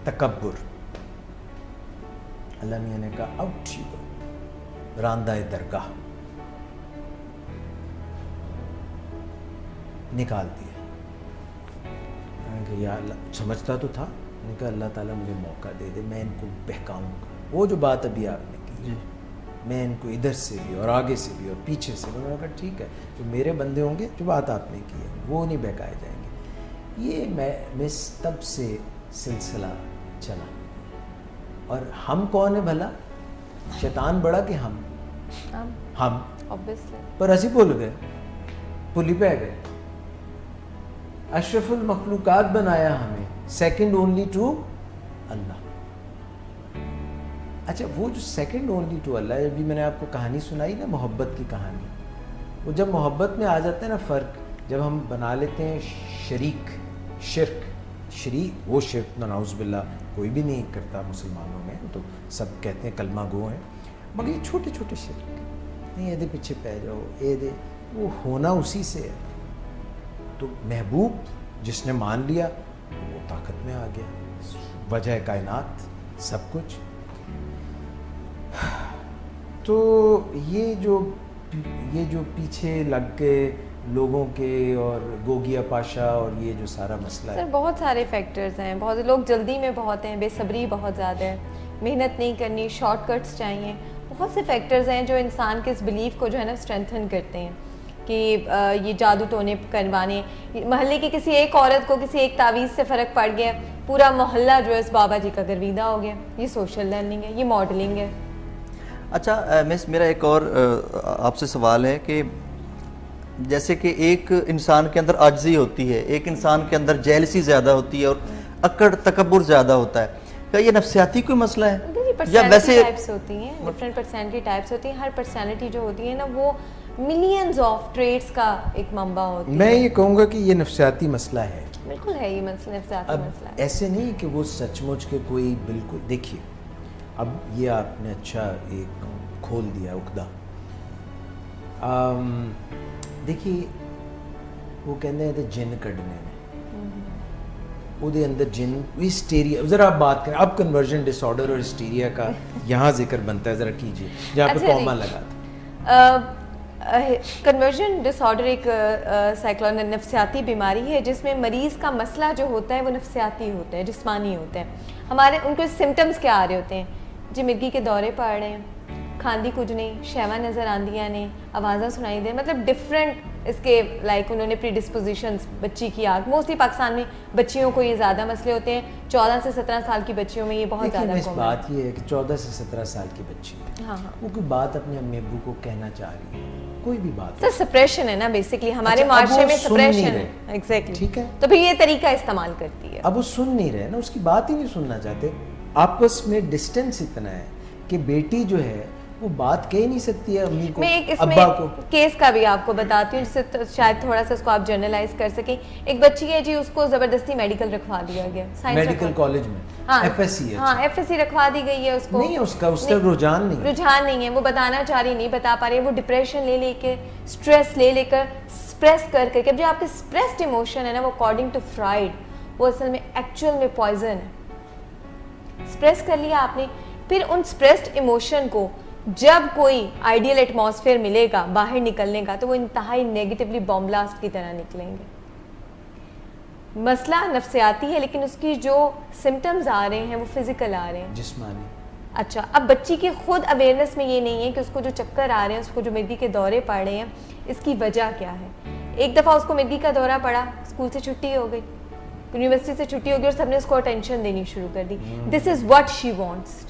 Speaker 1: तकब्बुर। अल्लाह मियां ने कहा आउट यू गो, रांदा दरगाह निकाल दिया। या समझता तो था, मैंने कहा अल्लाह ताला मुझे मौका दे दे, मैं इनको बहकाऊंगा। वो जो बात अभी आपने की, मैं इनको इधर से भी और आगे से भी और पीछे से, उन्होंने कहा ठीक है, जो मेरे बंदे होंगे, जो बात आपने की है वो नहीं बहकाए जाएंगे। ये मैं तब से सिलसिला चला। और हम कौन है भला, शैतान बड़ा कि हम
Speaker 2: ऑब्वियसली,
Speaker 1: पर असी भूल गए, भूली पै गए। अशरफुल मखलूकात बनाया हमें, सेकंड ओनली टू अल्लाह। अच्छा, वो जो सेकंड ओनली टू अल्लाह, अभी मैंने आपको कहानी सुनाई ना, मोहब्बत की कहानी, वो जब मोहब्बत में आ जाता है ना फ़र्क, जब हम बना लेते हैं शरीक, शरीक, वो शिर्क नाउज़ुबिल्लाह कोई भी नहीं करता मुसलमानों में, तो सब कहते हैं कलमा गो हैं, मगर ये छोटे छोटे शिर्क नहीं, ये दे पीछे पै जाओ, ये दे, वो होना उसी से है। तो महबूब जिसने मान लिया वो ताकत में आ गया, वजह कायनात सब कुछ। तो ये जो पीछे लग के लोगों के और गोगिया पाशा और ये जो सारा मसला है,
Speaker 2: सर बहुत सारे फैक्टर्स हैं। बहुत लोग जल्दी में बहुत हैं, बेसब्री बहुत ज़्यादा है, मेहनत नहीं करनी, शॉर्टकट्स चाहिए, बहुत से फैक्टर्स हैं जो इंसान के इस बिलीफ को जो है ना स्ट्रेंथन करते हैं कि ये जादू टोने करवाने, मोहल्ले की किसी एक औरत को किसी एक तावीज़ से फ़र्क पड़ गया, पूरा मोहल्ला जो है इस बाबा जी का गर्विदा हो गया। ये सोशल लर्निंग है, ये मॉडलिंग है।
Speaker 3: अच्छा मिस, मेरा एक और आपसे सवाल है कि जैसे कि एक इंसान के अंदर आजिज़ी होती है, एक इंसान के अंदर जेलसी ज़्यादा होती है और अकड़ तकब्बुर ज़्यादा होता है, क्या ये नफ्सियाती कोई मसला है या वैसे
Speaker 2: टाइप्स होती हैं, डिफरेंट पर्सनैलिटी टाइप्स होती हैं। हर पर्सनैलिटी जो होती है ना वो मिलियंस ऑफ ट्रेड्स का एक मंबा होती है।
Speaker 1: मैं ये कहूँगा कि ये नफ्सियाती मसला है,
Speaker 2: बिल्कुल है ये नफ्सियाती मसला है।
Speaker 1: ऐसे नहीं कि वो सचमुच के कोई, बिल्कुल देखिए, अब ये आपने अच्छा एक खोल दिया उकदा। देखिए वो कहते हैं जिन कढ़ने में, ਉਹਦੇ अंदर जिन हिस्टीरिया, ज़रा आप बात करें, अब कन्वर्जन डिसऑर्डर और हिस्टीरिया का यहाँ जिक्र बनता है, ज़रा कीजिए जहाँ पे कॉमा लगा था।
Speaker 2: कन्वर्जन डिसऑर्डर एक साइकोलॉजिकल नफ्सियाती बीमारी है जिसमें मरीज़ का मसला जो होता है वो नफ्सियाती होता है, जिस्मानी होता है। हमारे उनको सिम्टम्स क्या आ रहे होते हैं जी, मिर्गी के दौरे पड़ रहे हैं, खांदी कुछ नहीं, शहवा नज़र आंदियाँ ने, आवाज़ा सुनाई दे, मतलब डिफरेंट इसके लाइक उन्होंने प्रीडिस्पोजिशंस बच्ची की आग, मोस्टली पाकिस्तान में बच्चियों को ये ज़्यादा मसले होते हैं, 14 से 17 साल की बच्चियों में ये बहुत ज़्यादा कॉमन।
Speaker 1: बात ये है कि 14 से 17 साल की बच्ची है,
Speaker 2: हाँ हाँ,
Speaker 1: वो कोई बात अपने अम्मी अब्बू को कहना चाह रही है, कोई भी बात,
Speaker 2: सर सप्रेशन है ना बेसिकली हमारे माशरे में, सप्रेशन है, एग्जैक्टली,
Speaker 1: ठीक है,
Speaker 2: तो फिर ये तरीका इस्तेमाल करती है।
Speaker 1: अब वो सुन नहीं रहे ना, उसकी बात ही नहीं सुनना चाहते, आपस में डिस्टेंस इतना है कि बेटी जो है वो बात कह नहीं सकती है अम्मी को,
Speaker 2: मैं एक
Speaker 1: अब्बा को।
Speaker 2: केस का भी आपको बताती हूँ जिससे शायद थोड़ा सा उसको आप जर्नलाइज कर सकें। एक बच्ची है जी, उसको जबरदस्ती मेडिकल रखवा दिया गया,
Speaker 1: मेडिकल कॉलेज में,
Speaker 2: हाँ
Speaker 1: एफएससी है,
Speaker 2: हाँ एफएससी रखवा दी गई है उसको।
Speaker 1: नहीं उसका रुझान नहीं है,
Speaker 2: वो बताना चाह रही, नहीं बता पा रही, वो डिप्रेशन ले लेकर, स्ट्रेस ले लेकर, स्प्रेस कर करके, जो आपके स्प्रेस्ड इमोशन है ना, वो अकॉर्डिंग टू फ्राइड वो असल में एक्चुअल में पॉइजन है। स्प्रेस कर लिया आपने, फिर उन स्प्रेस्ड इमोशन को जब कोई आइडियल एटमॉस्फेयर मिलेगा बाहर निकलने का, तो वो इंतहाई नेगेटिवली बॉम्ब ब्लास्ट की तरह निकलेंगे। मसला नफ्सियाती है, लेकिन उसकी जो सिम्टम्स आ रहे हैं वो फिजिकल आ रहे हैं,
Speaker 1: जिस्मानी।
Speaker 2: अच्छा, अब बच्ची की खुद अवेयरनेस में ये नहीं है कि उसको जो चक्कर आ रहे हैं, उसको जो मिर्गी के दौरे पड़ रहे हैं, इसकी वजह क्या है। एक दफ़ा उसको मिर्गी का दौरा पड़ा, स्कूल से छुट्टी हो गई, यूनिवर्सिटी से छुट्टी हो गई और सबने उसको अटेंशन देनी शुरू कर दी। This is what she wants.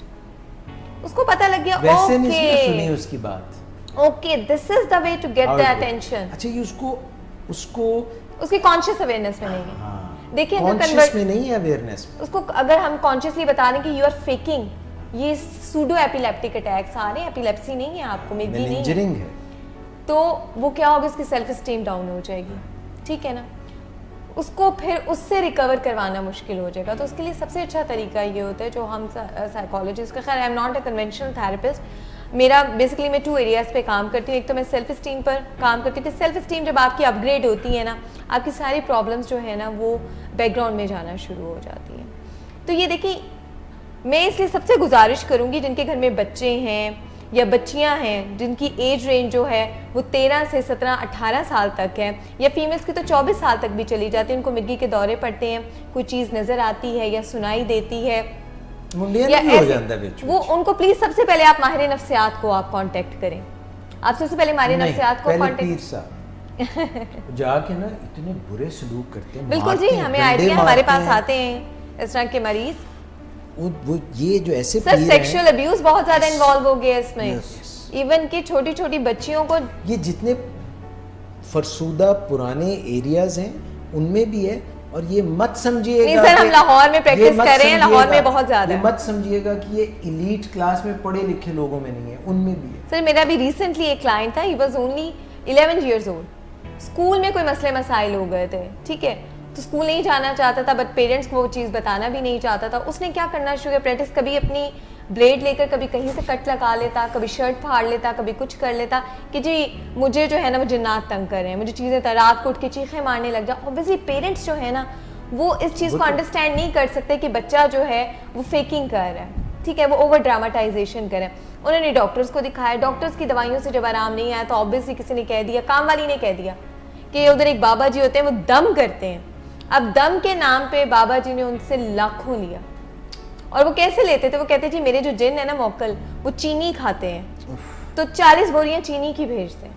Speaker 2: उसको पता लग गया,
Speaker 1: वैसे नहीं सुनी उसकी बात,
Speaker 2: okay this is the way to get the attention.
Speaker 1: अच्छा, ये उसको
Speaker 2: उसकी कॉन्शियस अवेयरनेस में नहीं है।
Speaker 1: हाँ,
Speaker 2: देखिए
Speaker 1: कॉन्शियस में नहीं है अवेयरनेस।
Speaker 2: उसको अगर हम कॉन्शियसली बता दें कि यू आर फेकिंग, ये सूडो एपिलेप्टिक अटैक्स आ रहे हैं, एपिलेप्सी नहीं है आपको, मिर्गी नहीं है, तो वो क्या होगा, उसकी सेल्फ एस्टीम डाउन हो जाएगी, ठीक है ना, उसको फिर उससे रिकवर करवाना मुश्किल हो जाएगा। तो उसके लिए सबसे अच्छा तरीका ये होता है, जो हम साइकोलॉजिस्ट का, खैर I am not a conventional therapist, मेरा बेसिकली मैं 2 एरियाज पे काम करती हूँ। एक तो मैं सेल्फ एस्टीम पर काम करती हूँ कि सेल्फ एस्टीम जब आपकी अपग्रेड होती है ना, आपकी सारी प्रॉब्लम्स जो है ना वो बैकग्राउंड में जाना शुरू हो जाती हैं। तो ये देखिए, मैं इसलिए सबसे गुजारिश करूँगी जिनके घर में बच्चे हैं या बच्चियां हैं, जिनकी एज रेंज जो है वो 13 से 17-18 साल तक है, या फीमेल्स की तो 24 साल तक भी चली जाती है, उनको मिर्गी के दौरे पड़ते हैं, कोई चीज़ नज़र आती है या सुनाई देती है या ऐसे, वो उनको प्लीज़ सबसे पहले आप माहिर नफ्सियात को आप कांटेक्ट करें। आप सबसे पहले माहिर नफ्सियात को कांटेक्ट
Speaker 1: जाके ना, इतने बुरे सलूक करते हैं।
Speaker 2: बिल्कुल जी, हमें आइडिया, हमारे पास आते हैं इस तरह के मरीज,
Speaker 1: वो ये जो ऐसे
Speaker 2: सर सेक्सुअल अब्यूज बहुत ज्यादा इन्वॉल्व हो गया इसमें, इवन कि छोटी छोटी बच्चियों को,
Speaker 1: ये जितने फरसूदा पुराने एरियाज हैं उनमें भी है। और ये मत समझिएगा,
Speaker 2: नहीं सर हम लाहौर में प्रैक्टिस कर रहे हैं, लाहौर में बहुत ज्यादा है,
Speaker 1: मत समझिएगा कि ये इलीट क्लास में पढ़े लिखे लोगों में नहीं है, उनमें भी है।
Speaker 2: सर मेरा भी रिसेंटली एक क्लाइंट था, he was only 11 years old, school में कोई मसले मसाइल हो गए थे, ठीक है, तो स्कूल नहीं जाना चाहता था, बट पेरेंट्स को वो चीज़ बताना भी नहीं चाहता था। उसने क्या करना शुरू किया, प्रैक्टिस, कभी अपनी ब्लेड लेकर कभी कहीं से कट लगा लेता, कभी शर्ट फाड़ लेता, कभी कुछ कर लेता कि जी मुझे जो है ना वो जिन्नात तंग कर रहे हैं, मुझे चीज़ें रात को उठ के चीखें मारने लग जा। ऑब्वियसली पेरेंट्स जो है ना वो इस चीज़ को अंडरस्टैंड नहीं कर सकते कि बच्चा जो है वो फेकिंग कर रहा है, ठीक है, वो ओवर ड्रामाटाइजेशन करें। उन्होंने डॉक्टर्स को दिखाया, डॉक्टर्स की दवाइयों से जब आराम नहीं आया तो ऑब्वियसली किसी ने कह दिया, काम वाली ने कह दिया कि उधर एक बाबा जी होते हैं वो दम करते हैं। अब दम के नाम पे बाबा जी ने उनसे लाखों लिया, और वो कैसे लेते थे, वो कहते जी मेरे जो जिन है ना मोक्कल, वो चीनी खाते हैं, तो 40 बोरियां चीनी की भेजते हैं,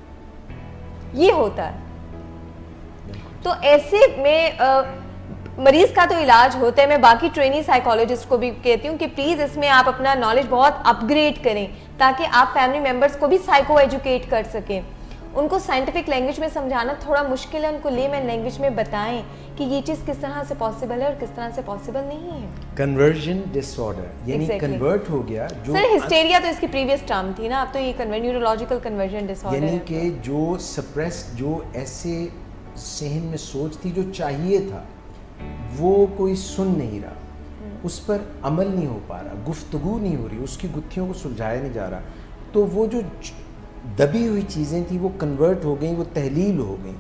Speaker 2: ये होता है। तो ऐसे में मरीज का तो इलाज होता है। मैं बाकी ट्रेनी साइकोलॉजिस्ट को भी कहती हूँ कि प्लीज़ इसमें आप अपना नॉलेज बहुत अपग्रेड करें, ताकि आप फैमिली मेम्बर्स को भी साइको एजुकेट कर सकें। उनको साइंटिफिक लैंग्वेज में समझाना थोड़ा मुश्किल है, उनको लेमैन लैंग्वेज में बताएं कि ये चीज़ किस तरह से पॉसिबल है और किस तरह से पॉसिबल नहीं है।
Speaker 1: कन्वर्जन डिसऑर्डर यानी कन्वर्ट हो गया जो,
Speaker 2: सर हिस्टेरिया तो इसकी प्रीवियस टर्म थी ना, अब तो ये न्यूरोलॉजिकल कन्वर्जन डिसऑर्डर
Speaker 1: यानी कि जो सप्रेस्ड, जो ऐसे सहन में सोच थी जो चाहिए था वो कोई सुन नहीं रहा, उस पर अमल नहीं हो पा रहा, गुफ्तगू नहीं हो रही, उसकी गुत्थियों को सुलझाया नहीं जा रहा, तो वो जो दबी हुई चीज़ें थी वो कन्वर्ट हो गई, वो तहलील हो गई,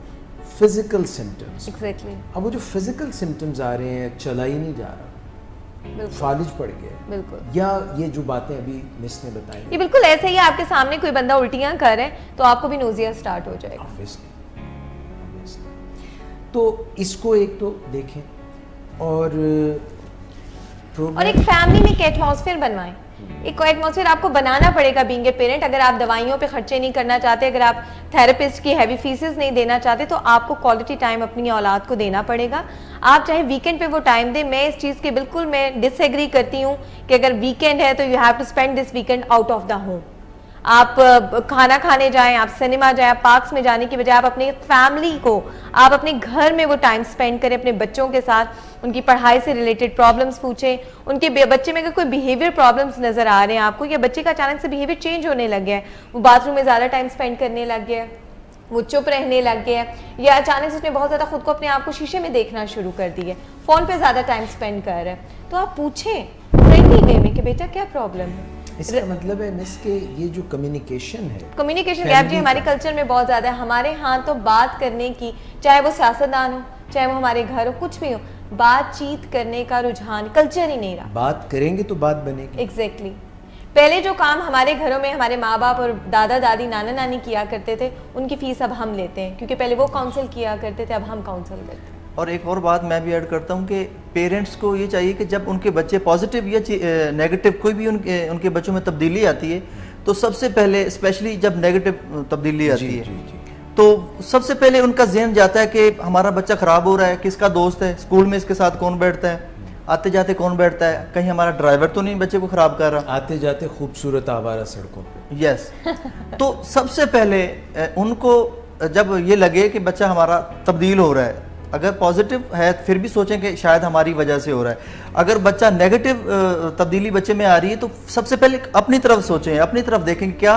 Speaker 1: फिजिकल सिम्टम्स।
Speaker 2: एग्जैक्टली।
Speaker 1: अब वो जो फिजिकल सिम्टम्स आ रहे हैं, चला ही नहीं जा रहा, फालिज पड़ गया,
Speaker 2: बिल्कुल, या
Speaker 1: ये जो बातें अभी मिस ने बताई,
Speaker 2: ये बिल्कुल ऐसे ही आपके सामने कोई बंदा उल्टियां कर रहे हैं तो आपको भी नोजिया स्टार्ट हो जाएगा।
Speaker 1: ऑब्वियसली। तो इसको एक तो देखें, और
Speaker 2: और एक फैमिली में एक एटमॉस्फेयर बनवाएं। एक एटमॉस्फेयर आपको बनाना पड़ेगा बीइंग ए पेरेंट। अगर आप दवाइयों पे खर्चे नहीं करना चाहते, अगर आप थेरेपिस्ट की हैवी फीसेस नहीं देना चाहते, तो आपको क्वालिटी टाइम अपनी औलाद को देना पड़ेगा। आप चाहे वीकेंड पे वो टाइम दें। मैं इस चीज़ की बिल्कुल मैं डिसएग्री करती हूँ कि अगर वीकेंड है तो you have to spend this weekend out of the home. आप खाना खाने जाएं, आप सिनेमा जाएं, आप पार्क्स में जाने की बजाय आप अपने फैमिली को, आप अपने घर में वो टाइम स्पेंड करें अपने बच्चों के साथ। उनकी पढ़ाई से रिलेटेड प्रॉब्लम्स पूछें, उनके बच्चे में अगर कोई बिहेवियर प्रॉब्लम्स नजर आ रहे हैं आपको, या बच्चे का अचानक से बिहेवियर चेंज होने लग गया है, वो बाथरूम में ज़्यादा टाइम स्पेंड करने लग गया है, वो चुप रहने लग गया है, या अचानक से उसने बहुत ज़्यादा खुद को अपने आप को शीशे में देखना शुरू कर दिया, फ़ोन पे ज़्यादा टाइम स्पेंड कर रहा है, तो आप पूछें फ्रेंडली वे में कि बेटा क्या प्रॉब्लम है।
Speaker 1: इसका मतलब है मिस के ये जो कम्युनिकेशन है,
Speaker 2: कम्युनिकेशन गैप जी हमारे कल्चर में बहुत ज़्यादा है। हमारे यहाँ तो बात करने की, चाहे वो सियासतदान हो, चाहे वो हमारे घर हो, कुछ भी हो, बातचीत करने का रुझान कल्चर ही नहीं रहा।
Speaker 1: बात करेंगे तो बात बनेगी।
Speaker 2: एग्जैक्टली पहले जो काम हमारे घरों में हमारे माँ बाप और दादा दादी नाना नानी किया करते थे, उनकी फीस अब हम लेते हैं, क्योंकि पहले वो काउंसिल किया करते थे, अब हम काउंसिल करते हैं।
Speaker 3: और एक और बात मैं भी ऐड करता हूँ कि पेरेंट्स को ये चाहिए कि जब उनके बच्चे पॉजिटिव या नेगेटिव कोई भी उनके बच्चों में तब्दीली आती है, तो सबसे पहले स्पेशली जब नेगेटिव तब्दीली आती है, तो सबसे पहले उनका ज़हन जाता है कि हमारा बच्चा ख़राब हो रहा है, किसका दोस्त है, स्कूल में इसके साथ कौन बैठता है, आते जाते कौन बैठता है, कहीं हमारा ड्राइवर तो नहीं बच्चे को ख़राब कर रहा,
Speaker 1: आते जाते खूबसूरत आवारा सड़कों पे।
Speaker 3: यस तो सबसे पहले उनको जब ये लगे कि बच्चा हमारा तब्दील हो रहा है, अगर पॉजिटिव है फिर भी सोचें कि शायद हमारी वजह से हो रहा है। अगर बच्चा नेगेटिव तब्दीली बच्चे में आ रही है, तो सबसे पहले अपनी तरफ सोचें, अपनी तरफ देखें क्या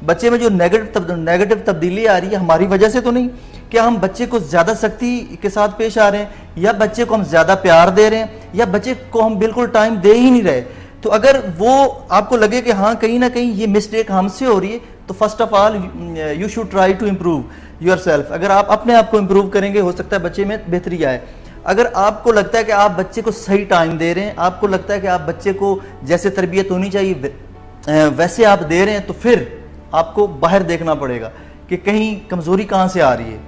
Speaker 3: बच्चे में जो नेगेटिव तब्दीली आ रही है हमारी वजह से तो नहीं। क्या हम बच्चे को ज़्यादा सख्ती के साथ पेश आ रहे हैं, या बच्चे को हम ज़्यादा प्यार दे रहे हैं, या बच्चे को हम बिल्कुल टाइम दे ही नहीं रहे। तो अगर वो आपको लगे कि हाँ कहीं ना कहीं ये मिस्टेक हमसे हो रही है, तो first of all you should try to improve yourself. अगर आप अपने आप को इम्प्रूव करेंगे, हो सकता है बच्चे में बेहतरी आए। अगर आपको लगता है कि आप बच्चे को सही टाइम दे रहे हैं, आपको लगता है कि आप बच्चे को जैसे तरबियत होनी चाहिए वैसे आप दे रहे हैं, तो फिर आपको बाहर देखना पड़ेगा कि कहीं कमज़ोरी कहाँ से आ रही है।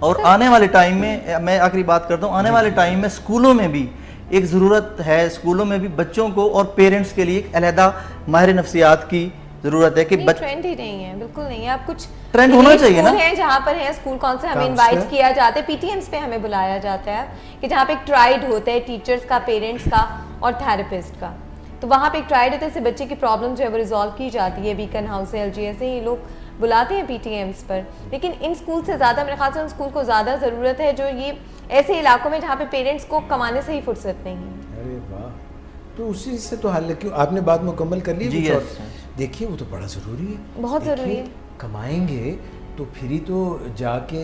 Speaker 3: और आने वाले टाइम में, मैं आखिरी बात करता हूँ, आने वाले टाइम में स्कूलों में भी एक ज़रूरत है, स्कूलों में भी बच्चों को और पेरेंट्स के लिए एक अलहदा माहिर नफ्सियात की जरूरत है कि
Speaker 2: ट्रेंड ही नहीं है, बिल्कुल नहीं है। आप कुछ
Speaker 3: ट्रेंड होना चाहिए ना,
Speaker 2: है जहाँ पर है स्कूल कौन से हमें इनवाइट किया जाता है, पीटीएम्स पे हमें बुलाया जाता है कि जहाँ पे एक ट्राइड होता है टीचर्स का, पेरेंट्स का और थेरेपिस्ट का। तो वहाँ पे एक ट्राइड होता है, बच्चे की प्रॉब्लम जो है वो रिजॉल्व की जाती है। बीकन हाउस, एलजीएस से ये लोग बुलाते हैं पीटीएम्स पर, लेकिन इन स्कूल से ज़्यादा मेरे ख्याल से उन स्कूल को ज़्यादा ज़रूरत है जो ये ऐसे इलाकों में जहाँ पे पेरेंट्स को कमाने से ही फुर्सत नहीं है।
Speaker 1: अरे वाह, तो उसी से तो हल है। क्यों आपने बात मुकम्मल कर ली?
Speaker 3: जी
Speaker 1: देखिए वो तो बड़ा ज़रूरी है,
Speaker 2: बहुत ज़रूरी है।
Speaker 1: कमाएंगे तो फिर ही तो जाके,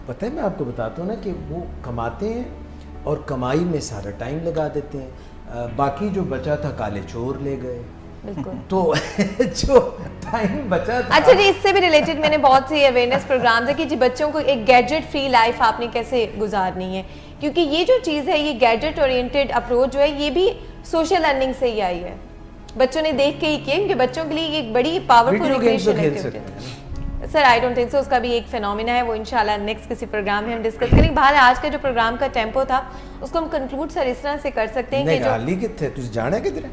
Speaker 1: पता है मैं आपको बताता हूँ ना कि वो कमाते हैं और कमाई में सारा टाइम लगा देते हैं, बाकी जो बचा था काले चोर ले गए।
Speaker 2: बिल्कुल।
Speaker 1: तो जो टाइम बचा था,
Speaker 2: अच्छा जी, इससे भी रिलेटेड मैंने बहुत सी अवेयरनेस प्रोग्राम है कि जी बच्चों को एक गैजेट फ्री लाइफ आपने कैसे गुजारनी है, क्योंकि ये जो चीज़ है, ये गैजेट ओरिएंटेड अप्रोच जो है, ये भी सोशल लर्निंग से ही आई है। बच्चों ने देख के ही किया, क्योंकि बच्चों के लिए ये एक बड़ी पावरफुल रिक्रिएशन एक्टिविटी है। Sir I don't think so, उसका भी एक फिनोमिना है, वो इंशाल्लाह नेक्स्ट किसी प्रोग्राम में हम डिस्कस करेंगे। बाहर आज का जो प्रोग्राम का टेम्पो था उसको हम कंक्लूड सर इस तरह से कर सकते हैं कि जो
Speaker 1: हाली कितने तुझे जाना किधर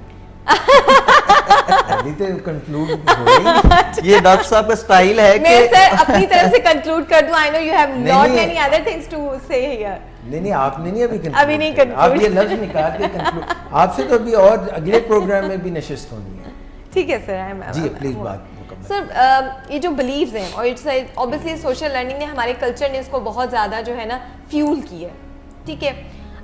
Speaker 3: ये डॉक्टर साहब का स्टाइल है
Speaker 2: मैं सर अपनी तरफ से कंक्लूड कर दूं। I know you have not many other things to say here.
Speaker 1: नहीं आपने नहीं अभी
Speaker 2: नहीं कंक्लूड,
Speaker 1: आप ये लफ्ज निकाल के कंक्लूड। आपसे तो अभी और अगले प्रोग्राम में भी नशिस्त होनी है।
Speaker 2: ठीक है सर,
Speaker 1: जी प्लीज बात
Speaker 2: सर। ये जो बिलीव्स हैं और इट्स ऑब्वियसली सोशल लर्निंग ने, हमारे कल्चर ने इसको बहुत ज़्यादा जो है ना फ्यूल किया है। ठीक है,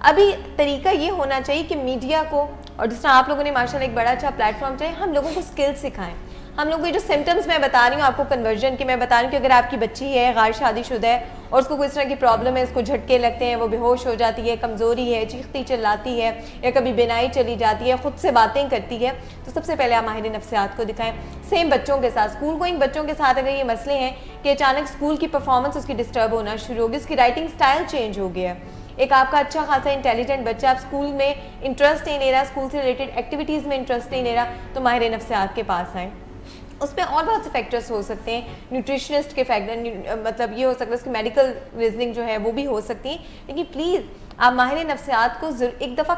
Speaker 2: अभी तरीका ये होना चाहिए कि मीडिया को, और जिस तरह आप लोगों ने माशाल्लाह एक बड़ा अच्छा प्लेटफॉर्म चाहिए, हम लोगों को स्किल्स सिखाएं। हम लोगों के जो सिम्टम्स मैं बता रही हूँ आपको कन्वर्जन की, मैं बता रही हूँ कि अगर आपकी बच्ची है गैर शादीशुदा है और उसको कोई इस तरह की प्रॉब्लम है, उसको झटके लगते हैं, वो बेहोश हो जाती है, कमज़ोरी है, चीखती चिल्लाती है, या कभी बिनाई चली जाती है, खुद से बातें करती है, तो सबसे पहले आप माहिर नफ्सियात को दिखाएं। सेम बच्चों के साथ, स्कूल गोइंग बच्चों के साथ अगर ये मसले हैं कि अचानक स्कूल की परफॉर्मेंस उसकी डिस्टर्ब होना शुरू होगी, उसकी राइटिंग स्टाइल चेंज हो गया है, एक आपका अच्छा खासा इंटेलिजेंट बच्चा, आप स्कूल में इंटरेस्ट नहीं ले रहा, स्कूल से रिलेटेड एक्टिविटीज़ में इंटरेस्ट नहीं ले रहा, तो माहिर नफ्सियात के पास आएँ। उसमें और बहुत से फैक्टर्स हो सकते हैं, न्यूट्रिशनिस्ट के फैक्टर, मतलब ये हो सकता है उसकी मेडिकल रीजनिंग जो है वो भी हो सकती है, लेकिन प्लीज़ आप माहिर नफ्सियात को एक दफ़ा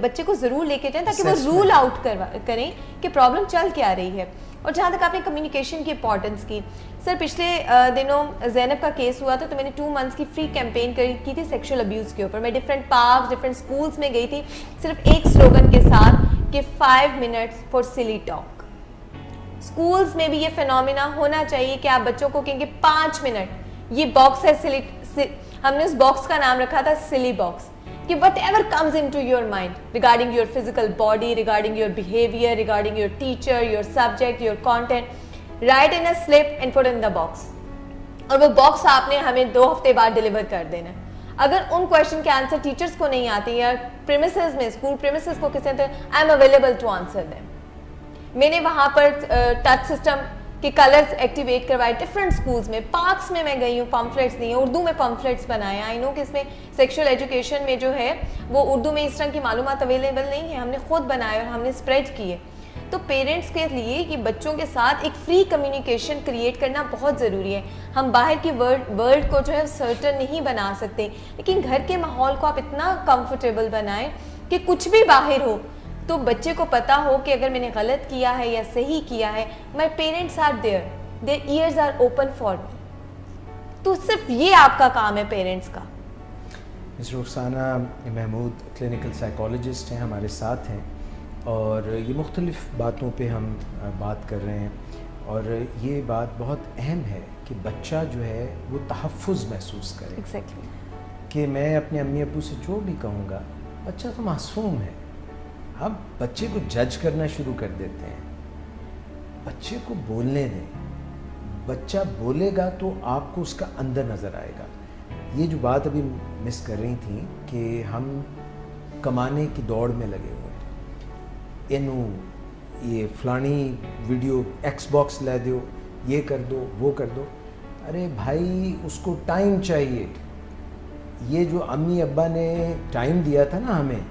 Speaker 2: बच्चे को ज़रूर लेके जाएं ताकि वो रूल आउट करें कि प्रॉब्लम चल क्या रही है। और जहाँ तक आपने कम्युनिकेशन की इंपॉर्टेंस की, सर पिछले दिनों ज़ैनब का केस हुआ था तो मैंने 2 मंथ्स की फ्री कैंपेन की थी सेक्सुअल अब्यूज़ के ऊपर। मैं डिफरेंट पार्क, डिफरेंट स्कूल्स में गई थी सिर्फ एक स्लोगन के साथ कि 5 minutes for silly talk. Schools में भी ये फिनोमिना होना चाहिए कि आप बच्चों को कहेंगे 5 मिनट, ये बॉक्स है हमने उस बॉक्स का नाम रखा था सिली बॉक्स, कि whatever comes into your mind regarding your physical body, regarding your behavior, regarding your teacher, your subject, your content, write in a slip and put in the box। और वो बॉक्स आपने हमें 2 हफ्ते बाद डिलीवर कर देना है। अगर उन क्वेश्चन के आंसर टीचर्स को नहीं आते या प्रीमिसेस में, स्कूल प्रीमिसेस को किसी I am available to answer them. मैंने वहाँ पर टच सिस्टम के कलर्स एक्टिवेट करवाए डिफरेंट स्कूल्स में, पार्क्स में मैं गई हूँ, पम्फलेट्स दिए, उर्दू में पम्फलेट्स बनाए। आई नो कि इसमें सेक्सुअल एजुकेशन में जो है वो उर्दू में इस तरह की मालूमात अवेलेबल नहीं है, हमने खुद बनाए और हमने स्प्रेड किए। तो पेरेंट्स के लिए कि बच्चों के साथ एक फ्री कम्युनिकेशन क्रिएट करना बहुत ज़रूरी है। हम बाहर की वर्ल्ड को जो है सर्टन नहीं बना सकते, लेकिन घर के माहौल को आप इतना कंफर्टेबल बनाएं कि कुछ भी बाहर हो तो बच्चे को पता हो कि अगर मैंने गलत किया है या सही किया है, my parents are there ears are open for me. तो सिर्फ ये आपका काम है पेरेंट्स का।
Speaker 1: Miss Rukhsana Mahmood clinical psychologist हैं, हमारे साथ हैं और ये मुख्तलिफ़ बातों पे हम बात कर रहे हैं और ये बात बहुत अहम है कि बच्चा जो है वो तहफ़्फ़ुज़ महसूस करे।
Speaker 2: Exactly.
Speaker 1: कि मैं अपने अम्मी अब्बू से जो भी कहूँगा, बच्चा तो मासूम है, हम बच्चे को जज करना शुरू कर देते हैं। बच्चे को बोलने दें, बच्चा बोलेगा तो आपको उसका अंदर नज़र आएगा। ये जो बात अभी मिस कर रही थी कि हम कमाने की दौड़ में लगे हुए हैं, इनू ये फलानी वीडियो एक्सबॉक्स ला दो, ये कर दो, वो कर दो। अरे भाई उसको टाइम चाहिए। ये जो अम्मी अब्बा ने टाइम दिया था ना हमें,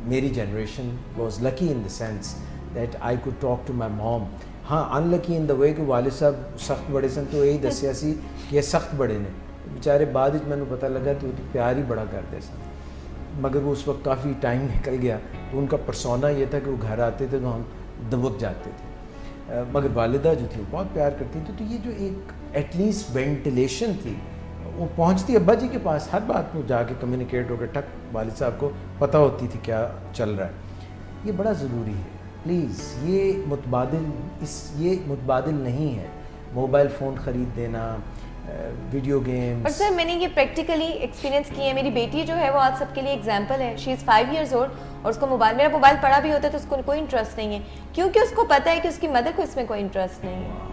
Speaker 1: मेरी generation was lucky in the sense that I could talk to my mom. हाँ, अनलकी इन द वे कि वालिद साहब सख्त बड़े सन तो यही दसिया सी कि ये सख्त बड़े ने, बेचारे बाद मैंने पता लगा तो प्यार ही बड़ा करते सन, मगर वो उस वक्त काफ़ी टाइम निकल गया तो उनका परसोना ये था कि वो घर आते थे तो हम दबक जाते थे, मगर वालिदा जो थी वो बहुत प्यार करती थी। तो ये जो एक एटलीस्ट वेंटिलेशन थी वो पहुंचती अब्बा जी के पास, हर बात में जाके कम्युनिकेट होकर टक वालिद साहब को पता होती थी क्या चल रहा है। ये बड़ा ज़रूरी है। प्लीज़ ये मुतबादिल नहीं है मोबाइल फ़ोन ख़रीद देना, वीडियो गेम्स।
Speaker 2: और सर मैंने ये प्रैक्टिकली एक्सपीरियंस किया है। मेरी बेटी जो है वो आज सबके लिए एग्जांपल है। शी इज़ 5 years old और उसको मेरा मोबाइल पड़ा भी होता है तो उसको कोई इंटरेस्ट नहीं है, क्योंकि उसको पता है कि उसकी मदर को इसमें कोई इंटरेस्ट नहीं है।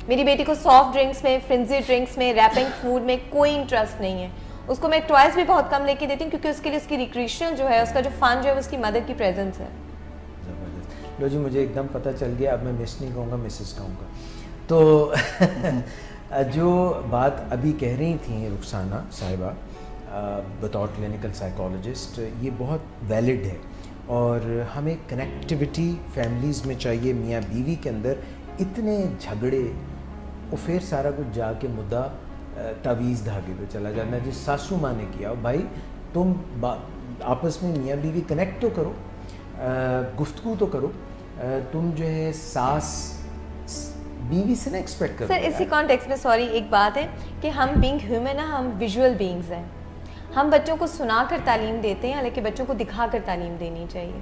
Speaker 2: मेरी बेटी को सॉफ्ट ड्रिंक्स में, फ्रिंजी ड्रिंक्स में, रैपिंग फूड में कोई इंटरेस्ट नहीं है। उसको मैं टॉयज भी बहुत कम लेके देती हूँ क्योंकि उसके लिए उसकी रिक्रिएशन जो है, उसका जो फन जो है उसकी मदर की प्रेजेंस है।
Speaker 1: ज़बरदस्त। लो जी, मुझे एकदम पता चल गया, अब मैं मिस नहीं कहूँगा, मिसेस कहूँगा। तो जो बात अभी कह रही थी रुखसाना साहिबा बतौर क्लिनिकल साइकोलॉजिस्ट, ये बहुत वैलिड है और हमें कनेक्टिविटी फैमिलीज़ में चाहिए। मियाँ बीवी के अंदर इतने झगड़े, वो फिर सारा कुछ जाके मुद्दा तावीज़ धागे पे चला जाना जिस सासू माँ ने किया। भाई तुम आपस में मियाँ बीवी कनेक्ट तो करो, गुफ्तगू तो करो, तुम जो है सास बीवी से ना एक्सपेक्ट करो।
Speaker 2: सर इसी कॉन्टेक्स्ट में सॉरी एक बात है कि हम बीइंग ह्यूमन है, हम विजुअल बीइंग्स हैं। हम बच्चों को सुनाकर तालीम देते हैं, हालांकि बच्चों को दिखाकर तालीम देनी चाहिए।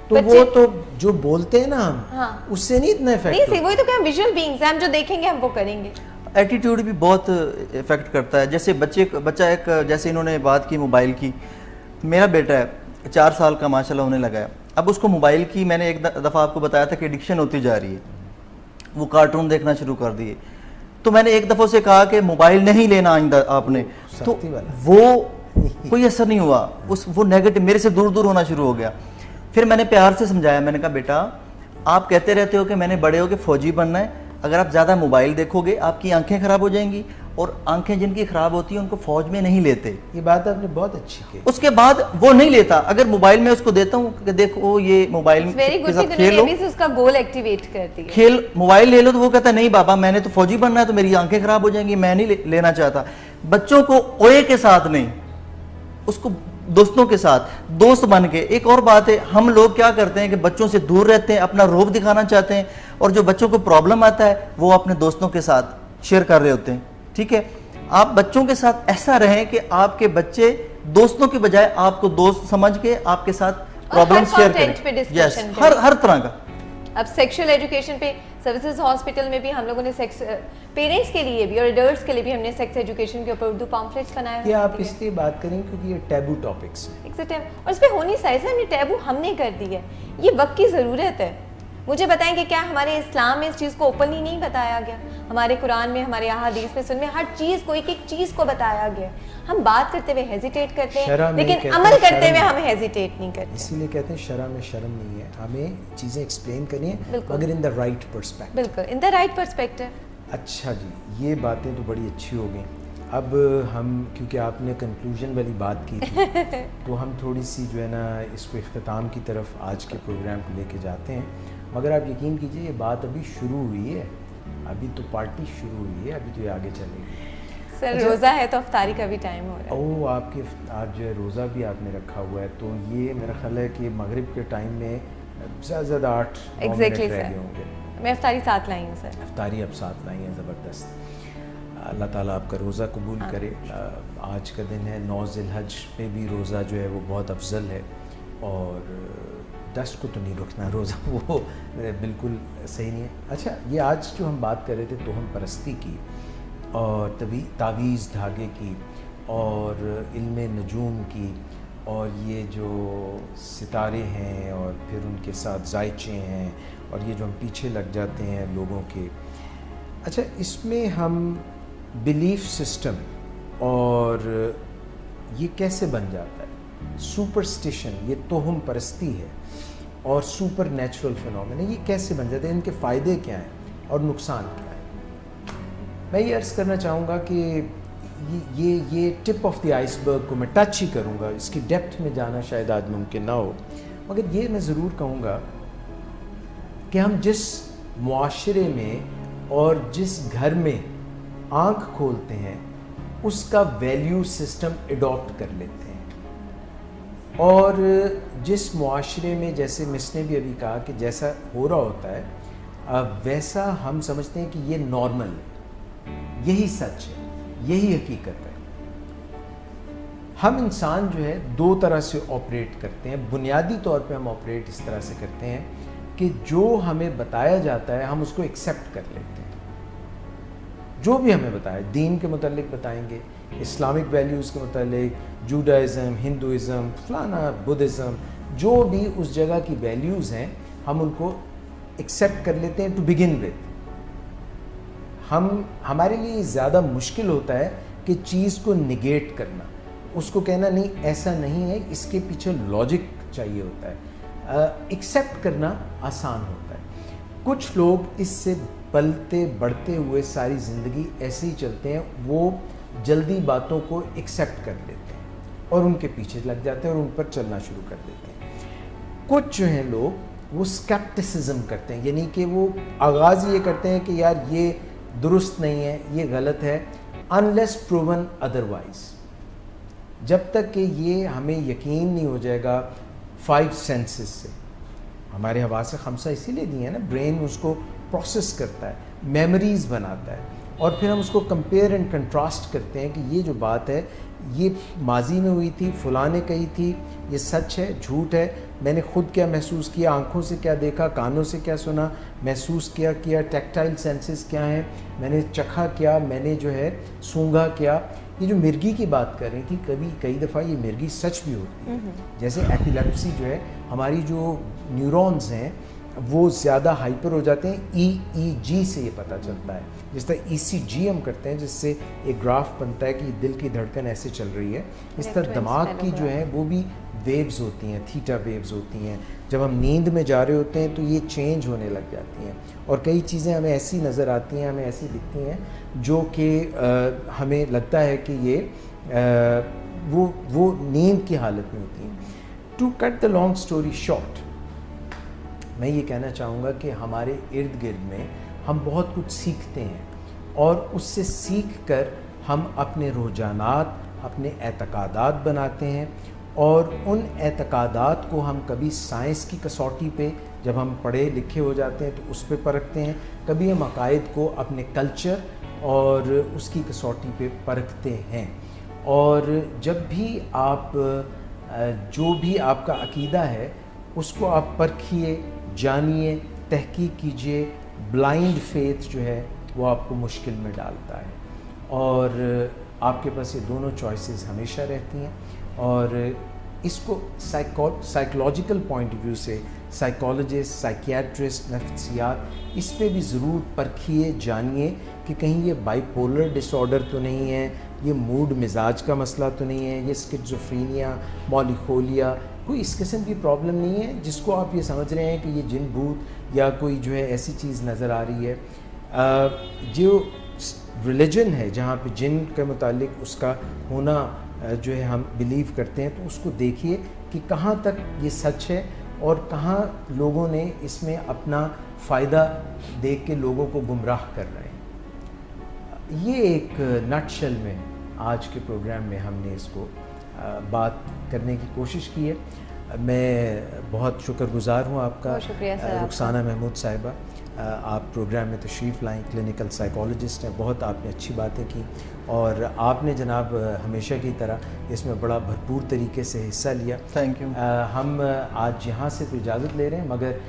Speaker 1: तो वो तो जो बोलते हैं ना हम,
Speaker 2: हाँ,
Speaker 1: उससे नहीं इतना इफेक्ट
Speaker 2: नहीं, वही तो क्या विजुअल बीइंग्स हैं, हम जो देखेंगे हम वो करेंगे।
Speaker 3: एटीट्यूड भी बहुत इफेक्ट करता है। जैसे बच्चा एक, जैसे इन्होंने बात की मोबाइल की, मेरा बेटा है 4 साल का माशाल्लाह होने लगा है। अब उसको मोबाइल की मैंने एक दफ़ा आपको बताया था कि एडिक्शन होती जा रही है, वो कार्टून देखना शुरू कर दिए। तो मैंने एक दफ़ा उसे कहा कि मोबाइल नहीं लेना आइंदा आपने, तो वो कोई असर नहीं हुआ, वो नेगेटिव मेरे से दूर दूर होना शुरू हो गया। फिर मैंने प्यार से समझाया, मैंने कहा बेटा आप कहते रहते हो कि मैंने बड़े हो के फौजी बनना है, अगर आप ज़्यादा मोबाइल देखोगे आपकी आंखें ख़राब हो जाएंगी, और आंखें जिनकी ख़राब होती हैं उनको फ़ौज में नहीं लेते।
Speaker 1: ये बात आपने बहुत अच्छी की।
Speaker 3: उसके बाद वो नहीं लेता। अगर मोबाइल में उसको देता हूँ कि देखो ये मोबाइल के साथ खेलो,
Speaker 2: उसका गोल एक्टिवेट करती है,
Speaker 3: खेल मोबाइल ले लो, तो वो कहता है नहीं बाबा मैंने तो फौजी बनना है, तो मेरी आंखें ख़राब हो जाएंगी, मैं नहीं लेना चाहता। बच्चों को ओए के साथ नहीं, उसको दोस्तों के साथ दोस्त बन के। एक और बात है, हम लोग क्या करते हैं कि बच्चों से दूर रहते हैं, अपना रोब दिखाना चाहते हैं, और जो बच्चों को प्रॉब्लम आता है वो अपने दोस्तों के साथ शेयर कर रहे होते हैं। ठीक है, आप बच्चों के साथ ऐसा रहें कि आपके बच्चे दोस्तों की बजाय आपको दोस्त समझ के आपके साथ प्रॉब्लम शेयर करें। यस, हर तरह का।
Speaker 2: अब सेक्सुअल एजुकेशन पे सर्विसेज हॉस्पिटल में भी हम लोगों ने सेक्स पेरेंट्स के लिए भी और एडल्ट्स के लिए भी हमने सेक्स एजुकेशन के ऊपर उर्दू पम्फलेट्स बनाए
Speaker 1: हुए हैं। आप इसलिए बात करें क्योंकि ये टैबू टॉपिक्स हैं
Speaker 2: और इस पे होनी चाहिए। हमने टैबू हमने कर दी है, ये वक्त की ज़रूरत है। मुझे बताएं कि क्या हमारे इस्लाम में इस चीज़ को ओपनली नहीं बताया गया? हमारे कुरान में, हमारे अहादीस में, सुन्नत में हर चीज़ को, एक एक चीज़ को बताया गया। हम बात करते हुए हेजिटेट करते हैं, लेकिन अमल करते हुए हम हेजिटेट नहीं करते।
Speaker 1: इसीलिए कहते हैं शरा में शर्म नहीं है, हमें चीज़ें एक्सप्लेन करनी है मगर इन द राइट पर्सपेक्टिव।
Speaker 2: बिल्कुल, इन द राइट पर्सपेक्टिव।
Speaker 1: अच्छा जी, ये बातें तो बड़ी अच्छी हो गई। अब हम, क्योंकि आपने कंक्लूजन वाली बात की थी तो हम थोड़ी सी जो है ना इसको इख्तिताम की तरफ आज के प्रोग्राम को लेके जाते हैं। मगर आप यकीन कीजिए ये बात अभी शुरू हुई है, अभी तो पार्टी शुरू हुई है, अभी तो ये आगे चलेगी।
Speaker 2: सर अच्छा, रोज़ा है तो अफ्तारी का भी टाइम हो रहा है।
Speaker 1: ओह, आपके आज जो है रोज़ा भी आपने रखा हुआ है, तो ये मेरा ख्याल है कि मगरिब के टाइम में ज़्यादा ज़्यादा 8-9 मिनट रह गए होंगे।
Speaker 2: मैं अफ्तारी साथ लाई हूँ सर।
Speaker 1: अफ्तारी अब साथ लाई हैं, ज़बरदस्त। अल्लाह ताला आपका रोज़ा कबूल करे। आज का दिन है 9 ज़िलहज पे भी रोज़ा जो है वो बहुत अफजल है, और 10 को तो नहीं रुकना रोज़ा, वो बिल्कुल सही नहीं है। अच्छा, ये आज जो हम बात कर रहे थे तोहम परस्ती की और तभी तावीज़ धागे की और इल्म नजूम की, और ये जो सितारे हैं और फिर उनके साथ जायचे हैं, और ये जो हम पीछे लग जाते हैं लोगों के। अच्छा, इसमें हम बिलीफ सिस्टम और ये कैसे बन जाता है सुपरस्टिशन, ये तोहम परस्ती है और सुपर नेचुरल फिनोमेना, ये कैसे बन जाते हैं, इनके फ़ायदे क्या हैं और नुकसान क्या है? मैं ये अर्ज़ करना चाहूँगा कि ये टिप ऑफ द आइसबर्ग को मैं टच ही करूँगा, इसकी डेप्थ में जाना शायद आज मुमकिन ना हो, मगर ये मैं ज़रूर कहूँगा कि हम जिस मुआशरे में और जिस घर में आँख खोलते हैं उसका वैल्यू सिस्टम एडॉप्ट कर लेते हैं, और जिस मुआशरे में, जैसे मिस ने भी अभी कहा कि जैसा हो रहा होता है वैसा हम समझते हैं कि ये नॉर्मल है, यही सच है, यही हकीकत है। हम इंसान जो है दो तरह से ऑपरेट करते हैं। बुनियादी तौर पे हम ऑपरेट इस तरह से करते हैं कि जो हमें बताया जाता है हम उसको एक्सेप्ट कर लेते हैं। जो भी हमें बताया, दीन के मुतालिक बताएंगे, इस्लामिक वैल्यूज़ के मुतालिक, जूडाइज़म, हिंदुइज़म, फलाना, बुद्धिज़्म, जो भी उस जगह की वैल्यूज़ हैं हम उनको एक्सेप्ट कर लेते हैं टू बिगिन विद। हमारे लिए ज़्यादा मुश्किल होता है कि चीज़ को निगेट करना, उसको कहना नहीं ऐसा नहीं है, इसके पीछे लॉजिक चाहिए होता है। एक्सेप्ट करना आसान होता है। कुछ लोग इससे पलते बढ़ते हुए सारी ज़िंदगी ऐसे ही चलते हैं, वो जल्दी बातों को एक्सेप्ट कर लेते हैं और उनके पीछे लग जाते हैं और उन पर चलना शुरू कर देते हैं। कुछ जो हैं लोग वो स्केप्टिसिज्म करते हैं, यानी कि वो आगाज़ ये करते हैं कि यार ये दुरुस्त नहीं है, ये गलत है, अनलेस प्रूवन अदरवाइज। जब तक कि ये हमें यकीन नहीं हो जाएगा 5 सेंसेस से, हमारे हवास खमसा इसीलिए दिए हैं ना, ब्रेन उसको प्रोसेस करता है, मेमोरीज बनाता है, और फिर हम उसको कंपेयर एंड कंट्रास्ट करते हैं कि ये जो बात है ये माजी में हुई थी, फलां ने कही थी, ये सच है, झूठ है, मैंने खुद क्या महसूस किया, आँखों से क्या देखा, कानों से क्या सुना, महसूस किया, टैक्टाइल सेंसेस क्या हैं, मैंने चखा क्या, मैंने जो है सूंघा क्या। ये जो मिर्गी की बात कर रही थी, कई दफ़ा ये मिर्गी सच भी होती है। जैसे एपिलेप्सी जो है, हमारी जो न्यूरॉन्स हैं वो ज़्यादा हाइपर हो जाते हैं, EEG से ये पता चलता है। जिस तरह ECG हम करते हैं, जिससे एक ग्राफ बनता है कि दिल की धड़कन ऐसे चल रही है, इस तरह दिमाग की जो है वो भी वेव्स होती हैं, थीटा वेव्स होती हैं। जब हम नींद में जा रहे होते हैं तो ये चेंज होने लग जाती हैं, और कई चीज़ें हमें ऐसी नज़र आती हैं, हमें ऐसी दिखती हैं जो कि हमें लगता है कि ये वो नींद की हालत में होती हैं। To cut the long story short, मैं ये कहना चाहूँगा कि हमारे इर्द गिर्द में हम बहुत कुछ सीखते हैं, और उससे सीख कर हम अपने रुझानात, अपने एतकादात बनाते हैं, और उन एतकादात को हम कभी साइंस की कसौटी पे जब हम पढ़े लिखे हो जाते हैं तो उस पे परखते हैं, कभी हम अकायद को अपने कल्चर और उसकी कसौटी पे परखते हैं। और जब भी आप जो भी आपका अकीदा है उसको आप परखिए, जानिए, तहकीक कीजिए। ब्लाइंड फेथ जो है वो आपको मुश्किल में डालता है, और आपके पास ये दोनों चॉइसेस हमेशा रहती हैं। और इसको साइकोलॉजिकल पॉइंट ऑफ व्यू से साइकोलॉजिस्ट, साइकियाट्रिस्ट, नफ्सियात, इस पे भी ज़रूर परखिए, जानिए कि कहीं ये बाइपोलर डिसऑर्डर तो नहीं है, ये मूड मिजाज का मसला तो नहीं है, ये स्किज़ोफ्रेनिया, मौलिखोलिया, कोई इस किस्म की प्रॉब्लम नहीं है जिसको आप ये समझ रहे हैं कि ये जिन भूत या कोई जो है ऐसी चीज़ नज़र आ रही है। जो रिलीजन है जहाँ पे जिन के मुतालिक उसका होना जो है हम बिलीव करते हैं, तो उसको देखिए कि कहाँ तक ये सच है और कहाँ लोगों ने इसमें अपना फ़ायदा देख के लोगों को गुमराह कर रहे हैं। ये एक नटशेल में आज के प्रोग्राम में हमने इसको बात करने की कोशिश की है। मैं बहुत शुक्रगुज़ार हूँ आपका रुखसाना महमूद साहिबा, आप प्रोग्राम में तशरीफ़ लाएँ, क्लिनिकल साइकोलॉजिस्ट हैं, बहुत आपने अच्छी बातें की और आपने जनाब हमेशा की तरह इसमें बड़ा भरपूर तरीके से हिस्सा लिया।
Speaker 3: Thank you.
Speaker 1: हम आज यहाँ से तो इजाज़त ले रहे हैं, मगर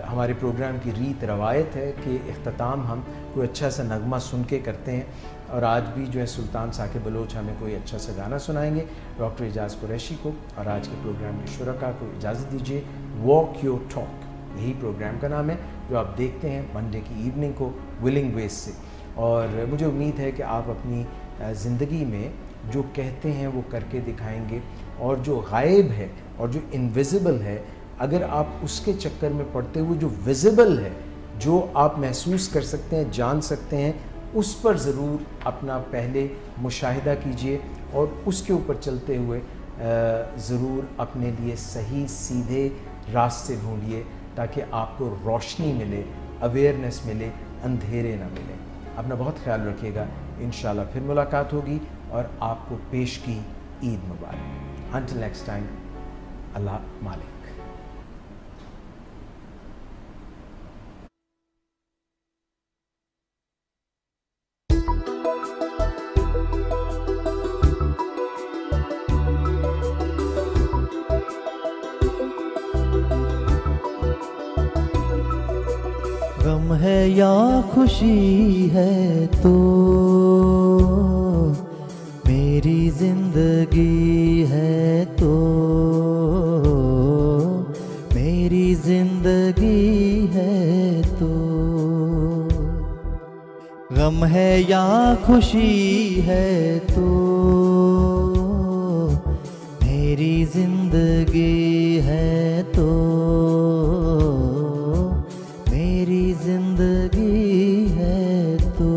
Speaker 1: हमारे प्रोग्राम की रीत रवायत है कि इख्तिताम हम कोई अच्छा सा नगमा सुन के करते हैं, और आज भी जो है सुल्तान साकिब बलोच हमें कोई अच्छा सा गाना सुनाएंगे, डॉक्टर एजाज़ कुरैशी को और आज के प्रोग्राम के शुरका को इजाज़त दीजिए। वॉक योर टॉक यही प्रोग्राम का नाम है, जो आप देखते हैं मंडे की इवनिंग को विलिंग वेज से। और मुझे उम्मीद है कि आप अपनी ज़िंदगी में जो कहते हैं वो करके दिखाएंगे, और जो गायब है और जो इनविजिबल है, अगर आप उसके चक्कर में पड़ते हुए जो विजिबल है, जो आप महसूस कर सकते हैं, जान सकते हैं, उस पर ज़रूर अपना पहले मुशाहिदा कीजिए और उसके ऊपर चलते हुए ज़रूर अपने लिए सही सीधे रास्ते ढूंढिए, ताकि आपको रोशनी मिले, अवेयरनेस मिले, अंधेरे ना मिले। अपना बहुत ख्याल रखिएगा। इंशाल्लाह फिर मुलाकात होगी और आपको पेश की ईद मुबारक। अंटिल नेक्स्ट टाइम, अल्लाह मालिक।
Speaker 3: गम है या खुशी है तो मेरी जिंदगी है तो मेरी जिंदगी है तो। गम है या खुशी है तो मेरी जिंदगी है तो मेरी जिंदगी है तो।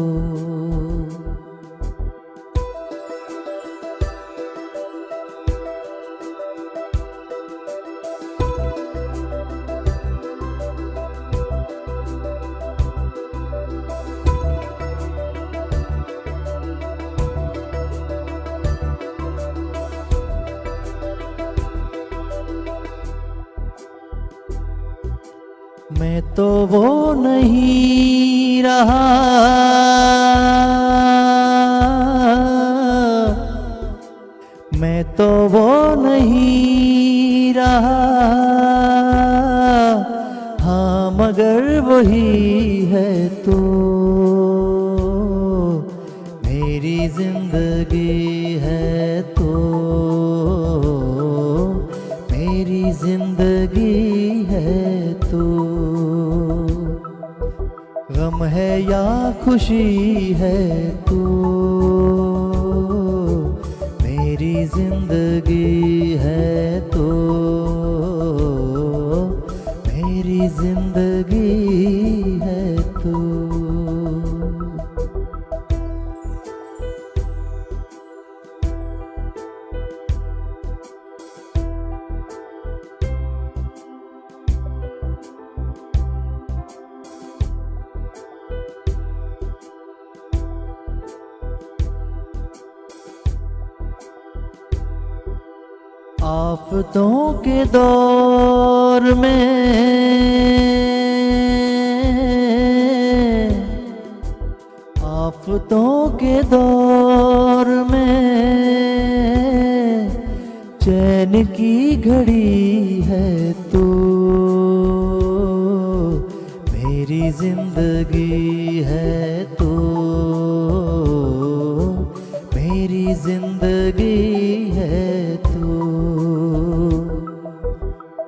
Speaker 3: मैं तो वो नहीं रहा मैं तो वो नहीं रहा, हाँ मगर वही है तो मेरी जिंदगी है तो मेरी जिंदगी है तो। गम है या खुशी है तो मेरी जिंदगी है तो मेरी जिंदगी है तो। आफतों के दौर में आफतों के दौर में चैन की घड़ी है तू, मेरी जिंदगी है तू, मेरी जिंदगी है तू।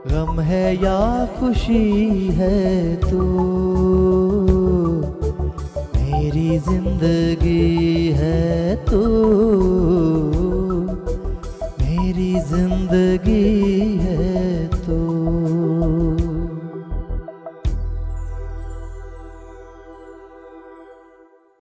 Speaker 3: गम है या खुशी है तू, मेरी जिंदगी है तू, मेरी जिंदगी है तू।